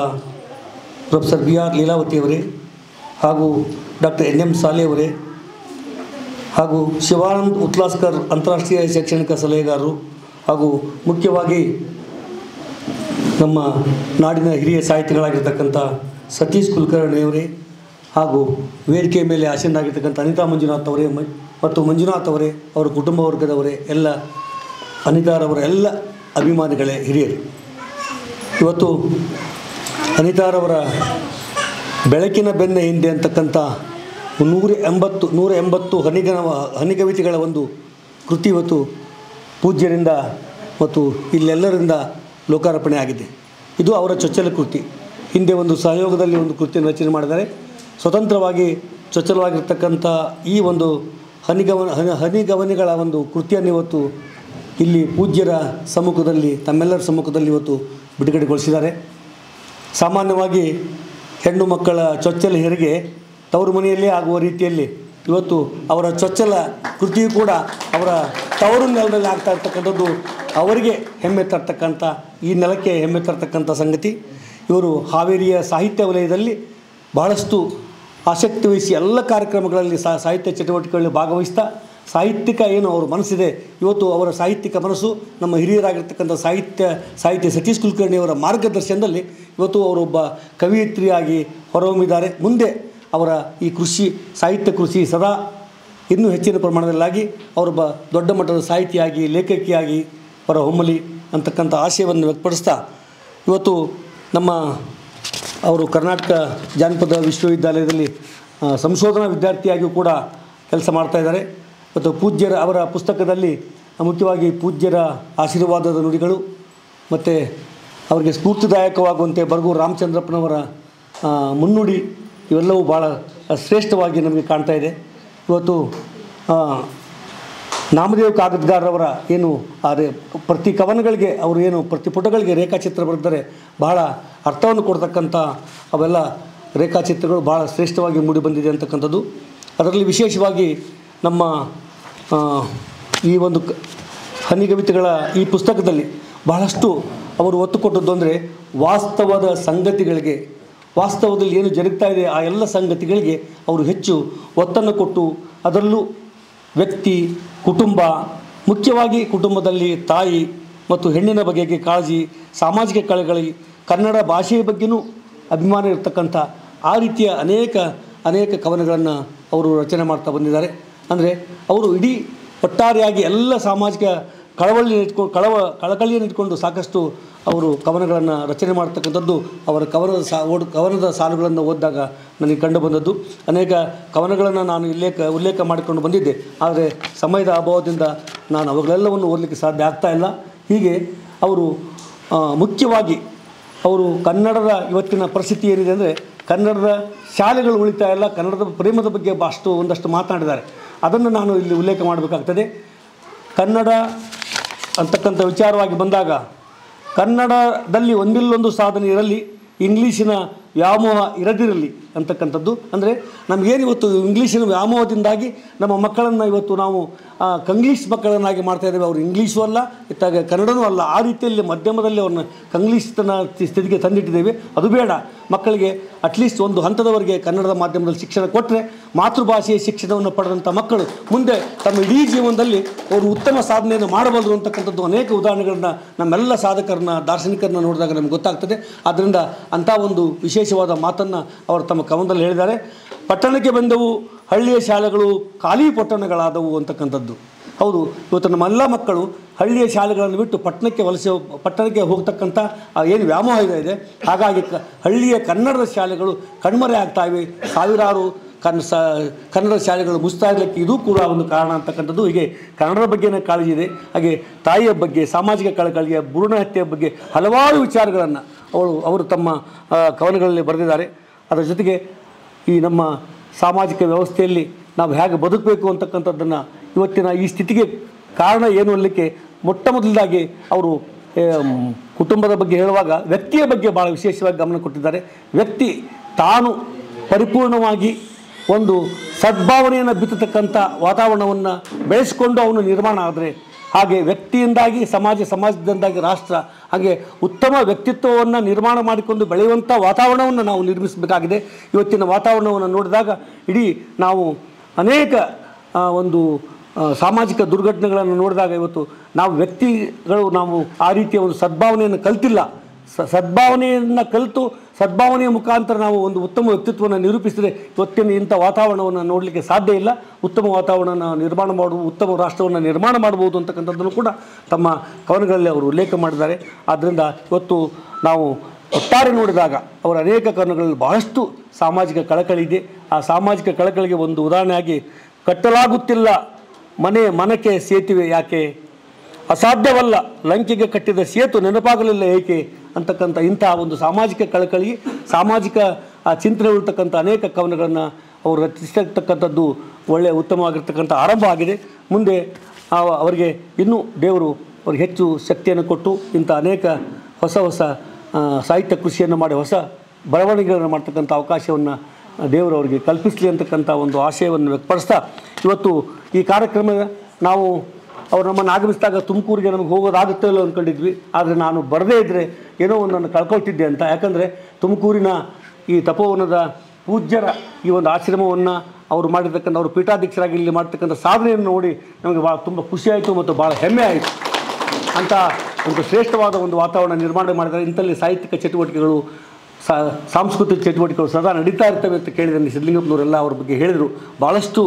[SPEAKER 6] ಪ್ರೊಫೆಸರ್ ಬಿ ಆರ್ ಲೀಲಾವತಿಯವರೇ ಹಾಗೂ ಡಾಕ್ಟರ್ ಎನ್ ಎಂ ಸಾಲೆಯವರೇ ಹಾಗೂ ಶಿವಾನಂದ್ ಉತ್ಲಾಸ್ಕರ್ ಅಂತಾರಾಷ್ಟ್ರೀಯ ಶೈಕ್ಷಣಿಕ ಸಲಹೆಗಾರರು ಹಾಗೂ ಮುಖ್ಯವಾಗಿ ನಮ್ಮ ನಾಡಿನ ಹಿರಿಯ ಸಾಹಿತಿಗಳಾಗಿರ್ತಕ್ಕಂಥ ಸತೀಶ್ ಕುಲಕರ್ಣಿಯವರೇ ಹಾಗೂ ವೇದಿಕೆಯ ಮೇಲೆ ಆಸೀನರಾಗಿರ್ತಕ್ಕಂಥ ಅನಿತಾ ಮಂಜುನಾಥ್ ಅವರೇ ಮತ್ತು ಮಂಜುನಾಥ್ ಅವರೇ, ಅವರ ಕುಟುಂಬ ವರ್ಗದವರೇ, ಎಲ್ಲ ಅನಿತಾರವರ ಎಲ್ಲ ಅಭಿಮಾನಿಗಳೇ, ಹಿರಿಯರು, ಇವತ್ತು ಅನಿತಾರವರ ಬೆಳಕಿನ ಬೆನ್ನ ಹಿಂದೆ ಅಂತಕ್ಕಂಥ 180 ಹನಿಕವಿತೆಗಳ ಒಂದು ಕೃತಿ ಇವತ್ತು ಪೂಜ್ಯರಿಂದ ಮತ್ತು ಇಲ್ಲೆಲ್ಲರಿಂದ ಲೋಕಾರ್ಪಣೆ ಆಗಿದೆ. ಇದು ಅವರ ಚೊಚ್ಚಲ ಕೃತಿ. ಹಿಂದೆ ಒಂದು ಸಹಯೋಗದಲ್ಲಿ ಒಂದು ಕೃತಿಯನ್ನು ರಚನೆ ಮಾಡಿದ್ದಾರೆ. ಸ್ವತಂತ್ರವಾಗಿ ಚೊಚ್ಚಲವಾಗಿರ್ತಕ್ಕಂಥ ಈ ಒಂದು ಹನಿಗವನಿಗಳ ಒಂದು ಕೃತಿಯನ್ನು ಇವತ್ತು ಇಲ್ಲಿ ಪೂಜ್ಯರ ಸಮ್ಮುಖದಲ್ಲಿ, ತಮ್ಮೆಲ್ಲರ ಸಮ್ಮುಖದಲ್ಲಿ ಇವತ್ತು ಬಿಡುಗಡೆಗೊಳಿಸಿದ್ದಾರೆ. ಸಾಮಾನ್ಯವಾಗಿ ಹೆಣ್ಣು ಮಕ್ಕಳ ಚೊಚ್ಚಲ ಹೆರಿಗೆ ತವರು ಮನೆಯಲ್ಲೇ ಆಗುವ ರೀತಿಯಲ್ಲಿ ಇವತ್ತು ಅವರ ಚೊಚ್ಚಲ ಕೃತಿಯು ಕೂಡ ಅವರ ತವರು ನೆಲದಲ್ಲಿ ಆಗ್ತಾ ಇರ್ತಕ್ಕಂಥದ್ದು ಅವರಿಗೆ ಹೆಮ್ಮೆ ತರ್ತಕ್ಕಂಥ, ಈ ನೆಲಕ್ಕೆ ಹೆಮ್ಮೆ ತರ್ತಕ್ಕಂಥ ಸಂಗತಿ. ಇವರು ಹಾವೇರಿಯ ಸಾಹಿತ್ಯ ವಲಯದಲ್ಲಿ ಬಹಳಷ್ಟು ಆಸಕ್ತಿ ವಹಿಸಿ ಎಲ್ಲ ಕಾರ್ಯಕ್ರಮಗಳಲ್ಲಿ ಸಾಹಿತ್ಯ ಚಟುವಟಿಕೆಗಳಲ್ಲಿ ಭಾಗವಹಿಸ್ತಾ ಸಾಹಿತ್ಯಿಕ ಏನು ಅವ್ರ ಮನಸ್ಸಿದೆ, ಇವತ್ತು ಅವರ ಸಾಹಿತ್ಯಿಕ ಮನಸ್ಸು ನಮ್ಮ ಹಿರಿಯರಾಗಿರ್ತಕ್ಕಂಥ ಸಾಹಿತ್ಯ ಸತೀಶ್ ಕುಲಕರ್ಣಿಯವರ ಮಾರ್ಗದರ್ಶನದಲ್ಲಿ ಇವತ್ತು ಅವರೊಬ್ಬ ಕವಿಯತ್ರಿಯಾಗಿ ಹೊರಹೊಮ್ಮಿದ್ದಾರೆ. ಮುಂದೆ ಅವರ ಈ ಸಾಹಿತ್ಯ ಕೃಷಿ ಸದಾ ಇನ್ನೂ ಹೆಚ್ಚಿನ ಪ್ರಮಾಣದಲ್ಲಾಗಿ ಅವರೊಬ್ಬ ದೊಡ್ಡ ಮಟ್ಟದ ಸಾಹಿತಿಯಾಗಿ, ಲೇಖಕಿಯಾಗಿ ಹೊರಹೊಮ್ಮಲಿ ಅಂತಕ್ಕಂಥ ಆಶಯವನ್ನು ವ್ಯಕ್ತಪಡಿಸ್ತಾ, ಇವತ್ತು ಅವರು ಕರ್ನಾಟಕ ಜಾನಪದ ವಿಶ್ವವಿದ್ಯಾಲಯದಲ್ಲಿ ಸಂಶೋಧನಾ ವಿದ್ಯಾರ್ಥಿಯಾಗಿಯೂ ಕೂಡ ಕೆಲಸ ಮಾಡ್ತಾಯಿದ್ದಾರೆ. ಮತ್ತು ಅವರ ಪುಸ್ತಕದಲ್ಲಿ ಮುಖ್ಯವಾಗಿ ಪೂಜ್ಯರ ಆಶೀರ್ವಾದದ ನುಡಿಗಳು ಮತ್ತು ಅವರಿಗೆ ಸ್ಫೂರ್ತಿದಾಯಕವಾಗುವಂತೆ ಬರಗೂರು ರಾಮಚಂದ್ರಪ್ಪನವರ ಮುನ್ನುಡಿ ಇವೆಲ್ಲವೂ ಭಾಳ ಶ್ರೇಷ್ಠವಾಗಿ ನಮಗೆ ಕಾಣ್ತಾ ಇದೆ. ಇವತ್ತು ನಾಮದೇವ್ ಕಾಗದ್ಗಾರರವರ ಏನು ಪ್ರತಿ ಕವನಗಳಿಗೆ ಅವರು ಏನು ಪ್ರತಿ ಪುಟಗಳಿಗೆ ರೇಖಾಚಿತ್ರ ಬರೆದರೆ ಬಹಳ ಅರ್ಥವನ್ನು ಕೊಡ್ತಕ್ಕಂಥ ಅವೆಲ್ಲ ರೇಖಾಚಿತ್ರಗಳು ಭಾಳ ಶ್ರೇಷ್ಠವಾಗಿ ಮೂಡಿ ಬಂದಿದೆ ಅಂತಕ್ಕಂಥದ್ದು. ಅದರಲ್ಲಿ ವಿಶೇಷವಾಗಿ ನಮ್ಮ ಈ ಒಂದು ಹನಿಗವಿತೆಗಳ ಈ ಪುಸ್ತಕದಲ್ಲಿ ಬಹಳಷ್ಟು ಅವರು ಒತ್ತು ಕೊಟ್ಟದ್ದು ಅಂದರೆ ವಾಸ್ತವದ ಸಂಗತಿಗಳಿಗೆ, ವಾಸ್ತವದಲ್ಲಿ ಏನು ಜರುಗ್ತಾ ಇದೆ ಆ ಎಲ್ಲ ಸಂಗತಿಗಳಿಗೆ ಅವರು ಹೆಚ್ಚು ಒತ್ತನ್ನು ಕೊಟ್ಟು ಅದರಲ್ಲೂ ವ್ಯಕ್ತಿ, ಕುಟುಂಬ, ಮುಖ್ಯವಾಗಿ ಕುಟುಂಬದಲ್ಲಿ ತಾಯಿ ಮತ್ತು ಹೆಣ್ಣಿನ ಬಗೆಗೆ ಕಾಳಜಿ, ಸಾಮಾಜಿಕ ಕಳಕಳಿ, ಕನ್ನಡ ಭಾಷೆಯ ಬಗ್ಗೆಯೂ ಅಭಿಮಾನ ಇರತಕ್ಕಂಥ ಆ ರೀತಿಯ ಅನೇಕ ಕವನಗಳನ್ನು ಅವರು ರಚನೆ ಮಾಡ್ತಾ ಬಂದಿದ್ದಾರೆ. ಅಂದರೆ ಅವರು ಇಡೀ ಒಟ್ಟಾರೆಯಾಗಿ ಎಲ್ಲ ಸಾಮಾಜಿಕ ಕಳಕಳಿಯನ್ನು ಇಟ್ಕೊಂಡು ಸಾಕಷ್ಟು ಅವರು ಕವನಗಳನ್ನು ರಚನೆ ಮಾಡ್ತಕ್ಕಂಥದ್ದು ಅವರ ಕವನದ ಸಾಲುಗಳನ್ನು ಓದಿದಾಗ ನನಗೆ ಕಂಡು ಬಂದದ್ದು. ಅನೇಕ ಕವನಗಳನ್ನು ನಾನು ಉಲ್ಲೇಖ ಮಾಡಿಕೊಂಡು ಬಂದಿದ್ದೆ, ಆದರೆ ಸಮಯದ ಅಭಾವದಿಂದ ನಾನು ಅವುಗಳೆಲ್ಲವನ್ನು ಓದಲಿಕ್ಕೆ ಸಾಧ್ಯ ಆಗ್ತಾ ಇಲ್ಲ. ಹೀಗೆ ಅವರು ಮುಖ್ಯವಾಗಿ ಅವರು ಕನ್ನಡದ ಇವತ್ತಿನ ಪರಿಸ್ಥಿತಿ ಏನಿದೆ ಅಂದರೆ ಕನ್ನಡದ ಶಾಲೆಗಳು ಉಳಿತಾ ಇಲ್ಲ, ಕನ್ನಡದ ಪ್ರೇಮದ ಬಗ್ಗೆ ಒಂದಷ್ಟು ಮಾತನಾಡಿದ್ದಾರೆ. ಅದನ್ನು ನಾನು ಇಲ್ಲಿ ಉಲ್ಲೇಖ ಮಾಡಬೇಕಾಗ್ತದೆ. ಕನ್ನಡ ಅಂತಕ್ಕಂಥ ವಿಚಾರವಾಗಿ ಬಂದಾಗ ಕನ್ನಡದಲ್ಲಿ ಒಂದಿಲ್ಲೊಂದು ಸಾಧನೆ ಇರಲಿ, ಇಂಗ್ಲೀಷಿನ ವ್ಯಾಮೋಹ ಇರದಿರಲಿ ಅಂತಕ್ಕಂಥದ್ದು. ಅಂದರೆ ನಮಗೇನು ಇವತ್ತು ಇಂಗ್ಲೀಷಿನ ವ್ಯಾಮೋಹದಿಂದಾಗಿ ನಮ್ಮ ಮಕ್ಕಳನ್ನು ಇವತ್ತು ನಾವು ಕಂಗ್ಲೀಷ್ ಮಕ್ಕಳನ್ನಾಗಿ ಮಾಡ್ತಾಯಿದ್ದೇವೆ. ಅವರು ಇಂಗ್ಲೀಷು ಅಲ್ಲ, ಇತ್ತಾಗ ಕನ್ನಡನೂ ಅಲ್ಲ, ಆ ರೀತಿಯಲ್ಲಿ ಮಧ್ಯಮದಲ್ಲಿ ಅವ್ರನ್ನ ಕಂಗ್ಲೀಷ್ನ ಸ್ಥಿತಿಗೆ ತಂದಿಟ್ಟಿದ್ದೇವೆ. ಅದು ಬೇಡ. ಮಕ್ಕಳಿಗೆ ಅಟ್ಲೀಸ್ಟ್ ಒಂದು ಹಂತದವರೆಗೆ ಕನ್ನಡದ ಮಾಧ್ಯಮದಲ್ಲಿ ಶಿಕ್ಷಣ ಕೊಟ್ಟರೆ ಮಾತೃಭಾಷೆಯ ಶಿಕ್ಷಣವನ್ನು ಪಡೆದಂಥ ಮಕ್ಕಳು ಮುಂದೆ ತಮ್ಮ ಇಡೀ ಜೀವನದಲ್ಲಿ ಅವರು ಉತ್ತಮ ಸಾಧನೆಯನ್ನು ಮಾಡಬಲ್ಲರು ಅಂತಕ್ಕಂಥದ್ದು ಅನೇಕ ಉದಾಹರಣೆಗಳನ್ನ ನಮ್ಮೆಲ್ಲ ಸಾಧಕರನ್ನ, ದಾರ್ಶನಿಕರನ್ನ ನೋಡಿದಾಗ ನಮ್ಗೆ ಗೊತ್ತಾಗ್ತದೆ. ಆದ್ದರಿಂದ ಅಂಥ ಒಂದು ವಿಶೇಷವಾದ ಮಾತನ್ನು ಅವರು ತಮ್ಮ ಕವನದಲ್ಲಿ ಹೇಳಿದ್ದಾರೆ. ಪಟ್ಟಣಕ್ಕೆ ಬಂದವು ಹಳ್ಳಿಯ ಶಾಲೆಗಳು ಖಾಲಿ ಪಟ್ಟಣಗಳಾದವು ಅಂತಕ್ಕಂಥದ್ದು. ಹೌದು, ಇವತ್ತು ನಮ್ಮೆಲ್ಲ ಮಕ್ಕಳು ಹಳ್ಳಿಯ ಶಾಲೆಗಳನ್ನು ಬಿಟ್ಟು ಪಟ್ಟಣಕ್ಕೆ ಹೋಗ್ತಕ್ಕಂಥ ಏನು ವ್ಯಾಮೋಹ ಇದೆ, ಹಾಗಾಗಿ ಹಳ್ಳಿಯ ಕನ್ನಡದ ಶಾಲೆಗಳು ಕಣ್ಮರೆ ಆಗ್ತಾ ಇವೆ. ಸಾವಿರಾರು ಕನ್ನಡ ಶಾಲೆಗಳು ಮುಚ್ತಾ ಇರಲಿಕ್ಕೆ ಇದು ಕೂಡ ಒಂದು ಕಾರಣ ಅಂತಕ್ಕಂಥದ್ದು. ಹೀಗೆ ಕನ್ನಡದ ಬಗ್ಗೆನೇ ಕಾಳಜಿ ಇದೆ. ಹಾಗೆ ತಾಯಿಯ ಬಗ್ಗೆ, ಸಾಮಾಜಿಕ ಕಳಕಳಿಯ, ಭ್ರೂಣ ಹತ್ಯೆಯ ಬಗ್ಗೆ ಹಲವಾರು ವಿಚಾರಗಳನ್ನು ಅವರು ತಮ್ಮ ಕವನಗಳಲ್ಲಿ ಬರೆದಿದ್ದಾರೆ. ಅದರ ಜೊತೆಗೆ ಈ ನಮ್ಮ ಸಾಮಾಜಿಕ ವ್ಯವಸ್ಥೆಯಲ್ಲಿ ನಾವು ಹೇಗೆ ಬದುಕಬೇಕು ಅಂತಕ್ಕಂಥದ್ದನ್ನು ಇವತ್ತಿನ ಈ ಸ್ಥಿತಿಗೆ ಕಾರಣ ಏನು ಅನ್ನಲಿಕ್ಕೆ ಮೊಟ್ಟ ಮೊದಲಾಗಿ ಅವರು ಕುಟುಂಬದ ಬಗ್ಗೆ ಹೇಳುವಾಗ ವ್ಯಕ್ತಿಯ ಬಗ್ಗೆ ಭಾಳ ವಿಶೇಷವಾಗಿ ಗಮನ ಕೊಟ್ಟಿದ್ದಾರೆ. ವ್ಯಕ್ತಿ ತಾನು ಪರಿಪೂರ್ಣವಾಗಿ ಒಂದು ಸದ್ಭಾವನೆಯನ್ನು ಬಿತ್ತತಕ್ಕಂಥ ವಾತಾವರಣವನ್ನು ಬೆಳೆಸಿಕೊಂಡು ಅವನು ನಿರ್ಮಾಣ ಆದರೆ, ಹಾಗೆ ವ್ಯಕ್ತಿಯಿಂದಾಗಿ ಸಮಾಜದಿಂದಾಗಿ ರಾಷ್ಟ್ರ, ಹಾಗೆ ಉತ್ತಮ ವ್ಯಕ್ತಿತ್ವವನ್ನು ನಿರ್ಮಾಣ ಮಾಡಿಕೊಂಡು ಬೆಳೆಯುವಂಥ ವಾತಾವರಣವನ್ನು ನಾವು ನಿರ್ಮಿಸಬೇಕಾಗಿದೆ. ಇವತ್ತಿನ ವಾತಾವರಣವನ್ನು ನೋಡಿದಾಗ ಇಡೀ ನಾವು ಅನೇಕ ಒಂದು ಸಾಮಾಜಿಕ ದುರ್ಘಟನೆಗಳನ್ನು ನೋಡಿದಾಗ ಇವತ್ತು ನಾವು ವ್ಯಕ್ತಿಗಳು ನಾವು ಆ ರೀತಿಯ ಒಂದು ಸದ್ಭಾವನೆಯನ್ನು ಕಲ್ತಿಲ್ಲ. ಸದ್ಭಾವನೆಯನ್ನು ಕಲಿತು ಸದ್ಭಾವನೆಯ ಮುಖಾಂತರ ನಾವು ಒಂದು ಉತ್ತಮ ವ್ಯಕ್ತಿತ್ವವನ್ನು ನಿರೂಪಿಸಿದರೆ ಇವತ್ತಿನ ಇಂಥ ವಾತಾವರಣವನ್ನು ನೋಡಲಿಕ್ಕೆ ಸಾಧ್ಯ ಇಲ್ಲ. ಉತ್ತಮ ವಾತಾವರಣವನ್ನು ನಿರ್ಮಾಣ ಮಾಡುವುದು, ಉತ್ತಮ ರಾಷ್ಟ್ರವನ್ನು ನಿರ್ಮಾಣ ಮಾಡ್ಬೋದು ಅಂತಕ್ಕಂಥದ್ದನ್ನು ಕೂಡ ತಮ್ಮ ಕವನಗಳಲ್ಲಿ ಅವರು ಉಲ್ಲೇಖ ಮಾಡಿದ್ದಾರೆ. ಆದ್ದರಿಂದ ಇವತ್ತು ನಾವು ಒಟ್ಟಾರೆ ನೋಡಿದಾಗ ಅವರ ಅನೇಕ ಕವನಗಳಲ್ಲಿ ಬಹಳಷ್ಟು ಸಾಮಾಜಿಕ ಕಳಕಳಿ ಇದೆ. ಆ ಸಾಮಾಜಿಕ ಕಳಕಳಿಗೆ ಒಂದು ಉದಾಹರಣೆಯಾಗಿ ಕಟ್ಟಲಾಗುತ್ತಿಲ್ಲ ಮನಕ್ಕೆ ಸೇತುವೆ ಯಾಕೆ, ಅಸಾಧ್ಯವಲ್ಲ ಲಂಕೆಗೆ ಕಟ್ಟಿದ ಸೇತು ನೆನಪಾಗಲಿಲ್ಲ ಏಕೆ ಅಂತಕ್ಕಂಥ ಇಂಥ ಒಂದು ಸಾಮಾಜಿಕ ಕಳಕಳಿ, ಸಾಮಾಜಿಕ ಚಿಂತನೆ ಉಳ್ತಕ್ಕಂಥ ಅನೇಕ ಕವನಗಳನ್ನು ಅವರು ರಚಿಸಿರ್ತಕ್ಕಂಥದ್ದು ಒಳ್ಳೆಯ ಉತ್ತಮವಾಗಿರ್ತಕ್ಕಂಥ ಆರಂಭ ಆಗಿದೆ. ಮುಂದೆ ಅವರಿಗೆ ಇನ್ನೂ ದೇವರು ಅವ್ರಿಗೆ ಹೆಚ್ಚು ಶಕ್ತಿಯನ್ನು ಕೊಟ್ಟು ಇಂಥ ಅನೇಕ ಹೊಸ ಸಾಹಿತ್ಯ ಕೃಷಿಯನ್ನು ಮಾಡಿ ಹೊಸ ಬರವಣಿಗೆಗಳನ್ನು ಮಾಡ್ತಕ್ಕಂಥ ಅವಕಾಶವನ್ನು ದೇವರು ಅವರಿಗೆ ಕಲ್ಪಿಸಲಿ ಅಂತಕ್ಕಂಥ ಒಂದು ಆಶಯವನ್ನು ವ್ಯಕ್ತಪಡಿಸ್ತಾ, ಇವತ್ತು ಈ ಕಾರ್ಯಕ್ರಮ ನಾವು ಅವ್ರು ನಮ್ಮನ್ನು ಆಗಮಿಸಿದಾಗ ತುಮಕೂರಿಗೆ ನಮಗೆ ಹೋಗೋದಾಗುತ್ತೆ ಇಲ್ಲ ಅಂದ್ಕೊಂಡಿದ್ವಿ. ಆದರೆ ನಾನು ಬರದೇ ಇದ್ದರೆ ಏನೋ ಒಂದನ್ನು ಕಳ್ಕೊಳ್ತಿದ್ದೆ ಅಂತ. ಯಾಕಂದರೆ ತುಮಕೂರಿನ ಈ ತಪೋವನದ ಪೂಜ್ಯರ ಈ ಒಂದು ಆಶ್ರಮವನ್ನು ಅವರು ಮಾಡಿರ್ತಕ್ಕಂಥ, ಅವರು ಪೀಠಾಧ್ಯಕ್ಷರಾಗಿ ಇಲ್ಲಿ ಮಾಡ್ತಕ್ಕಂಥ ಸಾಧನೆಯನ್ನು ನೋಡಿ ನಮಗೆ ಭಾಳ ತುಂಬ ಖುಷಿಯಾಯಿತು ಮತ್ತು ಭಾಳ ಹೆಮ್ಮೆ ಆಯಿತು. ಅಂಥ ಒಂದು ಶ್ರೇಷ್ಠವಾದ ಒಂದು ವಾತಾವರಣ ನಿರ್ಮಾಣ ಮಾಡಿದ್ದಾರೆ. ಇಂಥಲ್ಲಿ ಸಾಹಿತ್ಯಿಕ ಚಟುವಟಿಕೆಗಳು, ಸಾಂಸ್ಕೃತಿಕ ಚಟುವಟಿಕೆಗಳು ಸದಾ ನಡೀತಾ ಇರ್ತವೆ ಅಂತ ಕೇಳಿದರೆ ಸಿದ್ಧಲಿಂಗಪ್ಪನವರೆಲ್ಲ ಅವ್ರ ಬಗ್ಗೆ ಹೇಳಿದರು. ಭಾಳಷ್ಟು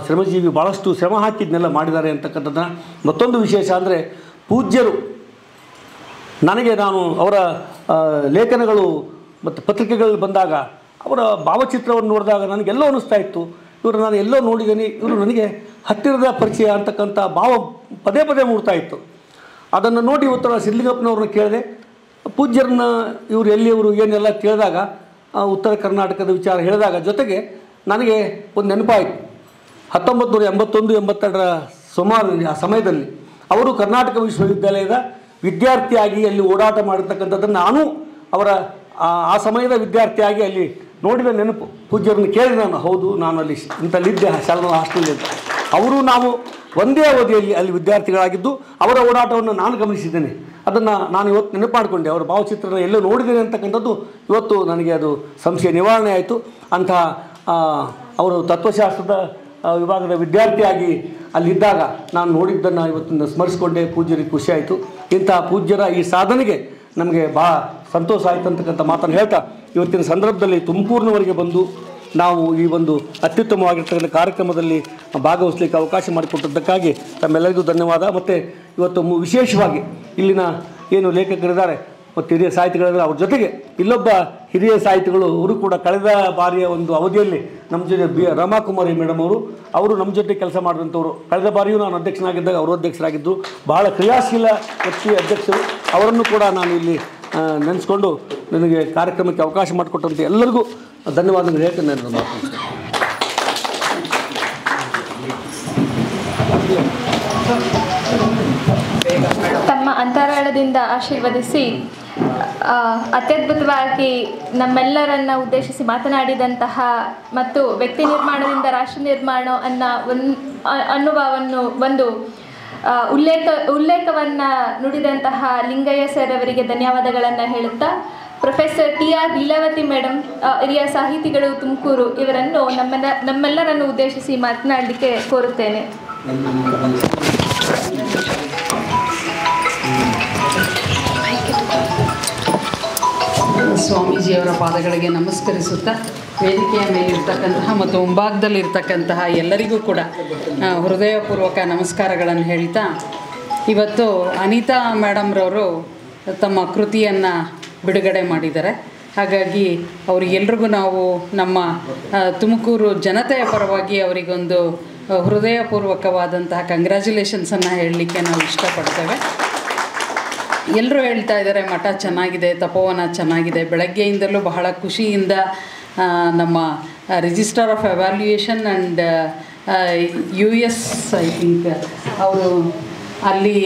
[SPEAKER 6] ಶ್ರಮಜೀವಿ, ಭಾಳಷ್ಟು ಶ್ರಮ ಹಾಕಿದ್ನೆಲ್ಲ ಮಾಡಿದ್ದಾರೆ ಅಂತಕ್ಕಂಥದ್ದನ್ನು. ಮತ್ತೊಂದು ವಿಶೇಷ ಅಂದರೆ ಪೂಜ್ಯರು ನಾನು ಅವರ ಲೇಖನಗಳು ಮತ್ತು ಪತ್ರಿಕೆಗಳಲ್ಲಿ ಬಂದಾಗ ಅವರ ಭಾವಚಿತ್ರವನ್ನು ನೋಡಿದಾಗ ನನಗೆಲ್ಲೋ ಅನ್ನಿಸ್ತಾ ಇತ್ತು, ಇವರು ನಾನು ಎಲ್ಲೋ ನೋಡಿದ್ದೀನಿ, ಇವರು ನನಗೆ ಹತ್ತಿರದ ಪರಿಚಯ ಅಂತಕ್ಕಂಥ ಭಾವ ಪದೇ ಮೂಡ್ತಾ ಇತ್ತು. ಅದನ್ನು ನೋಡಿ ಇವತ್ತು ನಾನು ಸಿದ್ಧಲಿಂಗಪ್ಪನವ್ರನ್ನ ಕೇಳಿದೆ. ಪೂಜ್ಯರನ್ನ ಇವರು ಎಲ್ಲಿಯವರು ಏನೆಲ್ಲ ಕೇಳಿದಾಗ ಉತ್ತರ ಕರ್ನಾಟಕದ ವಿಚಾರ ಹೇಳಿದಾಗ ಜೊತೆಗೆ ನನಗೆ ಒಂದು ನೆನಪಾಯಿತು. 1981-82 ಸುಮಾರು ಆ ಸಮಯದಲ್ಲಿ ಅವರು ಕರ್ನಾಟಕ ವಿಶ್ವವಿದ್ಯಾಲಯದ ವಿದ್ಯಾರ್ಥಿಯಾಗಿ ಅಲ್ಲಿ ಓಡಾಟ ಮಾಡಿರ್ತಕ್ಕಂಥದ್ದನ್ನು ನಾನು ಅವರ ಆ ಸಮಯದ ವಿದ್ಯಾರ್ಥಿಯಾಗಿ ಅಲ್ಲಿ ನೋಡಿದ ನೆನಪು. ಪೂಜ್ಯರನ್ನು ಕೇಳಿದೆ ನಾನು, ಹೌದು ನಾನು ಅಲ್ಲಿ ಇಂಥಲ್ಲಿದ್ದೆ ಶಾಲಾ ಹಾಸ್ಟೆಲ್ ಅಂತ. ಅವರು ನಾವು ಒಂದೇ ಅವಧಿಯಲ್ಲಿ ಅಲ್ಲಿ ವಿದ್ಯಾರ್ಥಿಗಳಾಗಿದ್ದು ಅವರ ಓಡಾಟವನ್ನು ನಾನು ಗಮನಿಸಿದ್ದೇನೆ. ಅದನ್ನು ನಾನು ಇವತ್ತು ನೆನಪು ಮಾಡಿಕೊಂಡೆ. ಅವರ ಭಾವಚಿತ್ರನ ಎಲ್ಲೋ ನೋಡಿದ್ದೇನೆ ಅಂತಕ್ಕಂಥದ್ದು ಇವತ್ತು ನನಗೆ ಅದು ಸಂಶಯ ನಿವಾರಣೆ ಆಯಿತು. ಅಂತಹ ಅವರು ತತ್ವಶಾಸ್ತ್ರದ ವಿಭಾಗದ ವಿದ್ಯಾರ್ಥಿಯಾಗಿ ಅಲ್ಲಿದ್ದಾಗ ನಾನು ನೋಡಿದ್ದನ್ನು ಇವತ್ತು ಸ್ಮರಿಸಿಕೊಂಡೆ. ಪೂಜ್ಯರಿಗೆ ಖುಷಿಯಾಯಿತು. ಇಂತಹ ಪೂಜ್ಯರ ಈ ಸಾಧನೆಗೆ ನಮಗೆ ಭಾಳ ಸಂತೋಷ ಆಯಿತು ಅಂತಕ್ಕಂಥ ಮಾತನ್ನು ಹೇಳ್ತಾ ಇವತ್ತಿನ ಸಂದರ್ಭದಲ್ಲಿ ತುಮಕೂರಿನವರೆಗೆ ಬಂದು ನಾವು ಈ ಒಂದು ಅತ್ಯುತ್ತಮವಾಗಿರ್ತಕ್ಕಂಥ ಕಾರ್ಯಕ್ರಮದಲ್ಲಿ ಭಾಗವಹಿಸಲಿಕ್ಕೆ ಅವಕಾಶ ಮಾಡಿಕೊಟ್ಟದ್ದಕ್ಕಾಗಿ ತಮ್ಮೆಲ್ಲರಿಗೂ ಧನ್ಯವಾದ. ಮತ್ತು ಇವತ್ತು ವಿಶೇಷವಾಗಿ ಇಲ್ಲಿನ ಏನು ಲೇಖಕರಿದ್ದಾರೆ ಮತ್ತು ಹಿರಿಯ ಸಾಹಿತಿಗಳಿದ್ದಾರೆ, ಅವ್ರ ಜೊತೆಗೆ ಇಲ್ಲೊಬ್ಬ ಹಿರಿಯ ಸಾಹಿತಿಗಳು ಅವರು ಕೂಡ ಕಳೆದ ಬಾರಿಯ ಒಂದು ಅವಧಿಯಲ್ಲಿ ನಮ್ಮ ಜೊತೆ ರಮಾಕುಮಾರಿ ಮೇಡಮ್ ಅವರು ನಮ್ಮ ಜೊತೆ ಕೆಲಸ ಮಾಡಿದಂಥವ್ರು. ಕಳೆದ ಬಾರಿಯೂ ನಾನು ಅಧ್ಯಕ್ಷನಾಗಿದ್ದಾಗ ಅವರು ಅಧ್ಯಕ್ಷರಾಗಿದ್ದರು. ಬಹಳ ಕ್ರಿಯಾಶೀಲ ವ್ಯಕ್ತಿ ಅಧ್ಯಕ್ಷರು. ಅವರನ್ನು ಕೂಡ ನಾನು ಇಲ್ಲಿ ನೆನೆಸ್ಕೊಂಡು ನನಗೆ ಕಾರ್ಯಕ್ರಮಕ್ಕೆ ಅವಕಾಶ ಮಾಡಿಕೊಟ್ಟಂಥ ಎಲ್ಲರಿಗೂ ಧನ್ಯವಾದಗಳು ಹೇಳ್ತೇನೆ. ನಾನು ಮಾತು
[SPEAKER 1] ತಮ್ಮ ಅಂತರಾಳದಿಂದ ಆಶೀರ್ವದಿಸಿ ಅತ್ಯದ್ಭುತವಾಗಿ ನಮ್ಮೆಲ್ಲರನ್ನ ಉದ್ದೇಶಿಸಿ ಮಾತನಾಡಿದಂತಹ ಮತ್ತು ವ್ಯಕ್ತಿ ನಿರ್ಮಾಣದಿಂದ ರಾಷ್ಟ್ರ ನಿರ್ಮಾಣ ಅನ್ನುವ ಒಂದು ಉಲ್ಲೇಖವನ್ನು ನುಡಿದಂತಹ ಲಿಂಗಯ್ಯ ಸರ್ ಅವರಿಗೆ ಧನ್ಯವಾದಗಳನ್ನು ಹೇಳುತ್ತಾ, ಪ್ರೊಫೆಸರ್ TR ಲೀಲಾವತಿ ಮೇಡಮ್, ಹಿರಿಯ ಸಾಹಿತಿಗಳು ತುಮಕೂರು, ಇವರನ್ನು ನಮ್ಮೆಲ್ಲರನ್ನು ಉದ್ದೇಶಿಸಿ ಮಾತನಾಡಲಿಕ್ಕೆ ಕೋರುತ್ತೇನೆ.
[SPEAKER 10] ಸ್ವಾಮೀಜಿಯವರ ಪಾದಗಳಿಗೆ ನಮಸ್ಕರಿಸುತ್ತಾ ವೇದಿಕೆಯ ಮೇಲಿರ್ತಕ್ಕಂತಹ ಮತ್ತು ಮುಂಭಾಗದಲ್ಲಿರ್ತಕ್ಕಂತಹ ಎಲ್ಲರಿಗೂ ಕೂಡ ಹೃದಯಪೂರ್ವಕ ನಮಸ್ಕಾರಗಳನ್ನು ಹೇಳ್ತಾ, ಇವತ್ತು ಅನಿತಾ ಮೇಡಮ್ರವರು ತಮ್ಮ ಕೃತಿಯನ್ನು ಬಿಡುಗಡೆ ಮಾಡಿದ್ದಾರೆ. ಹಾಗಾಗಿ ಅವರಿಗೆಲ್ರಿಗೂ ನಾವು ನಮ್ಮ ತುಮಕೂರು ಜನತೆಯ ಪರವಾಗಿ ಅವರಿಗೊಂದು ಹೃದಯಪೂರ್ವಕವಾದಂತಹ ಕಂಗ್ರ್ಯಾಚುಲೇಷನ್ಸನ್ನು ಹೇಳಲಿಕ್ಕೆ ನಾವು ಇಷ್ಟಪಡ್ತೇವೆ. ಎಲ್ಲರೂ ಹೇಳ್ತಾ ಇದ್ದಾರೆ ಮಠ ಚೆನ್ನಾಗಿದೆ, ತಪೋವನ ಚೆನ್ನಾಗಿದೆ. ಬೆಳಗ್ಗೆಯಿಂದಲೂ ಬಹಳ ಖುಷಿಯಿಂದ ನಮ್ಮ registrar of evaluation and US I think ಅವರು ಅಲ್ಲಿ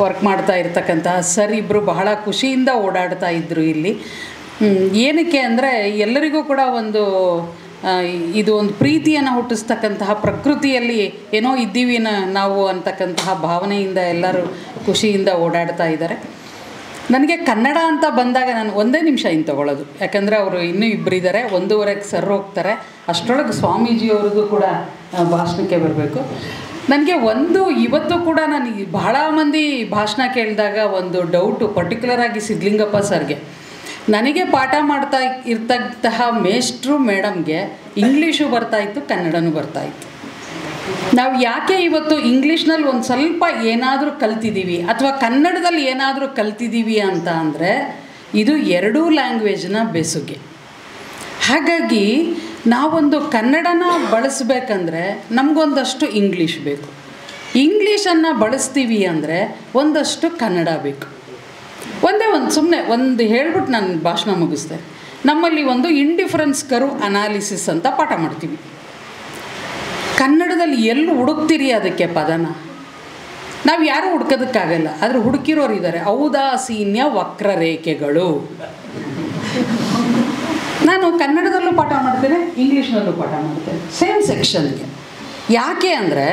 [SPEAKER 10] ವರ್ಕ್ ಮಾಡ್ತಾ ಇರ್ತಕ್ಕಂತಹ ಸರ್ ಇಬ್ಬರು ಬಹಳ ಖುಷಿಯಿಂದ ಓಡಾಡ್ತಾ ಇದ್ದರು ಇಲ್ಲಿ. ಏನಕ್ಕೆ ಅಂದರೆ ಎಲ್ಲರಿಗೂ ಕೂಡ ಇದು ಒಂದು ಪ್ರೀತಿಯನ್ನು ಹುಟ್ಟಿಸ್ತಕ್ಕಂತಹ, ಪ್ರಕೃತಿಯಲ್ಲಿ ಏನೋ ಇದ್ದೀವಿ ನಾವು ಅಂತಕ್ಕಂತಹ ಭಾವನೆಯಿಂದ ಎಲ್ಲರೂ ಖುಷಿಯಿಂದ ಓಡಾಡ್ತಾ ಇದ್ದಾರೆ. ನನಗೆ ಕನ್ನಡ ಅಂತ ಬಂದಾಗ ನಾನು ಒಂದೇ ನಿಮಿಷ ಇನ್ನು ತಗೊಳ್ಳೋದು, ಯಾಕಂದರೆ ಅವರು ಇನ್ನೂ ಇಬ್ಬರಿದ್ದಾರೆ, 1:15 ಸರ್ ಹೋಗ್ತಾರೆ. ಅಷ್ಟರೊಳಗೆ ಸ್ವಾಮೀಜಿಯವ್ರದ್ದು ಕೂಡ ಭಾಷಣಕ್ಕೆ ಬರಬೇಕು. ನನಗೆ ಇವತ್ತು ಕೂಡ ನನಗೆ ಬಹಳ ಮಂದಿ ಭಾಷಣ ಕೇಳಿದಾಗ ಒಂದು ಡೌಟು, ಪರ್ಟಿಕ್ಯುಲರಾಗಿ ಸಿದ್ಧಲಿಂಗಪ್ಪ ಸರ್ಗೆ. ನನಗೆ ಪಾಠ ಮಾಡ್ತಾ ಇರ್ತಕ್ಕಂತಹ ಮೇಷ್ಟ್ರು ಮೇಡಮ್ಗೆ ಇಂಗ್ಲೀಷು ಬರ್ತಾಯಿತ್ತು, ಕನ್ನಡನೂ ಬರ್ತಾಯಿತ್ತು. ನಾವು ಯಾಕೆ ಇವತ್ತು ಇಂಗ್ಲೀಷ್ನಲ್ಲಿ ಒಂದು ಸ್ವಲ್ಪ ಏನಾದರೂ ಕಲ್ತಿದ್ದೀವಿ ಅಥವಾ ಕನ್ನಡದಲ್ಲಿ ಏನಾದರೂ ಕಲ್ತಿದ್ದೀವಿ ಅಂತ ಅಂದರೆ ಇದು ಎರಡೂ ಲ್ಯಾಂಗ್ವೇಜ್ನ ಬೆಸುಗೆ. ಹಾಗಾಗಿ ನಾವೊಂದು ಕನ್ನಡನ ಬಳಸಬೇಕಂದ್ರೆ ನಮಗೊಂದಷ್ಟು ಇಂಗ್ಲೀಷ್ ಬೇಕು. ಇಂಗ್ಲೀಷನ್ನು ಬಳಸ್ತೀವಿ ಅಂದರೆ ಒಂದಷ್ಟು ಕನ್ನಡ ಬೇಕು. ಸುಮ್ಮನೆ ಹೇಳ್ಬಿಟ್ಟು ನಾನು ಭಾಷಣ ಮುಗಿಸ್ದೆ. ನಮ್ಮಲ್ಲಿ ಒಂದು ಇಂಡಿಫರೆನ್ಸ್ ಕರ್ವ್ ಅನಾಲಿಸಿಸ್ ಅಂತ ಪಾಠ ಮಾಡ್ತೀವಿ. ಕನ್ನಡದಲ್ಲಿ ಎಲ್ಲಿ ಹುಡುಕ್ತೀರಿ ಅದಕ್ಕೆ ಪದನ? ನಾವು ಯಾರೂ ಹುಡ್ಕೋದಕ್ಕಾಗಲ್ಲ, ಆದರೆ ಹುಡುಕಿರೋರು ಇದ್ದಾರೆ. ಔದಾಸೀನ್ಯ ವಕ್ರರೇಖೆಗಳು. ನಾನು ಕನ್ನಡದಲ್ಲೂ ಪಾಠ ಮಾಡ್ತೇನೆ, ಇಂಗ್ಲೀಷ್ನಲ್ಲೂ ಪಾಠ ಮಾಡ್ತೇನೆ, ಸೇಮ್ ಸೆಕ್ಷನ್ಗೆ. ಯಾಕೆ ಅಂದರೆ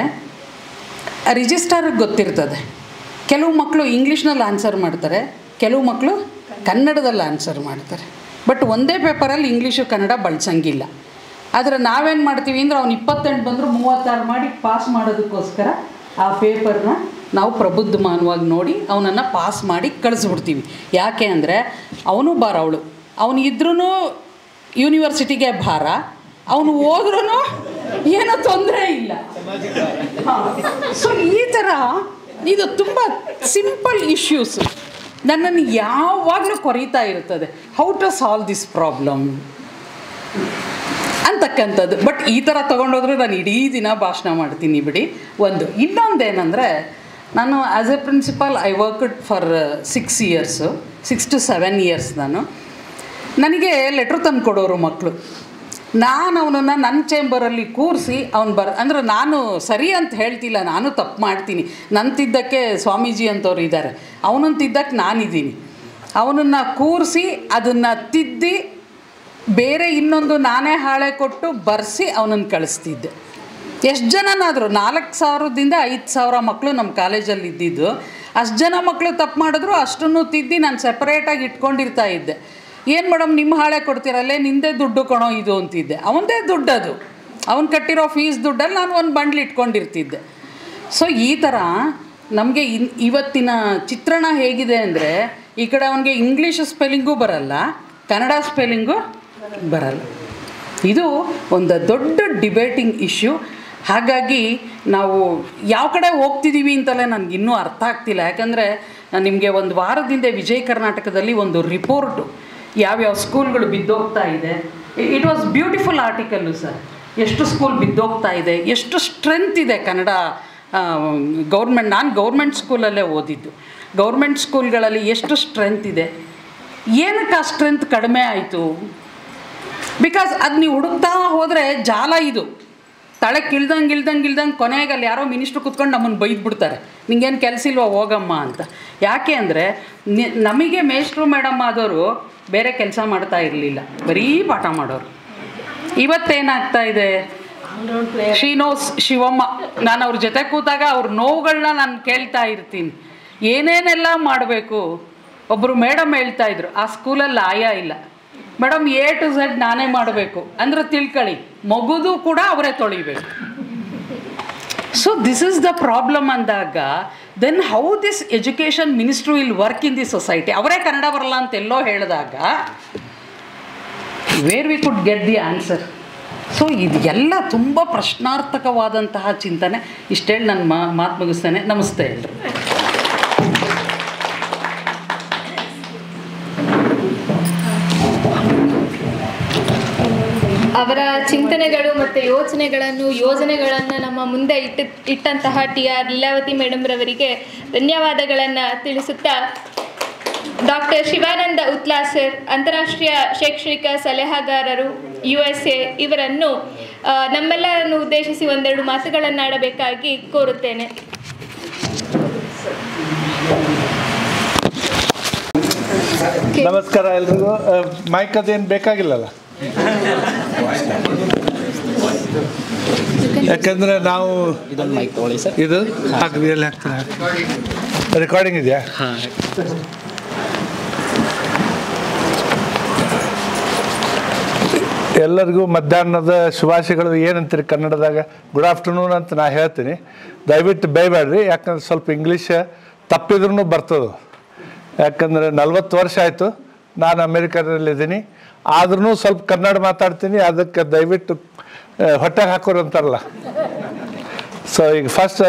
[SPEAKER 10] ರಿಜಿಸ್ಟ್ರಾರ್ಗೆ ಗೊತ್ತಿರ್ತದೆ. ಕೆಲವು ಮಕ್ಕಳು ಇಂಗ್ಲೀಷ್ನಲ್ಲಿ ಆನ್ಸರ್ ಮಾಡ್ತಾರೆ, ಕೆಲವು ಮಕ್ಕಳು ಕನ್ನಡದಲ್ಲಿ ಆನ್ಸರ್ ಮಾಡ್ತಾರೆ. ಬಟ್ ಒಂದೇ ಪೇಪರಲ್ಲಿ ಇಂಗ್ಲೀಷು ಕನ್ನಡ ಬಳಸಂಗಿಲ್ಲ. ಆದರೆ ನಾವೇನು ಮಾಡ್ತೀವಿ ಅಂದರೆ ಅವ್ನು 28 ಬಂದರೂ 36 ಮಾಡಿ ಪಾಸ್ ಮಾಡೋದಕ್ಕೋಸ್ಕರ ಆ ಪೇಪರ್ನ ನಾವು ಪ್ರಬುದ್ಧಮಾನವಾಗಿ ನೋಡಿ ಅವನನ್ನು ಪಾಸ್ ಮಾಡಿ ಕಳಿಸ್ಬಿಡ್ತೀವಿ. ಯಾಕೆ ಅಂದರೆ ಅವನು ಅವಳು ಅವನು ಇದ್ರೂ ಯೂನಿವರ್ಸಿಟಿಗೆ ಭಾರ, ಅವನು ಹೋದ್ರೂ ಏನೋ ತೊಂದರೆ ಇಲ್ಲ. ಸೊ ಈ ಥರ ಇದು ತುಂಬ ಸಿಂಪಲ್ ಇಶ್ಯೂಸು ನನ್ನನ್ನು ಯಾವಾಗಲೂ ಕೊರೀತಾ ಇರ್ತದೆ. How to solve this problem ಅಂತಕ್ಕಂಥದ್ದು. ಬಟ್ ಈ ಥರ ತೊಗೊಂಡೋದ್ರೆ ನಾನು ಇಡೀ ದಿನ ಭಾಷಣ ಮಾಡ್ತೀನಿ ಬಿಡಿ. ಇನ್ನೊಂದೇನೆಂದರೆ ನಾನು as A principal I worked for 6 years 6 to 7 years. ನನಗೆ ಲೆಟ್ರ್ ತಂದು ಕೊಡೋರು ಮಕ್ಕಳು. ನಾನು ಅವನನ್ನು ನನ್ನ ಚೇಂಬರಲ್ಲಿ ಕೂರಿಸಿ ಅಂದರೆ ನಾನು ಸರಿ ಅಂತ ಹೇಳ್ತಿಲ್ಲ, ನಾನು ತಪ್ಪು ಮಾಡ್ತೀನಿ. ನನ್ನ ತಿದ್ದಕ್ಕೆ ಸ್ವಾಮೀಜಿ ಅಂತವ್ರು ಇದ್ದಾರೆ, ಅವನನ್ನು ತಿದ್ದಕ್ಕೆ ನಾನಿದ್ದೀನಿ. ಅವನನ್ನು ಕೂರಿಸಿ ಅದನ್ನು ತಿದ್ದಿ ಬೇರೆ ಇನ್ನೊಂದು ನಾನೇ ಹಾಳೆ ಕೊಟ್ಟು ಬರೆಸಿ ಅವನನ್ನು ಕಳಿಸ್ತಿದ್ದೆ. ಎಷ್ಟು ಜನನಾದರೂ 4,000ದಿಂದ 5,000 ಮಕ್ಕಳು ನಮ್ಮ ಕಾಲೇಜಲ್ಲಿ ಇದ್ದಿದ್ದು. ಅಷ್ಟು ಜನ ಮಕ್ಕಳು ತಪ್ಪು ಮಾಡಿದ್ರು ಅಷ್ಟನ್ನು ತಿದ್ದಿ ನಾನು ಸೆಪರೇಟಾಗಿ ಇಟ್ಕೊಂಡಿರ್ತಾ ಇದ್ದೆ. ಏನು ಮೇಡಮ್ ನಿಮ್ಮ ಹಾಳೆ ಕೊಡ್ತೀರಲ್ಲೇ, ನಿಂದೇ ದುಡ್ಡು ಕೊಣೋ ಇದು ಅಂತಿದ್ದೆ. ಅವನದೇ ದುಡ್ಡು, ಅದು ಅವನು ಕಟ್ಟಿರೋ ಫೀಸ್ ದುಡ್ಡಲ್ಲಿ ನಾನು ಒಂದು ಬಂಡ್ಲು ಇಟ್ಕೊಂಡಿರ್ತಿದ್ದೆ. ಸೊ ಈ ಥರ ನಮಗೆ ಇವತ್ತಿನ ಚಿತ್ರಣ ಹೇಗಿದೆ ಅಂದರೆ, ಈ ಕಡೆ ಅವನಿಗೆ ಇಂಗ್ಲೀಷ್ ಸ್ಪೆಲ್ಲಿಂಗೂ ಬರಲ್ಲ, ಕನ್ನಡ ಸ್ಪೆಲ್ಲಿಂಗು ಬರಲ್ಲ. ಇದು ಒಂದು ದೊಡ್ಡ ಡಿಬೇಟಿಂಗ್ ಇಶ್ಯೂ. ಹಾಗಾಗಿ ನಾವು ಯಾವ ಕಡೆ ಹೋಗ್ತಿದ್ದೀವಿ ಅಂತಲೇ ನನಗಿನ್ನೂ ಅರ್ಥ ಆಗ್ತಿಲ್ಲ. ಯಾಕಂದರೆ ನಾನು ನಿಮಗೆ ಒಂದು ವಾರದಿಂದ ವಿಜಯ ಕರ್ನಾಟಕದಲ್ಲಿ ಒಂದು ರಿಪೋರ್ಟು ಯಾವ್ಯಾವ ಸ್ಕೂಲ್ಗಳು ಬಿದ್ದೋಗ್ತಾ ಇದೆ. It was beautiful article sir. ಎಷ್ಟು ಸ್ಕೂಲ್ ಬಿದ್ದೋಗ್ತಾ ಇದೆ, ಎಷ್ಟು ಸ್ಟ್ರೆಂತ್ ಇದೆ ಕನ್ನಡ ಗೌರ್ಮೆಂಟ್. ನಾನು ಗೌರ್ಮೆಂಟ್ ಸ್ಕೂಲಲ್ಲೇ ಓದಿದ್ದು. ಗೌರ್ಮೆಂಟ್ ಸ್ಕೂಲ್ಗಳಲ್ಲಿ ಎಷ್ಟು ಸ್ಟ್ರೆಂತ್ ಇದೆ, ಏನಕ್ಕೆ ಆ ಸ್ಟ್ರೆಂತ್ ಕಡಿಮೆ ಆಯಿತು? ಬಿಕಾಸ್ ಅದು ನೀವು ಹುಡುಕ್ತಾ ಹೋದರೆ ಜಾಲ ಇದು ತಳಕ್ಕೆ ಇಳ್ದಂಗೆ ಕೊನೆಗೆ ಅಲ್ಲಿ ಯಾರೋ ಮಿನಿಸ್ಟ್ರು ಕೂತ್ಕೊಂಡು ನಮ್ಮನ್ನು ಬೈದ್ಬಿಡ್ತಾರೆ, ನಿಂಗೇನು ಕೆಲಸ ಇಲ್ವಾ ಹೋಗಮ್ಮ ಅಂತ. ಯಾಕೆ ಅಂದರೆ ನಮಗೆ ಮೇಷ್ಟ್ರು ಮೇಡಮ್ ಆದವರು ಬೇರೆ ಕೆಲಸ ಮಾಡ್ತಾ ಇರಲಿಲ್ಲ, ಬರೀ ಪಾಠ ಮಾಡೋರು. ಇವತ್ತೇನಾಗ್ತಾ ಇದೆ, ಶ್ರೀನೋಸ್ ಶಿವಮ್ಮ, ನಾನು ಅವ್ರ ಜೊತೆ ಕೂತಾಗ ಅವ್ರ ನೋವುಗಳನ್ನ ನಾನು ಕೇಳ್ತಾ ಇರ್ತೀನಿ, ಏನೇನೆಲ್ಲ ಮಾಡಬೇಕು. ಒಬ್ಬರು ಮೇಡಮ್ ಹೇಳ್ತಾಯಿದ್ರು, ಆ ಸ್ಕೂಲಲ್ಲಿ ಆಯಾ ಇಲ್ಲ ಮೇಡಮ್, A to Z ನಾನೇ ಮಾಡಬೇಕು ಅಂದರೆ ತಿಳ್ಕೊಳ್ಳಿ, ಮಗುದು ಕೂಡ ಅವರೇ ತೊಳಿಬೇಕು. So this is the problem ಅಂದಾಗ then how this education ministry will work in the society? ಅವರೇ ಕನ್ನಡ ಬರಲ್ಲ ಅಂತೆಲ್ಲೋ ಹೇಳಿದಾಗ where we could get the answer? So ಇದು ಎಲ್ಲ ತುಂಬ ಪ್ರಶ್ನಾರ್ಥಕವಾದಂತಹ ಚಿಂತನೆ. ಇಷ್ಟೇಳಿ ನಾನು ಮಾತು ಮುಗಿಸ್ತೇನೆ. ನಮಸ್ತೆ ಎಲ್ರು.
[SPEAKER 1] ಅವರ ಚಿಂತನೆಗಳು ಮತ್ತು ಯೋಜನೆಗಳನ್ನು ನಮ್ಮ ಮುಂದೆ ಇಟ್ಟಂತಹ TR ಲೀಲಾವತಿ ಮೇಡಮ್ರವರಿಗೆ ಧನ್ಯವಾದಗಳನ್ನು ತಿಳಿಸುತ್ತಾ, ಡಾಕ್ಟರ್ ಶಿವಾನಂದ ಉತ್ಲಾ ಸರ್, ಅಂತಾರಾಷ್ಟ್ರೀಯ ಶೈಕ್ಷಣಿಕ ಸಲಹೆಗಾರರು USA, ಇವರನ್ನು ನಮ್ಮೆಲ್ಲರನ್ನು ಉದ್ದೇಶಿಸಿ ಒಂದೆರಡು ಮಾತುಗಳನ್ನಾಡಬೇಕಾಗಿ ಕೋರುತ್ತೇನೆ.
[SPEAKER 11] ನಮಸ್ಕಾರ ಎಲ್ರಿಗೂ. ಮೈಕ್ ಅದೇನು ಬೇಕಾಗಿಲ್ಲಲ್ಲ, ಯಾಕಂದರೆ ನಾವು ಇದು ಹಾಕಿದ್ವಿ, ಎಲ್ಲಿ ಹಾಕ್ತಾರೆ, ರೆಕಾರ್ಡಿಂಗ್ ಇದೆಯಾ? ಎಲ್ಲರಿಗೂ ಮಧ್ಯಾಹ್ನದ ಶುಭಾಶಯಗಳು. ಏನಂತೀರಿ ಕನ್ನಡದಾಗ? ಗುಡ್ ಆಫ್ಟರ್ನೂನ್ ಅಂತ ನಾ ಹೇಳ್ತೀನಿ, ದಯವಿಟ್ಟು ಬೈಬೇಡ್ರಿ. ಯಾಕಂದ್ರೆ ಸ್ವಲ್ಪ ಇಂಗ್ಲೀಷ್ ತಪ್ಪಿದ್ರೂ ಬರ್ತದೆ. ಯಾಕಂದರೆ 40 ವರ್ಷ ಆಯಿತು ನಾನು ಅಮೇರಿಕಾದಲ್ಲಿದ್ದೀನಿ, ಆದ್ರೂ ಸ್ವಲ್ಪ ಕನ್ನಡ ಮಾತಾಡ್ತೀನಿ. ಅದಕ್ಕೆ ದಯವಿಟ್ಟು ಹೊಟ್ಟೆಗೆ ಹಾಕೋರು ಅಂತಾರಲ್ಲ. ಸೊ ಈಗ ಫಸ್ಟ್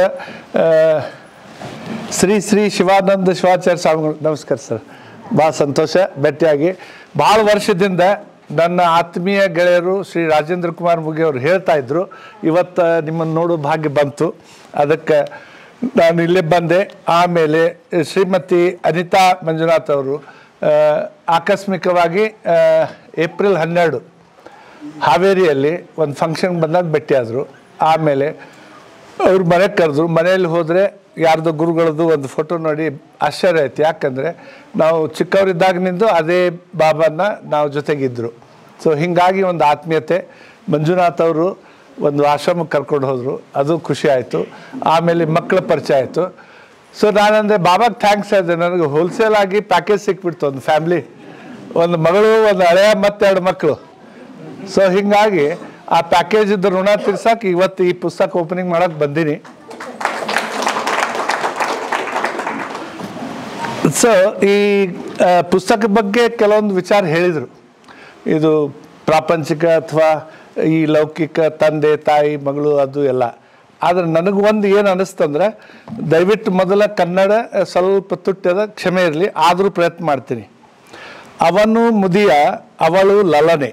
[SPEAKER 11] ಶ್ರೀ ಶಿವಾನಂದ ಶಿವಾಚಾರ್ಯ ಸ್ವಾಮಿಗಳು. ನಮಸ್ಕಾರ ಸರ್, ಭಾಳ ಸಂತೋಷ ಭೇಟಿಯಾಗಿ. ಭಾಳ ವರ್ಷದಿಂದ ನನ್ನ ಆತ್ಮೀಯ ಗೆಳೆಯರು ಶ್ರೀ ರಾಜೇಂದ್ರ ಕುಮಾರ್ ಮುಗಿ ಅವರು ಹೇಳ್ತಾ ಇದ್ರು, ಇವತ್ತು ನಿಮ್ಮನ್ನು ನೋಡೋ ಭಾಗ್ಯ ಬಂತು, ಅದಕ್ಕೆ ನಾನು ಇಲ್ಲೇ ಬಂದೆ. ಆಮೇಲೆ ಶ್ರೀಮತಿ ಅನಿತಾ ಮಂಜುನಾಥ್ ಅವರು ಆಕಸ್ಮಿಕವಾಗಿ ಏಪ್ರಿಲ್ 12 ಹಾವೇರಿಯಲ್ಲಿ ಒಂದು ಫಂಕ್ಷನ್ಗೆ ಬಂದಾಗ ಭೇಟಿಯಾದರು. ಆಮೇಲೆ ಅವ್ರು ಮನೆಗೆ ಕರೆದ್ರು. ಮನೆಯಲ್ಲಿ ಹೋದರೆ ಯಾರ್ದೋ ಗುರುಗಳದ್ದು ಒಂದು ಫೋಟೋ ನೋಡಿ ಆಶ್ಚರ್ಯ ಆಯ್ತು. ಯಾಕಂದರೆ ನಾವು ಚಿಕ್ಕವರಿದ್ದಾಗಿನಿಂದ ಅದೇ ಬಾಬಾನ ನಾವು ಜೊತೆಗಿದ್ದರು. ಸೊ ಹೀಗಾಗಿ ಒಂದು ಆತ್ಮೀಯತೆ. ಮಂಜುನಾಥ್ ಅವರು ಒಂದು ಆಶ್ರಮಕ್ಕೆ ಕರ್ಕೊಂಡು ಹೋದರು, ಅದು ಖುಷಿ ಆಯಿತು. ಆಮೇಲೆ ಮಕ್ಕಳ ಪರಿಚಯ ಆಯಿತು. ಸೊ ನಾನಂದರೆ ಬಾಬಾಗೆ ಥ್ಯಾಂಕ್ಸ್ ಹೇಳಿದೆ. ನನಗೆ ಹೋಲ್ಸೇಲ್ ಆಗಿ ಪ್ಯಾಕೇಜ್ ಸಿಕ್ಬಿಡ್ತು, ಒಂದು ಫ್ಯಾಮ್ಲಿ, ಒಂದು ಮಗಳು, ಒಂದು ಹಳೆಯ ಮತ್ತು 2 ಮಕ್ಕಳು. ಸೊ ಹೀಗಾಗಿ ಆ ಪ್ಯಾಕೇಜ್ ಇದ್ದ ಋಣ ತೀರ್ಸಕ್ಕೆ ಇವತ್ತು ಈ ಪುಸ್ತಕ ಓಪನಿಂಗ್ ಮಾಡೋಕ್ಕೆ ಬಂದೀನಿ. ಸೊ ಈ ಪುಸ್ತಕ ಬಗ್ಗೆ ಕೆಲವೊಂದು ವಿಚಾರ ಹೇಳಿದರು. ಇದು ಪ್ರಾಪಂಚಿಕ ಅಥವಾ ಈ ಲೌಕಿಕ, ತಂದೆ ತಾಯಿ ಮಗಳು ಅದು ಎಲ್ಲ. ಆದರೆ ನನಗೆ ಒಂದು ಏನು ಅನ್ನಿಸ್ತಂದ್ರೆ, ದಯವಿಟ್ಟು ಮೊದಲ ಕನ್ನಡ ಸ್ವಲ್ಪ ತುಟ್ಯದ, ಕ್ಷಮೆ ಇರಲಿ, ಆದರೂ ಪ್ರಯತ್ನ ಮಾಡ್ತೀನಿ. ಅವನು ಮುದಿಯ ಅವಳು ಲಲನೆ,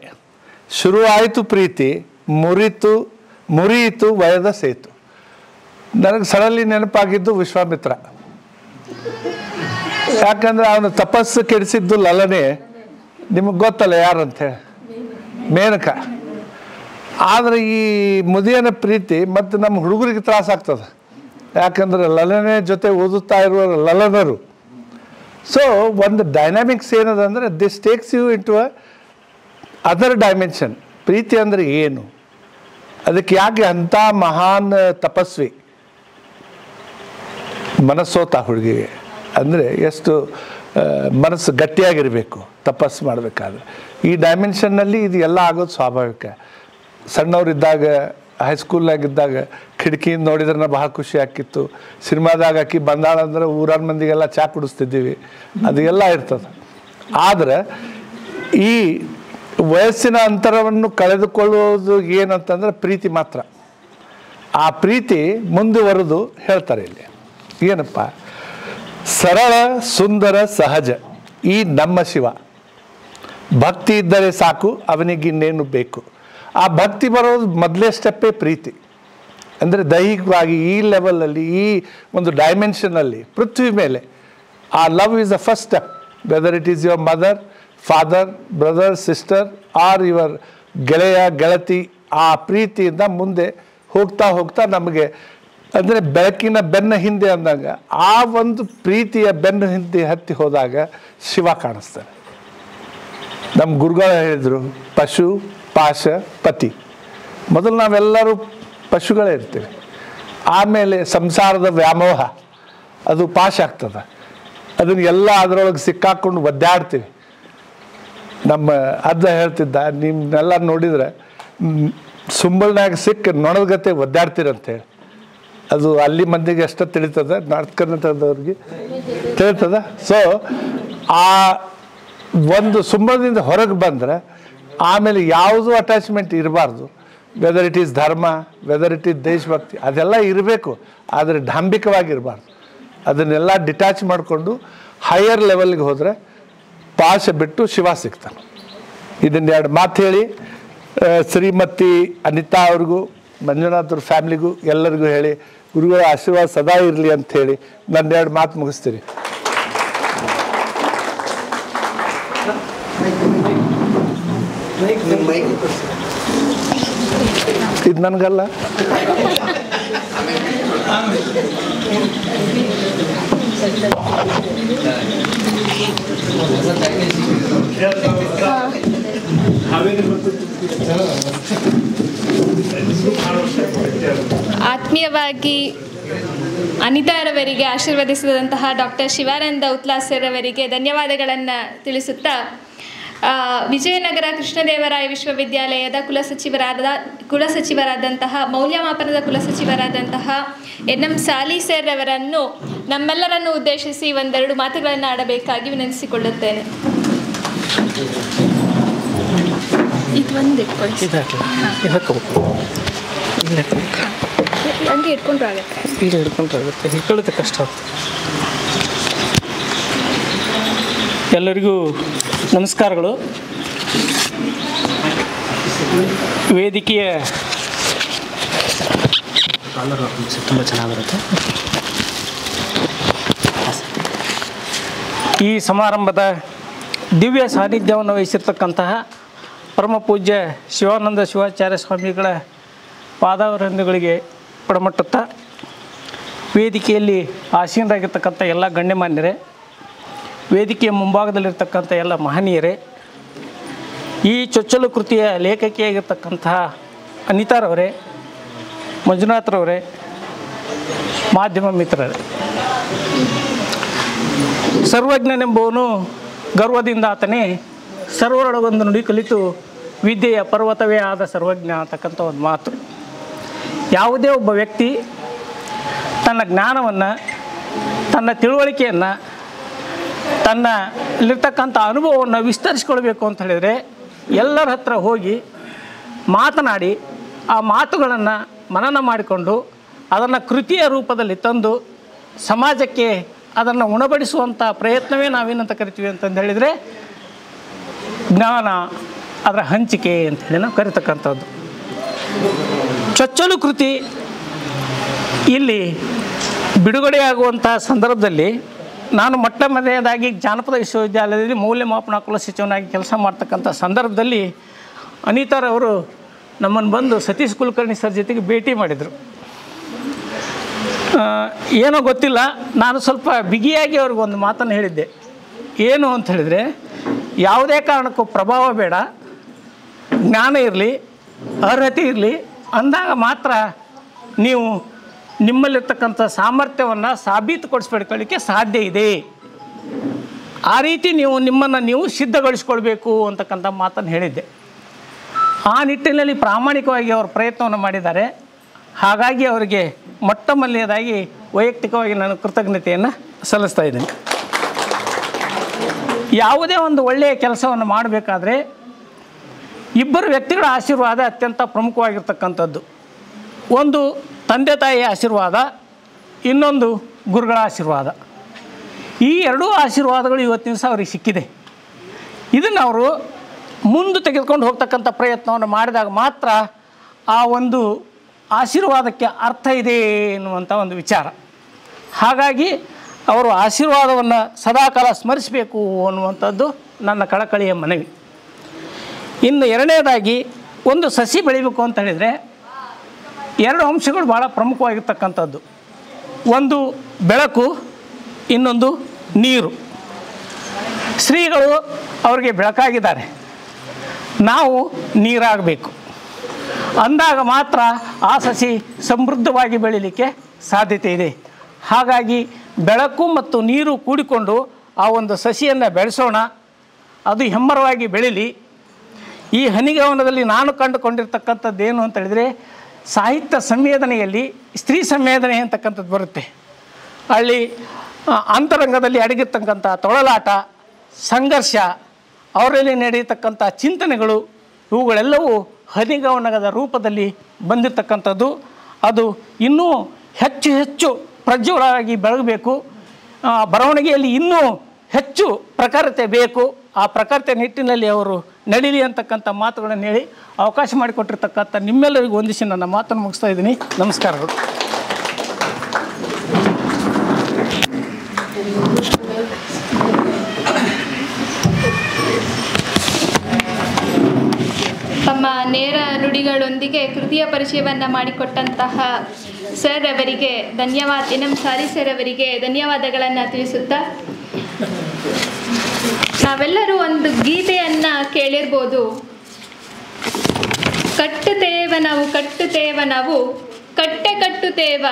[SPEAKER 11] ಶುರುವಾಯಿತು ಪ್ರೀತಿ, ಮುರಿಯಿತು ವಯದ ಸೇತು. ನನಗೆ ಸಡನ್ಲಿ ನೆನಪಾಗಿದ್ದು ವಿಶ್ವಾಮಿತ್ರ. ಯಾಕಂದರೆ ಅವನು ತಪಸ್ಸು ಕೆಡಿಸಿದ್ದು ಲಲನೆ. ನಿಮಗೆ ಗೊತ್ತಲ್ಲ ಯಾರಂತೇಳಿ, ಮೇನಕ. ಆದರೆ ಈ ಮುದಿಯನ ಪ್ರೀತಿ ಮತ್ತು ನಮ್ಮ ಹುಡುಗರಿಗೆ ತ್ರಾಸ ಆಗ್ತದೆ. ಯಾಕಂದರೆ ಲಲನೆ ಜೊತೆ ಓದುತ್ತಾ ಇರುವ ಲಲನರು. ಸೊ ಒಂದು ಡೈನಾಮಿಕ್ಸ್ ಏನದಂದರೆ this takes you into another dimension. ಪ್ರೀತಿ ಅಂದರೆ ಏನು, ಅದಕ್ಕೆ ಯಾಕೆ ಅಂಥ ಮಹಾನ್ ತಪಸ್ವಿ ಮನಸ್ಸೋತ ಹುಡುಗಿಗೆ ಅಂದರೆ ಎಷ್ಟು ಮನಸ್ಸು ಗಟ್ಟಿಯಾಗಿರಬೇಕು ತಪಸ್ಸು ಮಾಡಬೇಕಾದ್ರೆ. ಈ ಡೈಮೆನ್ಷನ್ನಲ್ಲಿ ಇದು ಎಲ್ಲ ಆಗೋದು ಸ್ವಾಭಾವಿಕ. ಸಣ್ಣವರಿದ್ದಾಗ ಹೈಸ್ಕೂಲ್ನಾಗಿದ್ದಾಗ ಕಿಟಕಿಯಿಂದ ನೋಡಿದ್ರೆ ಭಾಳ ಖುಷಿ ಆಗ್ತಿತ್ತು. ಸಿನಿಮಾದಾಗ ಆಕಿ ಬಂದಾಳಂದ್ರೆ ಊರಾನ ಮಂದಿಗೆಲ್ಲ ಚಾ ಕುಡಿಸ್ತಿದ್ದೀವಿ, ಅದು ಎಲ್ಲ ಇರ್ತದೆ. ಆದರೆ ಈ ವಯಸ್ಸಿನ ಅಂತರವನ್ನು ಕಳೆದುಕೊಳ್ಳುವುದು ಏನಂತಂದ್ರೆ ಪ್ರೀತಿ ಮಾತ್ರ. ಆ ಪ್ರೀತಿ ಮುಂದುವರೆದು ಹೇಳ್ತಾರೆ ಇಲ್ಲಿ ಏನಪ್ಪ, ಸರಳ ಸುಂದರ ಸಹಜ ಈ ನಮ್ಮ ಶಿವ, ಭಕ್ತಿ ಇದ್ದರೆ ಸಾಕು ಅವನಿಗಿನ್ನೇನು ಬೇಕು. ಆ ಭಕ್ತಿ ಬರೋದು ಮೊದಲೇ ಸ್ಟೆಪ್ಪೇ ಪ್ರೀತಿ. ಅಂದರೆ ದೈಹಿಕವಾಗಿ ಈ ಲೆವೆಲಲ್ಲಿ, ಈ ಒಂದು ಡೈಮೆನ್ಷನಲ್ಲಿ, ಪೃಥ್ವಿ ಮೇಲೆ ಆ love is the first step. Whether it is your mother, father, brother, sister or your ಗೆಳೆಯ ಗೆಳತಿ, ಆ ಪ್ರೀತಿಯಿಂದ ಮುಂದೆ ಹೋಗ್ತಾ ಹೋಗ್ತಾ ನಮಗೆ ಅಂದರೆ ಬೆಳಕಿನ ಬೆನ್ನ ಹಿಂದೆ ಅಂದಾಗ ಆ ಒಂದು ಪ್ರೀತಿಯ ಬೆನ್ನ ಹಿಂದೆ ಹತ್ತಿ ಹೋದಾಗ ಶಿವ ಕಾಣಿಸ್ತಾನೆ. ನಮ್ಮ ಗುರುಗಳು ಹೇಳಿದರು ಪಶು ಪಾಶ ಪತಿ. ಮೊದಲು ನಾವೆಲ್ಲರೂ ಪಶುಗಳೇ ಇರ್ತೀವಿ, ಆಮೇಲೆ ಸಂಸಾರದ ವ್ಯಾಮೋಹ ಅದು ಪಾಶ ಆಗ್ತದೆ. ಅದನ್ನು ಎಲ್ಲ ಅದರೊಳಗೆ ಸಿಕ್ಕಾಕೊಂಡು ಒದ್ದಾಡ್ತೀವಿ. ನಮ್ಮ ಅಜ್ಜ ಹೇಳ್ತಿದ್ದ, ನಿಮ್ಮನ್ನೆಲ್ಲ ನೋಡಿದರೆ ಸುಂಬಳನಾಗ ಸಿಕ್ಕ ನೊಣದಗತೆ ಒದ್ದಾಡ್ತೀರಂತೇಳಿ. ಅದು ಅಲ್ಲಿ ಮಂದಿಗೆ ಅಷ್ಟೇ ತಿಳಿತದೆ, ನಾರ್ತ್ ಕರ್ನಾಟಕದವ್ರಿಗೆ ತಿಳಿತದೆ. ಸೊ ಆ ಒಂದು ಸುಂಬಳದಿಂದ ಹೊರಗೆ ಬಂದರೆ ಆಮೇಲೆ ಯಾವುದೂ ಅಟ್ಯಾಚ್ಮೆಂಟ್ ಇರಬಾರ್ದು. ವೆದರ್ ಇಟ್ ಈಸ್ ಧರ್ಮ, ವೆದರ್ ಇಟ್ ಈಸ್ ದೇಶಭಕ್ತಿ, ಅದೆಲ್ಲ ಇರಬೇಕು, ಆದರೆ ಡಾಂಬಿಕವಾಗಿರಬಾರ್ದು. ಅದನ್ನೆಲ್ಲ ಡಿಟ್ಯಾಚ್ ಮಾಡಿಕೊಂಡು ಹೈಯರ್ ಲೆವೆಲ್ಗೆ ಹೋದರೆ ಪಾಶ ಬಿಟ್ಟು ಶಿವ ಸಿಗ್ತಾನೆ. ಇದನ್ನೆರಡು ಮಾತು ಹೇಳಿ ಶ್ರೀಮತಿ ಅನಿತಾ ಅವ್ರಿಗೂ ಮಂಜುನಾಥ್ರ ಫ್ಯಾಮ್ಲಿಗೂ ಎಲ್ಲರಿಗೂ ಹೇಳಿ ಗುರುಗಳ ಆಶೀರ್ವಾದ ಸದಾ ಇರಲಿ ಅಂತ ಹೇಳಿ ನನ್ನೆರಡು ಮಾತು ಮುಗಿಸ್ತೀನಿ. ಇದು ನನಗಲ್ಲ.
[SPEAKER 1] ಆತ್ಮೀಯವಾಗಿ ಅನಿತಾರವರಿಗೆ ಆಶೀರ್ವದಿಸಿದಂತಹ ಡಾಕ್ಟರ್ ಶಿವಾನಂದ ಉತ್ಲಾಸರವರಿಗೆ ಧನ್ಯವಾದಗಳನ್ನು ತಿಳಿಸುತ್ತಾ, ವಿಜಯನಗರ ಕೃಷ್ಣದೇವರಾಯ ವಿಶ್ವವಿದ್ಯಾಲಯದ ಕುಲಸಚಿವರಾದಂತಹ ಮೌಲ್ಯಮಾಪನದ ಕುಲಸಚಿವರಾದಂತಹ NM ಸಾಲಿ ಸರ್ ಅವರನ್ನು ನಮ್ಮೆಲ್ಲರನ್ನು ಉದ್ದೇಶಿಸಿ ಒಂದೆರಡು ಮಾತುಗಳನ್ನು ಆಡಬೇಕಾಗಿ ವಿನಂತಿಸಿಕೊಳ್ಳುತ್ತೇನೆ. ಹಂಗೆ ಇಟ್ಕೊಂಡ್ರೆ ಆಗುತ್ತೆ,
[SPEAKER 12] ಹಿಡ್ಕೊಳ್ಳೋದು ಕಷ್ಟ ಆಗ್ತದೆ. ಎಲ್ಲರಿಗೂ ನಮಸ್ಕಾರಗಳು. ವೇದಿಕೆಯ ತುಂಬ ಚೆನ್ನಾಗಿರುತ್ತೆ. ಈ ಸಮಾರಂಭದ ದಿವ್ಯ ಸಾನ್ನಿಧ್ಯವನ್ನು ವಹಿಸಿರ್ತಕ್ಕಂತಹ ಪರಮ ಪೂಜ್ಯ ಶಿವಾನಂದ ಶಿವಾಚಾರ್ಯ ಸ್ವಾಮಿಗಳ ಪಾದಾವರಂದಗಳಿಗೆ ಪಡಮಟ್ಟುತ್ತಾ, ವೇದಿಕೆಯಲ್ಲಿ ಆಸೀನರಾಗಿರ್ತಕ್ಕಂಥ ಎಲ್ಲ ಗಣ್ಯಮಾನ್ಯರೇ, ವೇದಿಕೆಯ ಮುಂಭಾಗದಲ್ಲಿರ್ತಕ್ಕಂಥ ಎಲ್ಲ ಮಹನೀಯರೇ, ಈ ಚೊಚ್ಚಲು ಕೃತಿಯ ಲೇಖಕಿಯಾಗಿರ್ತಕ್ಕಂತಹ ಅನಿತಾರವರೇ, ಮಂಜುನಾಥ್ರವರೇ, ಮಾಧ್ಯಮ ಮಿತ್ರರೇ, ಸರ್ವಜ್ಞನೆಂಬುವನು ಗರ್ವದಿಂದ ಆತನೇ ಸರ್ವರೊಳಗೊಂದು ನುಡಿ ಕಲಿತು ವಿದ್ಯೆಯ ಪರ್ವತವೇ ಆದ ಸರ್ವಜ್ಞ ಅಂತಕ್ಕಂಥ ಒಂದು ಮಾತು. ಯಾವುದೇ ಒಬ್ಬ ವ್ಯಕ್ತಿ ತನ್ನ ಜ್ಞಾನವನ್ನು, ತನ್ನ ತಿಳುವಳಿಕೆಯನ್ನು, ತನ್ನಲ್ಲಿರ್ತಕ್ಕಂಥ ಅನುಭವವನ್ನು ವಿಸ್ತರಿಸ್ಕೊಳ್ಬೇಕು ಅಂತ ಹೇಳಿದರೆ ಎಲ್ಲರ ಹತ್ರ ಹೋಗಿ ಮಾತನಾಡಿ ಆ ಮಾತುಗಳನ್ನು ಮನನ ಮಾಡಿಕೊಂಡು ಅದನ್ನು ಕೃತಿಯ ರೂಪದಲ್ಲಿ ತಂದು ಸಮಾಜಕ್ಕೆ ಅದನ್ನು ಉಣಬಡಿಸುವಂಥ ಪ್ರಯತ್ನವೇ ನಾವೇನಂತ ಕರಿತೀವಿ ಅಂತಂದು ಹೇಳಿದರೆ ಜ್ಞಾನ, ಅದರ ಹಂಚಿಕೆ ಅಂಥೇಳಿ ನಾವು ಕರಿತಕ್ಕಂಥದ್ದು. ಚೊಚ್ಚಲು ಕೃತಿ ಇಲ್ಲಿ ಬಿಡುಗಡೆಯಾಗುವಂಥ ಸಂದರ್ಭದಲ್ಲಿ ನಾನು ಮೊಟ್ಟ ಮೊದಲನೇದಾಗಿ ಜಾನಪದ ವಿಶ್ವವಿದ್ಯಾಲಯದಲ್ಲಿ ಮೌಲ್ಯಮಾಪನ ಕುಲ ಸಚಿವನಾಗಿ ಕೆಲಸ ಮಾಡ್ತಕ್ಕಂಥ ಸಂದರ್ಭದಲ್ಲಿ ಅನಿತಾರವರು ನಮ್ಮನ್ನು ಬಂದು ಸತೀಶ್ ಕುಲಕರ್ಣಿ ಸರ್ ಜೊತೆಗೆ ಭೇಟಿ ಮಾಡಿದರು. ಏನೋ ಗೊತ್ತಿಲ್ಲ, ನಾನು ಸ್ವಲ್ಪ ಬಿಗಿಯಾಗಿ ಅವ್ರಿಗೆ ಒಂದು ಮಾತನ್ನು ಹೇಳಿದ್ದೆ. ಏನು ಅಂತ ಹೇಳಿದರೆ, ಯಾವುದೇ ಕಾರಣಕ್ಕೂ ಪ್ರಭಾವ ಬೇಡ, ಜ್ಞಾನ ಇರಲಿ, ಅರ್ಹತೆ ಇರಲಿ, ಅಂದಾಗ ಮಾತ್ರ ನೀವು ನಿಮ್ಮಲ್ಲಿರ್ತಕ್ಕಂಥ ಸಾಮರ್ಥ್ಯವನ್ನು ಸಾಬೀತುಪಡಿಸ್ಕೊಳ್ಳಿಕ್ಕೆ ಸಾಧ್ಯ ಇದೆ. ಆ ರೀತಿ ನಿಮ್ಮನ್ನು ನೀವು ಸಿದ್ಧಗೊಳಿಸ್ಕೊಳ್ಬೇಕು ಅಂತಕ್ಕಂಥ ಮಾತನ್ನು ಹೇಳಿದ್ದೆ. ಆ ನಿಟ್ಟಿನಲ್ಲಿ ಪ್ರಾಮಾಣಿಕವಾಗಿ ಅವರು ಪ್ರಯತ್ನವನ್ನು ಮಾಡಿದ್ದಾರೆ. ಹಾಗಾಗಿ ಅವರಿಗೆ ಮೊಟ್ಟ ಮೊದಲನೇದಾಗಿ ವೈಯಕ್ತಿಕವಾಗಿ ನಾನು ಕೃತಜ್ಞತೆಯನ್ನು ಸಲ್ಲಿಸ್ತಾ ಇದ್ದೀನಿ. ಯಾವುದೇ ಒಂದು ಒಳ್ಳೆಯ ಕೆಲಸವನ್ನು ಮಾಡಬೇಕಾದ್ರೆ ಇಬ್ಬರು ವ್ಯಕ್ತಿಗಳ ಆಶೀರ್ವಾದ ಅತ್ಯಂತ ಪ್ರಮುಖವಾಗಿರ್ತಕ್ಕಂಥದ್ದು. ಒಂದು ತಂದೆ ತಾಯಿಯ ಆಶೀರ್ವಾದ, ಇನ್ನೊಂದು ಗುರುಗಳ ಆಶೀರ್ವಾದ. ಈ ಎರಡೂ ಆಶೀರ್ವಾದಗಳು ಇವತ್ತಿನ ದಿವಸ ಅವ್ರಿಗೆ ಸಿಕ್ಕಿದೆ. ಇದನ್ನು ಅವರು ಮುಂದೆ ತೆಗೆದುಕೊಂಡು ಹೋಗ್ತಕ್ಕಂಥ ಪ್ರಯತ್ನವನ್ನು ಮಾಡಿದಾಗ ಮಾತ್ರ ಆ ಒಂದು ಆಶೀರ್ವಾದಕ್ಕೆ ಅರ್ಥ ಇದೆ ಎನ್ನುವಂಥ ಒಂದು ವಿಚಾರ. ಹಾಗಾಗಿ ಅವರು ಆಶೀರ್ವಾದವನ್ನು ಸದಾಕಾಲ ಸ್ಮರಿಸಬೇಕು ಅನ್ನುವಂಥದ್ದು ನನ್ನ ಕಳಕಳಿಯ ಮನವಿ. ಇನ್ನು ಎರಡನೇದಾಗಿ, ಒಂದು ಸಸಿ ಬೆಳಿಬೇಕು ಅಂತ ಹೇಳಿದರೆ ಎರಡು ಅಂಶಗಳು ಭಾಳ ಪ್ರಮುಖವಾಗಿರ್ತಕ್ಕಂಥದ್ದು. ಒಂದು ಬೆಳಕು, ಇನ್ನೊಂದು ನೀರು. ಶ್ರೀಗಳು ಅವರಿಗೆ ಬೆಳಕಾಗಿದ್ದಾರೆ, ನಾವು ನೀರಾಗಬೇಕು. ಅಂದಾಗ ಮಾತ್ರ ಆ ಸಸಿ ಸಮೃದ್ಧವಾಗಿ ಬೆಳೀಲಿಕ್ಕೆ ಸಾಧ್ಯತೆ ಇದೆ. ಹಾಗಾಗಿ ಬೆಳಕು ಮತ್ತು ನೀರು ಕೂಡಿಕೊಂಡು ಆ ಒಂದು ಸಸಿಯನ್ನು ಬೆಳೆಸೋಣ, ಅದು ಹೆಮ್ಮರವಾಗಿ ಬೆಳೀಲಿ. ಈ ಹನಿಗವನದಲ್ಲಿ ನಾನು ಕಂಡುಕೊಂಡಿರ್ತಕ್ಕಂಥದ್ದು ಏನು ಅಂತ ಹೇಳಿದರೆ, ಸಾಹಿತ್ಯ ಸಂವೇದನೆಯಲ್ಲಿ ಸ್ತ್ರೀ ಸಂವೇದನೆ ಅಂತಕ್ಕಂಥದ್ದು ಬರುತ್ತೆ. ಅಲ್ಲಿ ಅಂತರಂಗದಲ್ಲಿ ಅಡಗಿರ್ತಕ್ಕಂಥ ತೊಳಲಾಟ, ಸಂಘರ್ಷ, ಅವರಲ್ಲಿ ನಡೆಯತಕ್ಕಂಥ ಚಿಂತನೆಗಳು, ಇವುಗಳೆಲ್ಲವೂ ಹನಿಗವನದ ರೂಪದಲ್ಲಿ ಬಂದಿರತಕ್ಕಂಥದ್ದು. ಅದು ಇನ್ನೂ ಹೆಚ್ಚು ಹೆಚ್ಚು ಪ್ರಜ್ವಲವಾಗಿ ಬೆಳಗಬೇಕು. ಬರವಣಿಗೆಯಲ್ಲಿ ಇನ್ನೂ ಹೆಚ್ಚು ಪ್ರಖರತೆ ಬೇಕು. ಆ ಪ್ರಖರತೆ ನಿಟ್ಟಿನಲ್ಲಿ ಅವರು ನಡೀಲಿ ಅಂತಕ್ಕಂಥ ಮಾತುಗಳನ್ನು ಹೇಳಿ ಅವಕಾಶ ಮಾಡಿಕೊಟ್ಟಿರ್ತಕ್ಕಂಥ ನಿಮ್ಮೆಲ್ಲರಿಗೂ ವಂದಿಸಿ ನನ್ನ ಮಾತನ್ನು ಮುಗಿಸ್ತಾ ಇದ್ದೀನಿ. ನಮಸ್ಕಾರಗಳು.
[SPEAKER 1] ತಮ್ಮ ನೇರ ನುಡಿಗಳೊಂದಿಗೆ ಕೃತಿಯ ಪರಿಚಯವನ್ನು ಮಾಡಿಕೊಟ್ಟಂತಹ ಸರ್ ಅವರಿಗೆ ಧನ್ಯವಾದ, ಎನ್.ಎಂ. ಸಾಲಿ ಸರ್ ಅವರಿಗೆ ಧನ್ಯವಾದಗಳನ್ನು ತಿಳಿಸುತ್ತಾ, ನಾವೆಲ್ಲರೂ ಒಂದು ಗೀತೆಯನ್ನು ಕೇಳಿರ್ಬೋದು. ಕಟ್ಟುತ್ತೇವ ನಾವು ಕಟ್ಟೆ ಕಟ್ಟುತ್ತೇವ,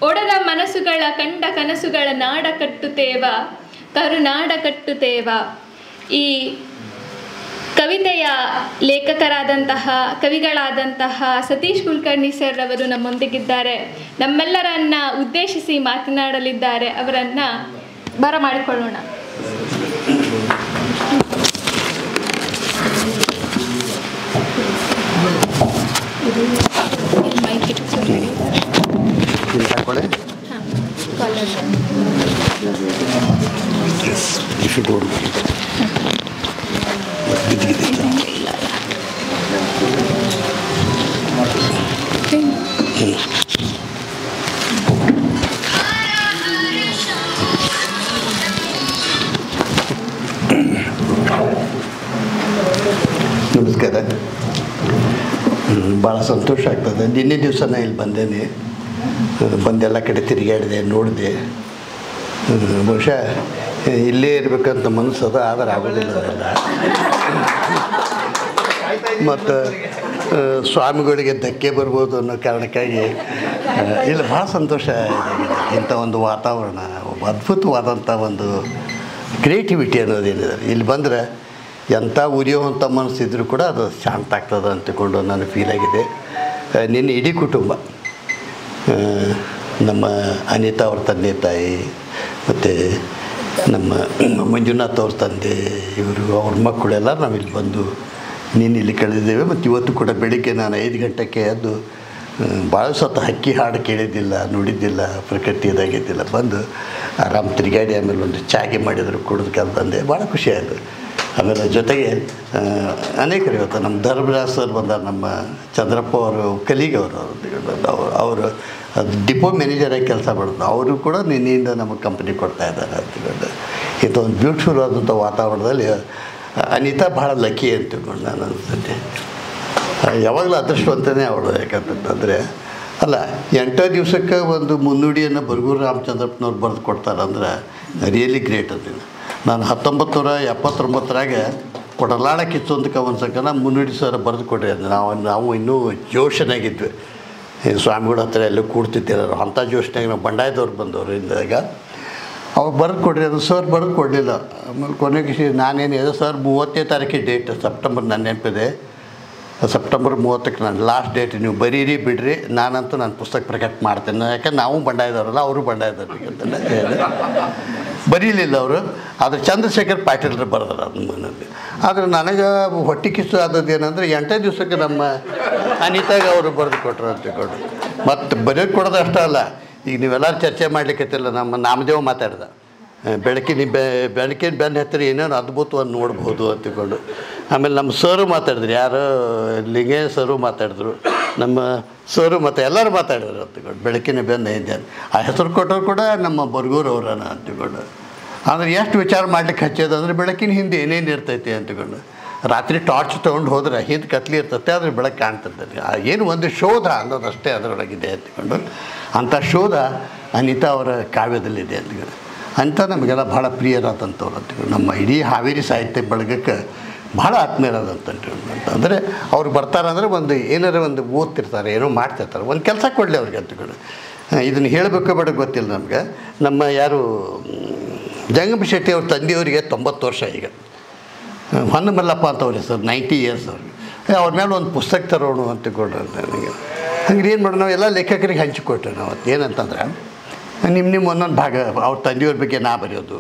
[SPEAKER 1] ಒಡೆದ ಮನಸ್ಸುಗಳ ಕಂಡ ಕನಸುಗಳ ನಾಡ ಕಟ್ಟುತ್ತೇವ, ಕರುನಾಡ ಕಟ್ಟುತ್ತೇವ. ಈ ಕವಿತೆಯ ಕವಿಗಳಾದಂತಹ ಸತೀಶ್ ಕುಲಕರ್ಣಿ ಸರ್ ಅವರು ನಮ್ಮೊಂದಿಗಿದ್ದಾರೆ. ನಮ್ಮೆಲ್ಲರನ್ನ ಉದ್ದೇಶಿಸಿ ಮಾತನಾಡಲಿದ್ದಾರೆ. ಅವರನ್ನು ಬರಮಾಡಿಕೊಳ್ಳೋಣ.
[SPEAKER 13] ನಮಸ್ಕಾರ. ಭಾಳ ಸಂತೋಷ ಆಗ್ತದೆ. ನಿನ್ನೆ ದಿವಸನ ಇಲ್ಲಿ ಬಂದೇನೆ, ಬಂದೆಲ್ಲ ಕಡೆ ತಿರುಗಾಡಿದೆ, ನೋಡಿದೆ. ಬಹುಶಃ ಇಲ್ಲೇ ಇರಬೇಕಂತ ಮನಸ್ಸದ, ಆದರೆ ಆಗೋದಿಲ್ಲ ಅದೆಲ್ಲ. ಮತ್ತು ಸ್ವಾಮಿಗಳಿಗೆ ಧಕ್ಕೆ ಬರ್ಬೋದು ಅನ್ನೋ ಕಾರಣಕ್ಕಾಗಿ ಇಲ್ಲಿ ಭಾಳ ಸಂತೋಷ. ಇಂಥ ಒಂದು ವಾತಾವರಣ, ಒಬ್ಬ ಅದ್ಭುತವಾದಂಥ ಒಂದು ಕ್ರಿಯೇಟಿವಿಟಿ ಅನ್ನೋದೇನಿದೆ ಇಲ್ಲಿ ಬಂದರೆ, ಎಂಥ ಉರಿಯುವಂಥ ಮನಸ್ಸಿದ್ರೂ ಕೂಡ ಅದು ಶಾಂತ ಆಗ್ತದೆ ಅಂತಕೊಂಡು ನನಗೆ ಫೀಲ್ ಆಗಿದೆ. ನಿನ್ನೆ ಇಡೀ ಕುಟುಂಬ, ನಮ್ಮ ಅನಿತಾ ಅವ್ರ ತಂದೆ ತಾಯಿ, ಮತ್ತು ನಮ್ಮ ಮಂಜುನಾಥ್ ಅವ್ರ ತಂದೆ, ಇವರು ಅವ್ರ ಮಕ್ಕಳೆಲ್ಲ ನಾವಿಲ್ಲಿ ಬಂದು ನೀನು ಇಲ್ಲಿ ಕಳೆದಿದ್ದೇವೆ. ಮತ್ತು ಇವತ್ತು ಕೂಡ ಬೆಳಿಗ್ಗೆ ನಾನು 5 ಗಂಟೆಗೆ ಎದ್ದು ಭಾಳ ಸತ ಹಕ್ಕಿ ಹಾಡು ಕೇಳಿದ್ದಿಲ್ಲ, ನೋಡಿದ್ದಿಲ್ಲ, ಪ್ರಕೃತಿ ಇದಾಗಿದ್ದಿಲ್ಲ. ಬಂದು ಆರಾಮ್ ತಿರುಗಾಡಿ ಆಮೇಲೆ ಒಂದು ಚಾಗೆ ಮಾಡಿದ್ರು, ಕುಡಿದು ಬಂದೆ. ಭಾಳ ಖುಷಿ ಆಯಿತು. ಆಮೇಲೆ ಜೊತೆಗೆ ಅನೇಕರು ಇವತ್ತು ನಮ್ಮ ಧರ್ಮರಾಜ್ ಸರ್ ಬಂದ, ನಮ್ಮ ಚಂದ್ರಪ್ಪ ಅವರು ಕಲಿಗೆ ಅವರು ಅದು ಡಿಪೋ ಮ್ಯಾನೇಜರಾಗಿ ಕೆಲಸ ಮಾಡೋದು. ಅವರು ಕೂಡ ನಿನ್ನೆಯಿಂದ ನಮಗೆ ಕಂಪ್ನಿ ಕೊಡ್ತಾ ಇದ್ದಾರೆ ಅಂತಕೊಂಡು. ಇದೊಂದು ಬ್ಯೂಟಿಫುಲ್ ಆದಂಥ ವಾತಾವರಣದಲ್ಲಿ ಅನಿತಾ ಭಾಳ ಲಕ್ಕಿ ಅಂತ ತಿಳ್ಕೊಂಡು ನಾನು ಅನಿಸುತ್ತೆ. ಯಾವಾಗಲೂ ಅದೃಷ್ಟವಂತನೇ ಅವಳು. ಯಾಕಂತಂದರೆ ಅಲ್ಲ, 8 ದಿವಸಕ್ಕೆ ಒಂದು ಮುನ್ನುಡಿಯನ್ನು ಬರಗೂರು ರಾಮಚಂದ್ರಪ್ಪನವ್ರು ಬರೆದು ಕೊಡ್ತಾರಂದ್ರೆ ರಿಯಲಿ ಗ್ರೇಟ್ ಅಂತ. ನಾನು 1979 ಕೊಡಲಾಳ ಕಿಚ್ಚೊಂದಕ್ಕೆ ಒಂದು ಸಂಕನ ಮುನ್ನುಡಿ ಸರ್ ಬರೆದು ಕೊಡ್ರಿ ಅಂದ್ರೆ ನಾವು ಇನ್ನೂ ಜೋಶನಾಗಿದ್ವಿ. ಸ್ವಾಮಿಗಳ ಹತ್ರ ಎಲ್ಲೂ ಕೂಡ್ತಿದ್ದಿಲ್ಲ. ಅಂಥ ಜೋಶನಾಗಿ ನಾವು ಬಂಡಾಯದವ್ರು ಬಂದವರು ಇಂದಾಗ ಅವ್ರು ಬರೆದು ಕೊಡ್ರಿ ಅದು ಸರ್ ಬರೆದು ಕೊಡಲಿಲ್ಲ. ಆಮೇಲೆ ಕೊನೆಗೆ ನಾನೇನಿದೆ ಸರ್ 30ನೇ ತಾರೀಕಿಗೆ ಡೇಟ್ ಸೆಪ್ಟೆಂಬರ್, ನನ್ನ ನೆನಪಿದೆ, ಸೆಪ್ಟೆಂಬರ್ 30ಕ್ಕೆ ನಾನು ಲಾಸ್ಟ್ ಡೇಟ್, ನೀವು ಬರೀರಿ ಬಿಡ್ರಿ, ನಾನಂತೂ ನನ್ನ ಪುಸ್ತಕ ಪ್ರಕಟ ಮಾಡ್ತೇನೆ. ಯಾಕಂದ್ರೆ ನಾವು ಬಂಡಾಯದವ್ರಲ್ಲ, ಅವರು ಬಂಡಾಯದವ್ರು ಅಂತಂದು ಹೇಳಿ ಬರೀಲಿಲ್ಲ ಅವರು. ಆದರೆ ಚಂದ್ರಶೇಖರ್ ಪಾಟೀಲ್ರು ಬರೆದಾರ ಅದನ್ನ ಮನೇಲಿ. ಆದರೆ ನನಗೆ ಹೊಟ್ಟೆ ಕಿಚ್ಚು ಆದದ್ದು ಏನಂದರೆ 8 ದಿವಸಕ್ಕೆ ನಮ್ಮ ಅನಿತಾಗ ಅವರು ಬರೆದು ಕೊಟ್ಟರು ಅಂತ ತಿಳ್ಕೊಂಡು. ಮತ್ತು ಬರೆಯೋದು ಕೊಡೋದು ಅಷ್ಟೇ ಅಲ್ಲ, ಈಗ ನೀವೆಲ್ಲರೂ ಚರ್ಚೆ ಮಾಡಲಿಕ್ಕತ್ತಿಲ್ಲ, ನಮ್ಮ ನಾಮದೇವ ಮಾತಾಡ್ದ ಬೆಳಕಿನ ಬೆನ್ನ ಹತ್ತಿರ ಏನೇನು ಅದ್ಭುತವನ್ನು ನೋಡ್ಬೋದು ಅಂತ ತಿಳ್ಕೊಂಡು. ಆಮೇಲೆ ನಮ್ಮ ಸರು ಮಾತಾಡಿದ್ರು, ಯಾರು ಲಿಂಗೇಶ್ ಸರು ಮಾತಾಡಿದ್ರು, ನಮ್ಮ ಸರು ಮತ್ತು ಎಲ್ಲರೂ ಮಾತಾಡಿದ್ರು ಅಂತ ತಿಳ್ಕೊಂಡು. ಬೆಳಕಿನ ಬೆನ್ನ ಇದೆ ಆ ಹೆಸರು ಕೊಟ್ಟರು ಕೂಡ ನಮ್ಮ ಬರಗೂರು ಅವರನ್ನ ಅಂತ ತಿಳ್ಕೊಂಡು. ಆದರೆ ಎಷ್ಟು ವಿಚಾರ ಮಾಡ್ಲಿಕ್ಕೆ ಹಚ್ಚೋದಂದ್ರೆ ಬೆಳಕಿನ ಹಿಂದೆ ಏನೇನು ಇರ್ತೈತಿ ಅಂತ ತಿಳ್ಕೊಂಡು. ರಾತ್ರಿ ಟಾರ್ಚ್ ತೊಗೊಂಡು ಹೋದ್ರೆ ಹಿಂದೆ ಕತ್ಲಿ ಇರ್ತೈತೆ, ಆದರೆ ಬೆಳಕು ಕಾಣ್ತಿರ್ತೈತಿ. ಏನು ಒಂದು ಶೋಧ ಅನ್ನೋದಷ್ಟೇ ಅದರೊಳಗಿದೆ ಅಂದ್ಕೊಂಡು. ಅಂಥ ಶೋಧ ಅನಿತಾ ಅವರ ಕಾವ್ಯದಲ್ಲಿದೆ ಅಂದ್ಕೊಂಡು. ಅಂತ ನಮಗೆಲ್ಲ ಭಾಳ ಪ್ರಿಯರಾದಂಥವ್ರು ಅಂದ್ಕೊಂಡು. ನಮ್ಮ ಇಡೀ ಹಾವೇರಿ ಸಾಹಿತ್ಯ ಬಳಗಕ್ಕೆ ಭಾಳ ಆತ್ಮೀಯರಾದಂಥ ಅಂದರೆ ಅವ್ರು ಬರ್ತಾರಂದ್ರೆ ಒಂದು ಏನಾರು ಒಂದು ಓದ್ತಿರ್ತಾರೆ, ಏನೋ ಮಾಡ್ತಿರ್ತಾರೆ, ಒಂದು ಕೆಲಸ ಕೊಡಲಿ ಅವ್ರಿಗೆ ಅಂದ್ಕೊಂಡು. ಇದನ್ನು ಹೇಳಬೇಕು ಬೇಡ ಗೊತ್ತಿಲ್ಲ ನಮಗೆ. ನಮ್ಮ ಯಾರು ಜಂಗಮ ಶೆಟ್ಟಿ ಅವ್ರ ತಂದೆಯವರಿಗೆ 90 ವರ್ಷ ಈಗ. ಹೊನ್ನಮಲ್ಲಪ್ಪ ಅಂತ ಅವ್ರ ಹೆಸರು, 90 ಇಯರ್ಸ್ ಅವ್ರಿಗೆ. ಅವ್ರ ಮೇಲೆ ಒಂದು ಪುಸ್ತಕ ತರೋಣ ಅಂತ ತಿಳ್ಕೊಂಡು ನನಗೆ. ಹಂಗೆ ಏನು ಮಾಡೋಣ, ನಾವೆಲ್ಲ ಲೇಖಕರಿಗೆ ಹಂಚಿಕೊಟ್ರೆ ನಾವು ಏನಂತಂದ್ರೆ ನಿಮ್ಮ ಒಂದೊಂದು ಭಾಗ ಅವ್ರ ತಂದೆಯವ್ರ ಬಗ್ಗೆ ನಾ ಬರೆಯೋದು,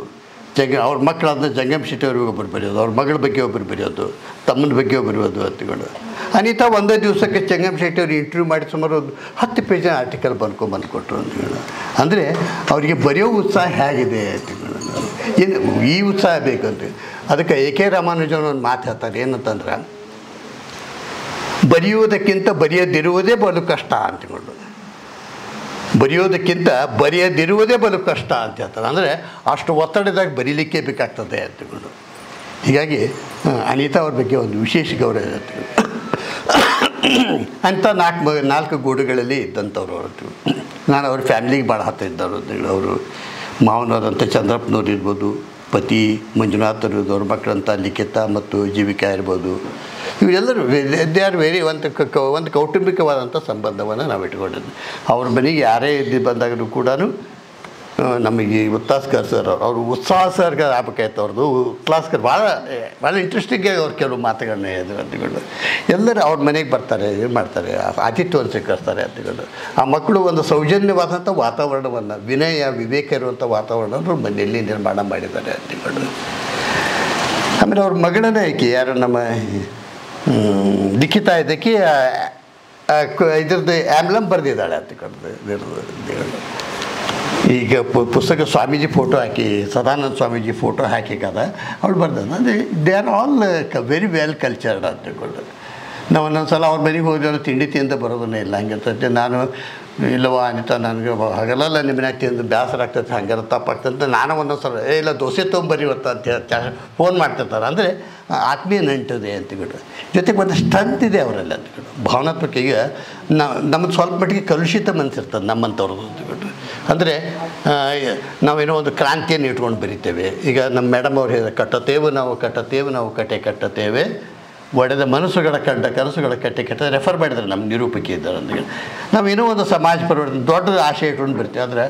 [SPEAKER 13] ಅವ್ರ ಮಕ್ಕಳಾದ ಜಂಗಮ ಶೆಟ್ಟಿ ಅವ್ರಿಗೆ ಒಬ್ಬರು ಬರೆಯೋದು, ಅವ್ರ ಮಗಳ ಬಗ್ಗೆ ಒಬ್ಬರು ಬರೆಯೋದು, ತಮ್ಮನ ಬಗ್ಗೆ ಒಬ್ಬರು ಬರೆಯೋದು ಅಂತಿಗಳು. ಅನಿತಾ ಒಂದೇ ದಿವಸಕ್ಕೆ ಜಂಗಮ ಶೆಟ್ಟಿ ಅವ್ರು ಇಂಟರ್ವ್ಯೂ ಮಾಡಿ ಸುಮಾರು ಒಂದು 10 ಪೇಜಿನ ಆರ್ಟಿಕಲ್ ಬಂದ್ಕೊಟ್ರು ಅಂತಿಗಳು. ಅಂದರೆ ಅವರಿಗೆ ಬರೆಯೋ ಉತ್ಸಾಹ ಹೇಗಿದೆ ಅಂತಿಗಳು. ಏನು ಈ ಉತ್ಸಾಹ ಬೇಕಂತ. ಅದಕ್ಕೆ A.K. ರಾಮಾನುಜನ್ ಒಂದು ಮಾತು ಹೇಳ್ತಾರೆ, ಏನಂತಂದ್ರೆ ಬರೆಯುವುದಕ್ಕಿಂತ ಬರೆಯದಿರುವುದೇ ಬಲು ಕಷ್ಟ ಅಂತಿಕೊಂಡು. ಬರೆಯೋದಕ್ಕಿಂತ ಬರೆಯದಿರುವುದೇ ಬಲು ಕಷ್ಟ ಅಂತ ಹೇಳ್ತಾರೆ. ಅಂದರೆ ಅಷ್ಟು ಒತ್ತಡದಾಗ ಬರೀಲಿಕ್ಕೆ ಬೇಕಾಗ್ತದೆ ಅಂತಿಕೊಂಡು. ಹೀಗಾಗಿ ಅನಿತಾ ಅವ್ರ ಬಗ್ಗೆ ಒಂದು ವಿಶೇಷ ಗೌರವ ಇರುತ್ತೆ. ಅಂಥ 4 ಗೂಡುಗಳಲ್ಲಿ ಇದ್ದಂಥವ್ರು ಅವರು. ನಾನು ಅವ್ರ ಫ್ಯಾಮಿಲಿಗೆ ಭಾಳ ಹತ್ತಿರ ಇದ್ದವರು ಅಂತೇಳಿ. ಅವರು ಮಾವನವರಂಥ ಚಂದ್ರಪ್ಪನವ್ರು ಇರ್ಬೋದು, ಪತಿ ಮಂಜುನಾಥ್ ಇರ್ಬೋದು, ಅವ್ರ ಮಕ್ಕಳಂಥ ಲಿಖಿತ ಮತ್ತು ಜೀವಿಕಾ ಇರ್ಬೋದು. ಇವರೆಲ್ಲರೂ ದೇ ಆರ್ ವೆರಿ ಒಂದು ಕೌಟುಂಬಿಕವಾದಂಥ ಸಂಬಂಧವನ್ನು ನಾವು ಇಟ್ಕೊಂಡಿದ್ವಿ. ಅವ್ರ ಮನೆಗೆ ಯಾರೇ ಬಂದಾಗಲೂ ಕೂಡ ನಮಗೆ ಉತ್ಸಾಹಕರ್ ಸರ್ ಅವರು ಉತ್ಸಾಹ ಸರ್ಗೆ ಆಗ್ಬೇಕಾಯ್ತು. ಅವ್ರದ್ದು ಉತ್ಸಾಹಕರ್ ಭಾಳ ಇಂಟ್ರೆಸ್ಟಿಂಗಾಗಿ ಅವ್ರು ಕೆಲವು ಮಾತುಗಳನ್ನ ಹೇಳಿದ್ರು ಅಂತಿಕೊಂಡು. ಎಲ್ಲರೂ ಅವ್ರ ಮನೆಗೆ ಬರ್ತಾರೆ, ಏನು ಮಾಡ್ತಾರೆ, ಆತಿಥ್ಯವನ್ನು ಸ್ವೀಕರಿಸ್ತಾರೆ ಅಂತಿಕೊಂಡು. ಆ ಮಕ್ಕಳು ಒಂದು ಸೌಜನ್ಯವಾದಂಥ ವಾತಾವರಣವನ್ನು, ವಿನಯ ವಿವೇಕ ಇರುವಂಥ ವಾತಾವರಣವನ್ನು ಮನೆಯಲ್ಲಿ ನಿರ್ಮಾಣ ಮಾಡಿದ್ದಾರೆ ಅಂತಿಕೊಂಡು. ಆಮೇಲೆ ಅವ್ರ ಮಗಳನ್ನೇ ಆಯ್ಕೆ ಯಾರು ನಮ್ಮ ಲಿಖಿತ ಇದಕ್ಕೆ ಇದ್ರದ್ದು ಆ್ಯಂಬ್ಲಮ್ ಬರೆದಿದ್ದಾಳೆ ಅಂತಿಕೊಂಡು. ಈಗ ಪುಸ್ತಕ ಸ್ವಾಮೀಜಿ ಫೋಟೋ ಹಾಕಿ, ಸದಾನಂದ ಸ್ವಾಮೀಜಿ ಫೋಟೋ ಹಾಕಿಕದ ಅವಳು ಬರ್ದಾನ. ಅಂದರೆ they are all very well cultured ಅಂತ ತಿಳ್ಕೊಂಡು. ನಾವು ಒಂದೊಂದು ಸಲ ಅವ್ರ ಮನೆಗೆ ಹೋಗಿ ತಿಂಡಿ ತಿಂದು ಬರೋದನ್ನೇ ಇಲ್ಲ. ಹಂಗಿರ್ತೈತೆ ನಾನು ಇಲ್ಲವ ಅನಿತಾ ನನಗೆ ಹಗಲಲ್ಲ ನಿಮ್ಮ ಮನ್ಯಾಗ ತಿಂದು ಬೇಸರ ಆಗ್ತೈತೆ, ಹಂಗಾರ ತಪ್ಪಾಗ್ತಂತ ನಾನು ಒಂದೊಂದು ಸಲ ಇಲ್ಲ ದೋಸೆ ತೊಗೊಂಬರಿ ಇವತ್ತು ಅಂತ ಫೋನ್ ಮಾಡ್ತಿರ್ತಾರೆ. ಅಂದರೆ ಆತ್ಮೀಯ ನಂಟಿದೆ ಅಂತಿಕೊಂಡು. ಜೊತೆಗೆ ಒಂದು ಸ್ಟ್ರೆಂತ್ ಇದೆ ಅವರಲ್ಲಿ ಅಂತಿಕೊಂಡು. ಭಾವನಾತ್ಮಕ ಈಗ ನಮ್ಮದು ಸ್ವಲ್ಪ ಮಟ್ಟಿಗೆ ಕಲುಷಿತ ಮನಸ್ಸಿರ್ತದೆ ನಮ್ಮಂಥವ್ರದ್ದು ಅಂತಿಕೊಂಡು. ಅಂದರೆ ನಾವೇನೋ ಒಂದು ಕ್ರಾಂತಿಯನ್ನು ಇಟ್ಕೊಂಡು ಬರಿತೇವೆ. ಈಗ ನಮ್ಮ ಮೇಡಮ್ ಅವ್ರು ಹೇಳಿದ ಕಟ್ಟತೇವೆ ನಾವು ಕಟ್ಟತೇವೆ ಒಡೆದ ಮನಸ್ಸುಗಳ ಕಂಡ ಕನಸುಗಳ ಕಟ್ಟೆ ರೆಫರ್ ಮಾಡಿದ್ದಾರೆ ನಮ್ಮ ನಿರೂಪಕಿ ಇದ್ದಾರೆ ಅಂದಾಗ. ನಾವೇನೋ ಒಂದು ಸಮಾಜ ಪರಿವರ್ತನೆ ದೊಡ್ಡ ಆಶೆ ಇಟ್ಕೊಂಡು ಬರ್ತೀವಿ. ಅಂದರೆ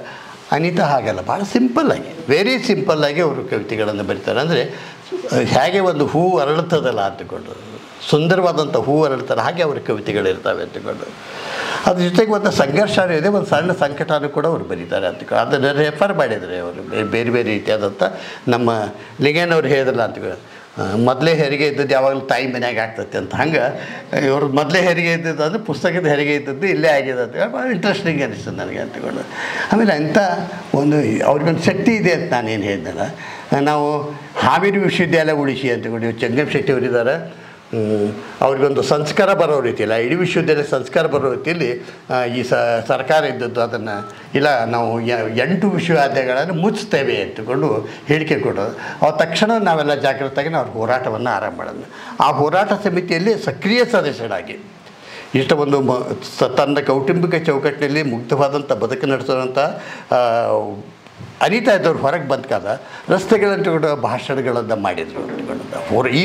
[SPEAKER 13] ಅನಿತಾ ಹಾಗಲ್ಲ, ಭಾಳ ಸಿಂಪಲ್ಲಾಗಿ, ವೆರಿ ಸಿಂಪಲ್ಲಾಗಿ ಅವರು ಕವಿತೆಗಳನ್ನು ಬರೀತಾರೆ. ಅಂದರೆ ಹೇಗೆ ಒಂದು ಹೂ ಅರಳುತ್ತದಲ್ಲ ಅಂತಿಕೊಂಡು, ಸುಂದರವಾದಂಥ ಹೂ ಅರಳುತ್ತಾರೆ, ಹಾಗೆ ಅವ್ರ ಕವಿತೆಗಳಿರ್ತವೆ ಅಂತಿಕೊಂಡು. ಅದ್ರ ಜೊತೆಗೆ ಒಂದು ಸಂಘರ್ಷ ಇದೆ, ಒಂದು ಸಣ್ಣ ಸಂಕಟನೂ ಕೂಡ ಅವ್ರು ಬರೀತಾರೆ ಅಂತಿಕೊಂಡು. ಅದನ್ನು ರೆಫರ್ ಮಾಡಿದ್ದಾರೆ ಅವರು ಬೇರೆ ಬೇರೆ ರೀತಿಯಾದಂಥ. ನಮ್ಮ ಲಿಂಗೇನವ್ರು ಹೇಳಿದ್ರಲ್ಲ ಅಂತಿಕೊಂಡು, ಮೊದಲೇ ಹೆರಿಗೆ ಇದ್ದದ್ದು ಯಾವಾಗಲೂ ತಾಯಿ ಮನೆಯಾಗ ಆಗ್ತೈತೆ ಅಂತ. ಹಂಗೆ ಇವ್ರು ಮೊದಲೇ ಹೆರಿಗೆ ಇದ್ದದ್ದು ಅಂದರೆ ಪುಸ್ತಕದ ಹೆರಿಗೆ ಇದ್ದದ್ದು ಇಲ್ಲೇ ಆಗಿದೆ ಅಂತ ಭಾಳ ಇಂಟ್ರೆಸ್ಟಿಂಗ್ ಅನಿಸ್ತದೆ ನನಗೆ ಅಂತಿಕೊಂಡು. ಆಮೇಲೆ ಅಂಥ ಒಂದು ಅವ್ರಿಗೊಂದು ಶಕ್ತಿ ಇದೆ ಅಂತ ನಾನೇನು ಹೇಳಿದ್ನಲ್ಲ. ನಾವು ಹಾವೇರಿ ವಿಶ್ವವಿದ್ಯಾಲಯ ಉಳಿಸಿ ಅಂತಿಕೊಂಡು ಜಂಗಮ ಶೆಟ್ಟಿ ಅವರಿದ್ದಾರೆ, ಅವ್ರಿಗೊಂದು ಸಂಸ್ಕಾರ ಬರೋ ರೀತಿಯಲ್ಲಿ ಇಡೀ ವಿಶ್ವವಿದ್ಯಾಲಯ ಸಂಸ್ಕಾರ ಬರೋ ರೀತಿಯಲ್ಲಿ ಈ ಸರ್ಕಾರ ಇದ್ದದ್ದು ಅದನ್ನು ಇಲ್ಲ ನಾವು 8 ವಿಶ್ವವಿದ್ಯಾಲಯಗಳನ್ನು ಮುಚ್ತೇವೆ ಅಂತಕೊಂಡು ಹೇಳಿಕೆ ಕೊಡೋದು. ಅವ ತಕ್ಷಣ ನಾವೆಲ್ಲ ಜಾಗೃತಾಗಿ ನಾವು ಹೋರಾಟವನ್ನು ಆರಂಭ ಮಾಡೋದು. ಆ ಹೋರಾಟ ಸಮಿತಿಯಲ್ಲಿ ಸಕ್ರಿಯ ಸದಸ್ಯರಾಗಿ ಇಷ್ಟೊಂದು ತನ್ನ ಕೌಟುಂಬಿಕ ಚೌಕಟ್ಟಿನಲ್ಲಿ ಮುಕ್ತವಾದಂಥ ಬದುಕು ನಡೆಸೋಂಥ ಅನಿತಾ ಇದ್ದವ್ರು ಹೊರಗೆ ಬಂದ್ಕಾದ ರಸ್ತೆಗಳಂತ ಕೂಡ ಭಾಷಣಗಳನ್ನು ಮಾಡಿದರು ಅಂತಕೊಂಡು ಈ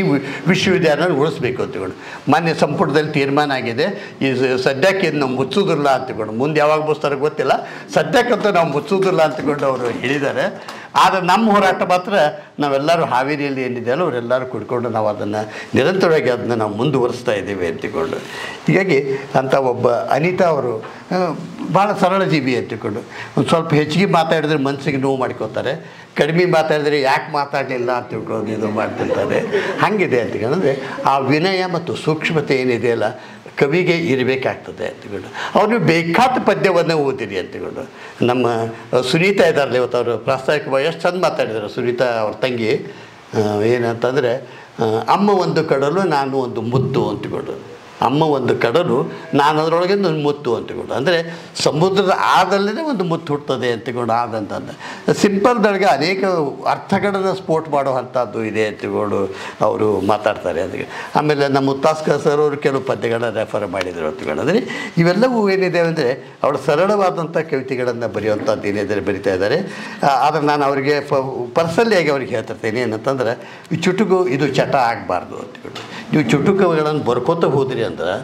[SPEAKER 13] ವಿಶ್ವವಿದ್ಯಾಲಯ ಉಳಿಸ್ಬೇಕು ಅಂತಕೊಂಡು ಮಾನ್ಯ ಸಂಪುಟದಲ್ಲಿ ತೀರ್ಮಾನ ಆಗಿದೆ. ಈ ಸದ್ಯಕ್ಕೆ ನಾವು ಮುಚ್ಚೋದಿಲ್ಲ ಅಂತಕೊಂಡು ಮುಂದೆ ಯಾವಾಗ ಮುಚ್ತಾರೆ ಗೊತ್ತಿಲ್ಲ, ಸದ್ಯಕ್ಕಂತೂ ನಾವು ಮುಚ್ಚೋದಿಲ್ಲ ಅಂತಕೊಂಡು ಅವರು ಹೇಳಿದ್ದಾರೆ. ಆದರೆ ನಮ್ಮ ಹೋರಾಟ ಮಾತ್ರ ನಾವೆಲ್ಲರೂ ಹಾವೇರಿಯಲ್ಲಿ ಏನಿದೆಯಲ್ಲ ಅವರೆಲ್ಲರೂ ಕುಡ್ಕೊಂಡು ನಾವು ಅದನ್ನು ನಿರಂತರವಾಗಿ ಅದನ್ನು ನಾವು ಮುಂದುವರಿಸ್ತಾ ಇದ್ದೀವಿ ಅಂತಿಕೊಂಡು. ಹೀಗಾಗಿ ಅಂಥ ಒಬ್ಬ ಅನಿತಾ ಅವರು ಭಾಳ ಸರಳ ಜೀವಿ ಅಂತಿಕೊಂಡು ಒಂದು ಸ್ವಲ್ಪ ಹೆಚ್ಚಿಗೆ ಮಾತಾಡಿದ್ರೆ ಮನಸ್ಸಿಗೆ ನೋವು ಮಾಡ್ಕೋತಾರೆ, ಕಡಿಮೆ ಮಾತಾಡಿದ್ರೆ ಯಾಕೆ ಮಾತಾಡಲಿಲ್ಲ ಅಂತ ತಿಳ್ಕೊಳ್ಳೋದು ಇದು ಮಾಡ್ತಿರ್ತಾರೆ. ಹಾಗಿದೆ ಅಂತಂದರೆ ಆ ವಿನಯ ಮತ್ತು ಸೂಕ್ಷ್ಮತೆ ಏನಿದೆಯಲ್ಲ ಕವಿಗೆ ಇರಬೇಕಾಗ್ತದೆ ಅಂತಕೊಂಡು ಅವ್ರು ಬೇಕಾದ ಪದ್ಯವನ್ನು ಓದಿರಿ ಅಂತಕೊಂಡು. ನಮ್ಮ ಸುನೀತಾ ಇದ್ದಾರಲ್ಲ ಇವತ್ತು ಅವರು ಪ್ರಾಸ್ತಾವಿಕವಾಗಿ ಎಷ್ಟು ಚಂದ ಮಾತಾಡಿದ್ದಾರೆ. ಸುನೀತಾ ಅವ್ರ ತಂಗಿ ಏನಂತಂದರೆ ಅಮ್ಮ ಒಂದು ಕಡಲು ನಾನು ಒಂದು ಮುತ್ತು ಅಂತಕೊಂಡು, ಅಮ್ಮ ಒಂದು ಕಡಲು ನಾನು ಅದರೊಳಗೆ ಒಂದು ಮುತ್ತು ಅಂತಕೊಂಡು, ಅಂದರೆ ಸಮುದ್ರದ ಆದಲ್ಲೇ ಒಂದು ಮುತ್ತು ಹುಡ್ತದೆ ಅಂತಕೊಂಡು ಆದಂತಂದು ಸಿಂಪಲ್ದೊಳಗೆ ಅನೇಕ ಅರ್ಥಗಳನ್ನು ಸ್ಫೋಟ ಮಾಡುವಂಥದ್ದು ಇದೆ ಅಂತಕೊಂಡು ಅವರು ಮಾತಾಡ್ತಾರೆ. ಅದಕ್ಕೆ ಆಮೇಲೆ ನಮ್ಮ ಉತ್ತಾಸ್ಕರ್ ಸರ್ ಅವರು ಕೆಲವು ಪದ್ಯಗಳನ್ನ ರೆಫರ್ ಮಾಡಿದರು ಅಂತಕೊಂಡು. ಅಂದರೆ ಇವೆಲ್ಲವೂ ಏನಿದೆ ಅಂದರೆ ಅವಳು ಸರಳವಾದಂಥ ಕವಿತೆಗಳನ್ನು ಬರೆಯುವಂಥದ್ದು ಏನಿದೆ ಬರಿತಾ ಇದ್ದಾರೆ. ಆದರೆ ನಾನು ಅವರಿಗೆ ಪರ್ಸನಲಿಯಾಗಿ ಅವ್ರಿಗೆ ಹೇಳ್ತಿರ್ತೇನೆ ಏನಂತಂದ್ರೆ ಈ ಚುಟುಕು ಇದು ಚಟ ಆಗಬಾರ್ದು ಅಂತಕೊಂಡು. ನೀವು ಚುಟುಕುಗಳನ್ನು ಬರ್ಕೋತ ಹೋದ್ರಿ ಅಂದ್ರೆ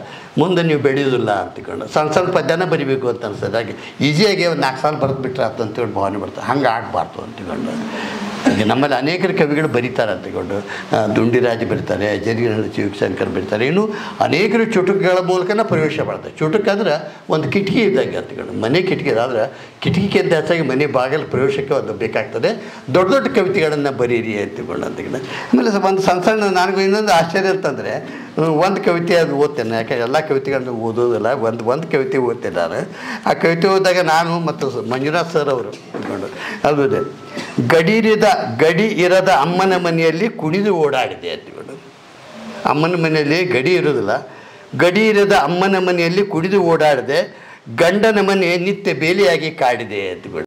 [SPEAKER 13] ಮುಂದೆ ನೀವು ಬೆಳೆಯೋದಿಲ್ಲ ಅಂತಕೊಂಡು ಸಣ್ಣ ಸಣ್ಣ ಪದ್ಯನ ಬರಿಬೇಕು ಅಂತ ಅನ್ಸೋದು. ಹಾಗೆ ಈಸಿಯಾಗಿ ಒಂದು 4 ಸಾಲ ಬರೆದು ಬಿಟ್ರೆ ಅಂತೇಳಿ ಭಾವನೆ ಬರ್ತದೆ. ಹಂಗೆ ಆಗಬಾರ್ದು ಅಂತಕೊಂಡು ಈಗ ನಮ್ಮಲ್ಲಿ ಅನೇಕರು ಕವಿಗಳು ಬರೀತಾರೆ ಅಂತಕೊಂಡು. ದುಂಡಿರಾಜ್ ಬರೀತಾರೆ, ಜರಿಗನಹಳ್ಳಿ ಶಿವಶಂಕರ್ ಬರೀತಾರೆ, ಇನ್ನೂ ಅನೇಕರು ಚುಟುಕುಗಳ ಮೂಲಕನ ಪ್ರವೇಶ ಮಾಡ್ತಾರೆ. ಚುಟುಕು ಅಂದ್ರೆ ಒಂದು ಕಿಟಕಿ ಇದ್ದಂಗೆ ಅಂತಕೊಂಡು, ಮನೆ ಕಿಟಕಿ ಆದ್ರೆ ಕಿಟಕಿಗಿಂತ ಹೆಚ್ಚಾಗಿ ಮನೆ ಬಾಗಿಲು ಪ್ರವೇಶಕ್ಕೆ ಒಂದು ಬೇಕಾಗ್ತದೆ. ದೊಡ್ಡ ದೊಡ್ಡ ಕವಿತೆಗಳನ್ನು ಬರೀರಿ ಅಂತಕೊಂಡು ಅಂತಕೊಂಡು. ಆಮೇಲೆ ಒಂದು ಸಣ್ಣ ಸಣ್ಣ ನನಗೂ ಇನ್ನೊಂದು ಆಶ್ಚರ್ಯ ಅಂತಂದರೆ ಒಂದು ಕವಿತೆ ಅದು ಓದ್ತೇನೆ, ಯಾಕೆ ಎಲ್ಲ ಕವಿತೆಗಳನ್ನು ಓದೋದಿಲ್ಲ, ಒಂದು ಕವಿತೆ ಓದ್ತೇನೆ ನಾನು. ಆ ಕವಿತೆ ಓದಿದಾಗ ನಾನು ಮತ್ತು ಮಂಜುನಾಥ್ ಸರ್ ಅವರು ಅಂದ್ಕೊಂಡು ಅಲ್ಲದೆ ಗಡಿ ಇರದ ಅಮ್ಮನ ಮನೆಯಲ್ಲಿ ಕುಣಿದು ಓಡಾಡಿದೆ ಅಂದ್ಕೊಂಡು. ಅಮ್ಮನ ಮನೆಯಲ್ಲಿ ಗಡಿ ಇರೋದಿಲ್ಲ, ಗಡಿ ಇರದ ಅಮ್ಮನ ಮನೆಯಲ್ಲಿ ಕುಣಿದು ಓಡಾಡಿದೆ, ಗಂಡನ ಮನೆ ನಿತ್ಯ ಬೇಲಿಯಾಗಿ ಕಾಡಿದೆ ಅಂದ್ಕೊಂಡು.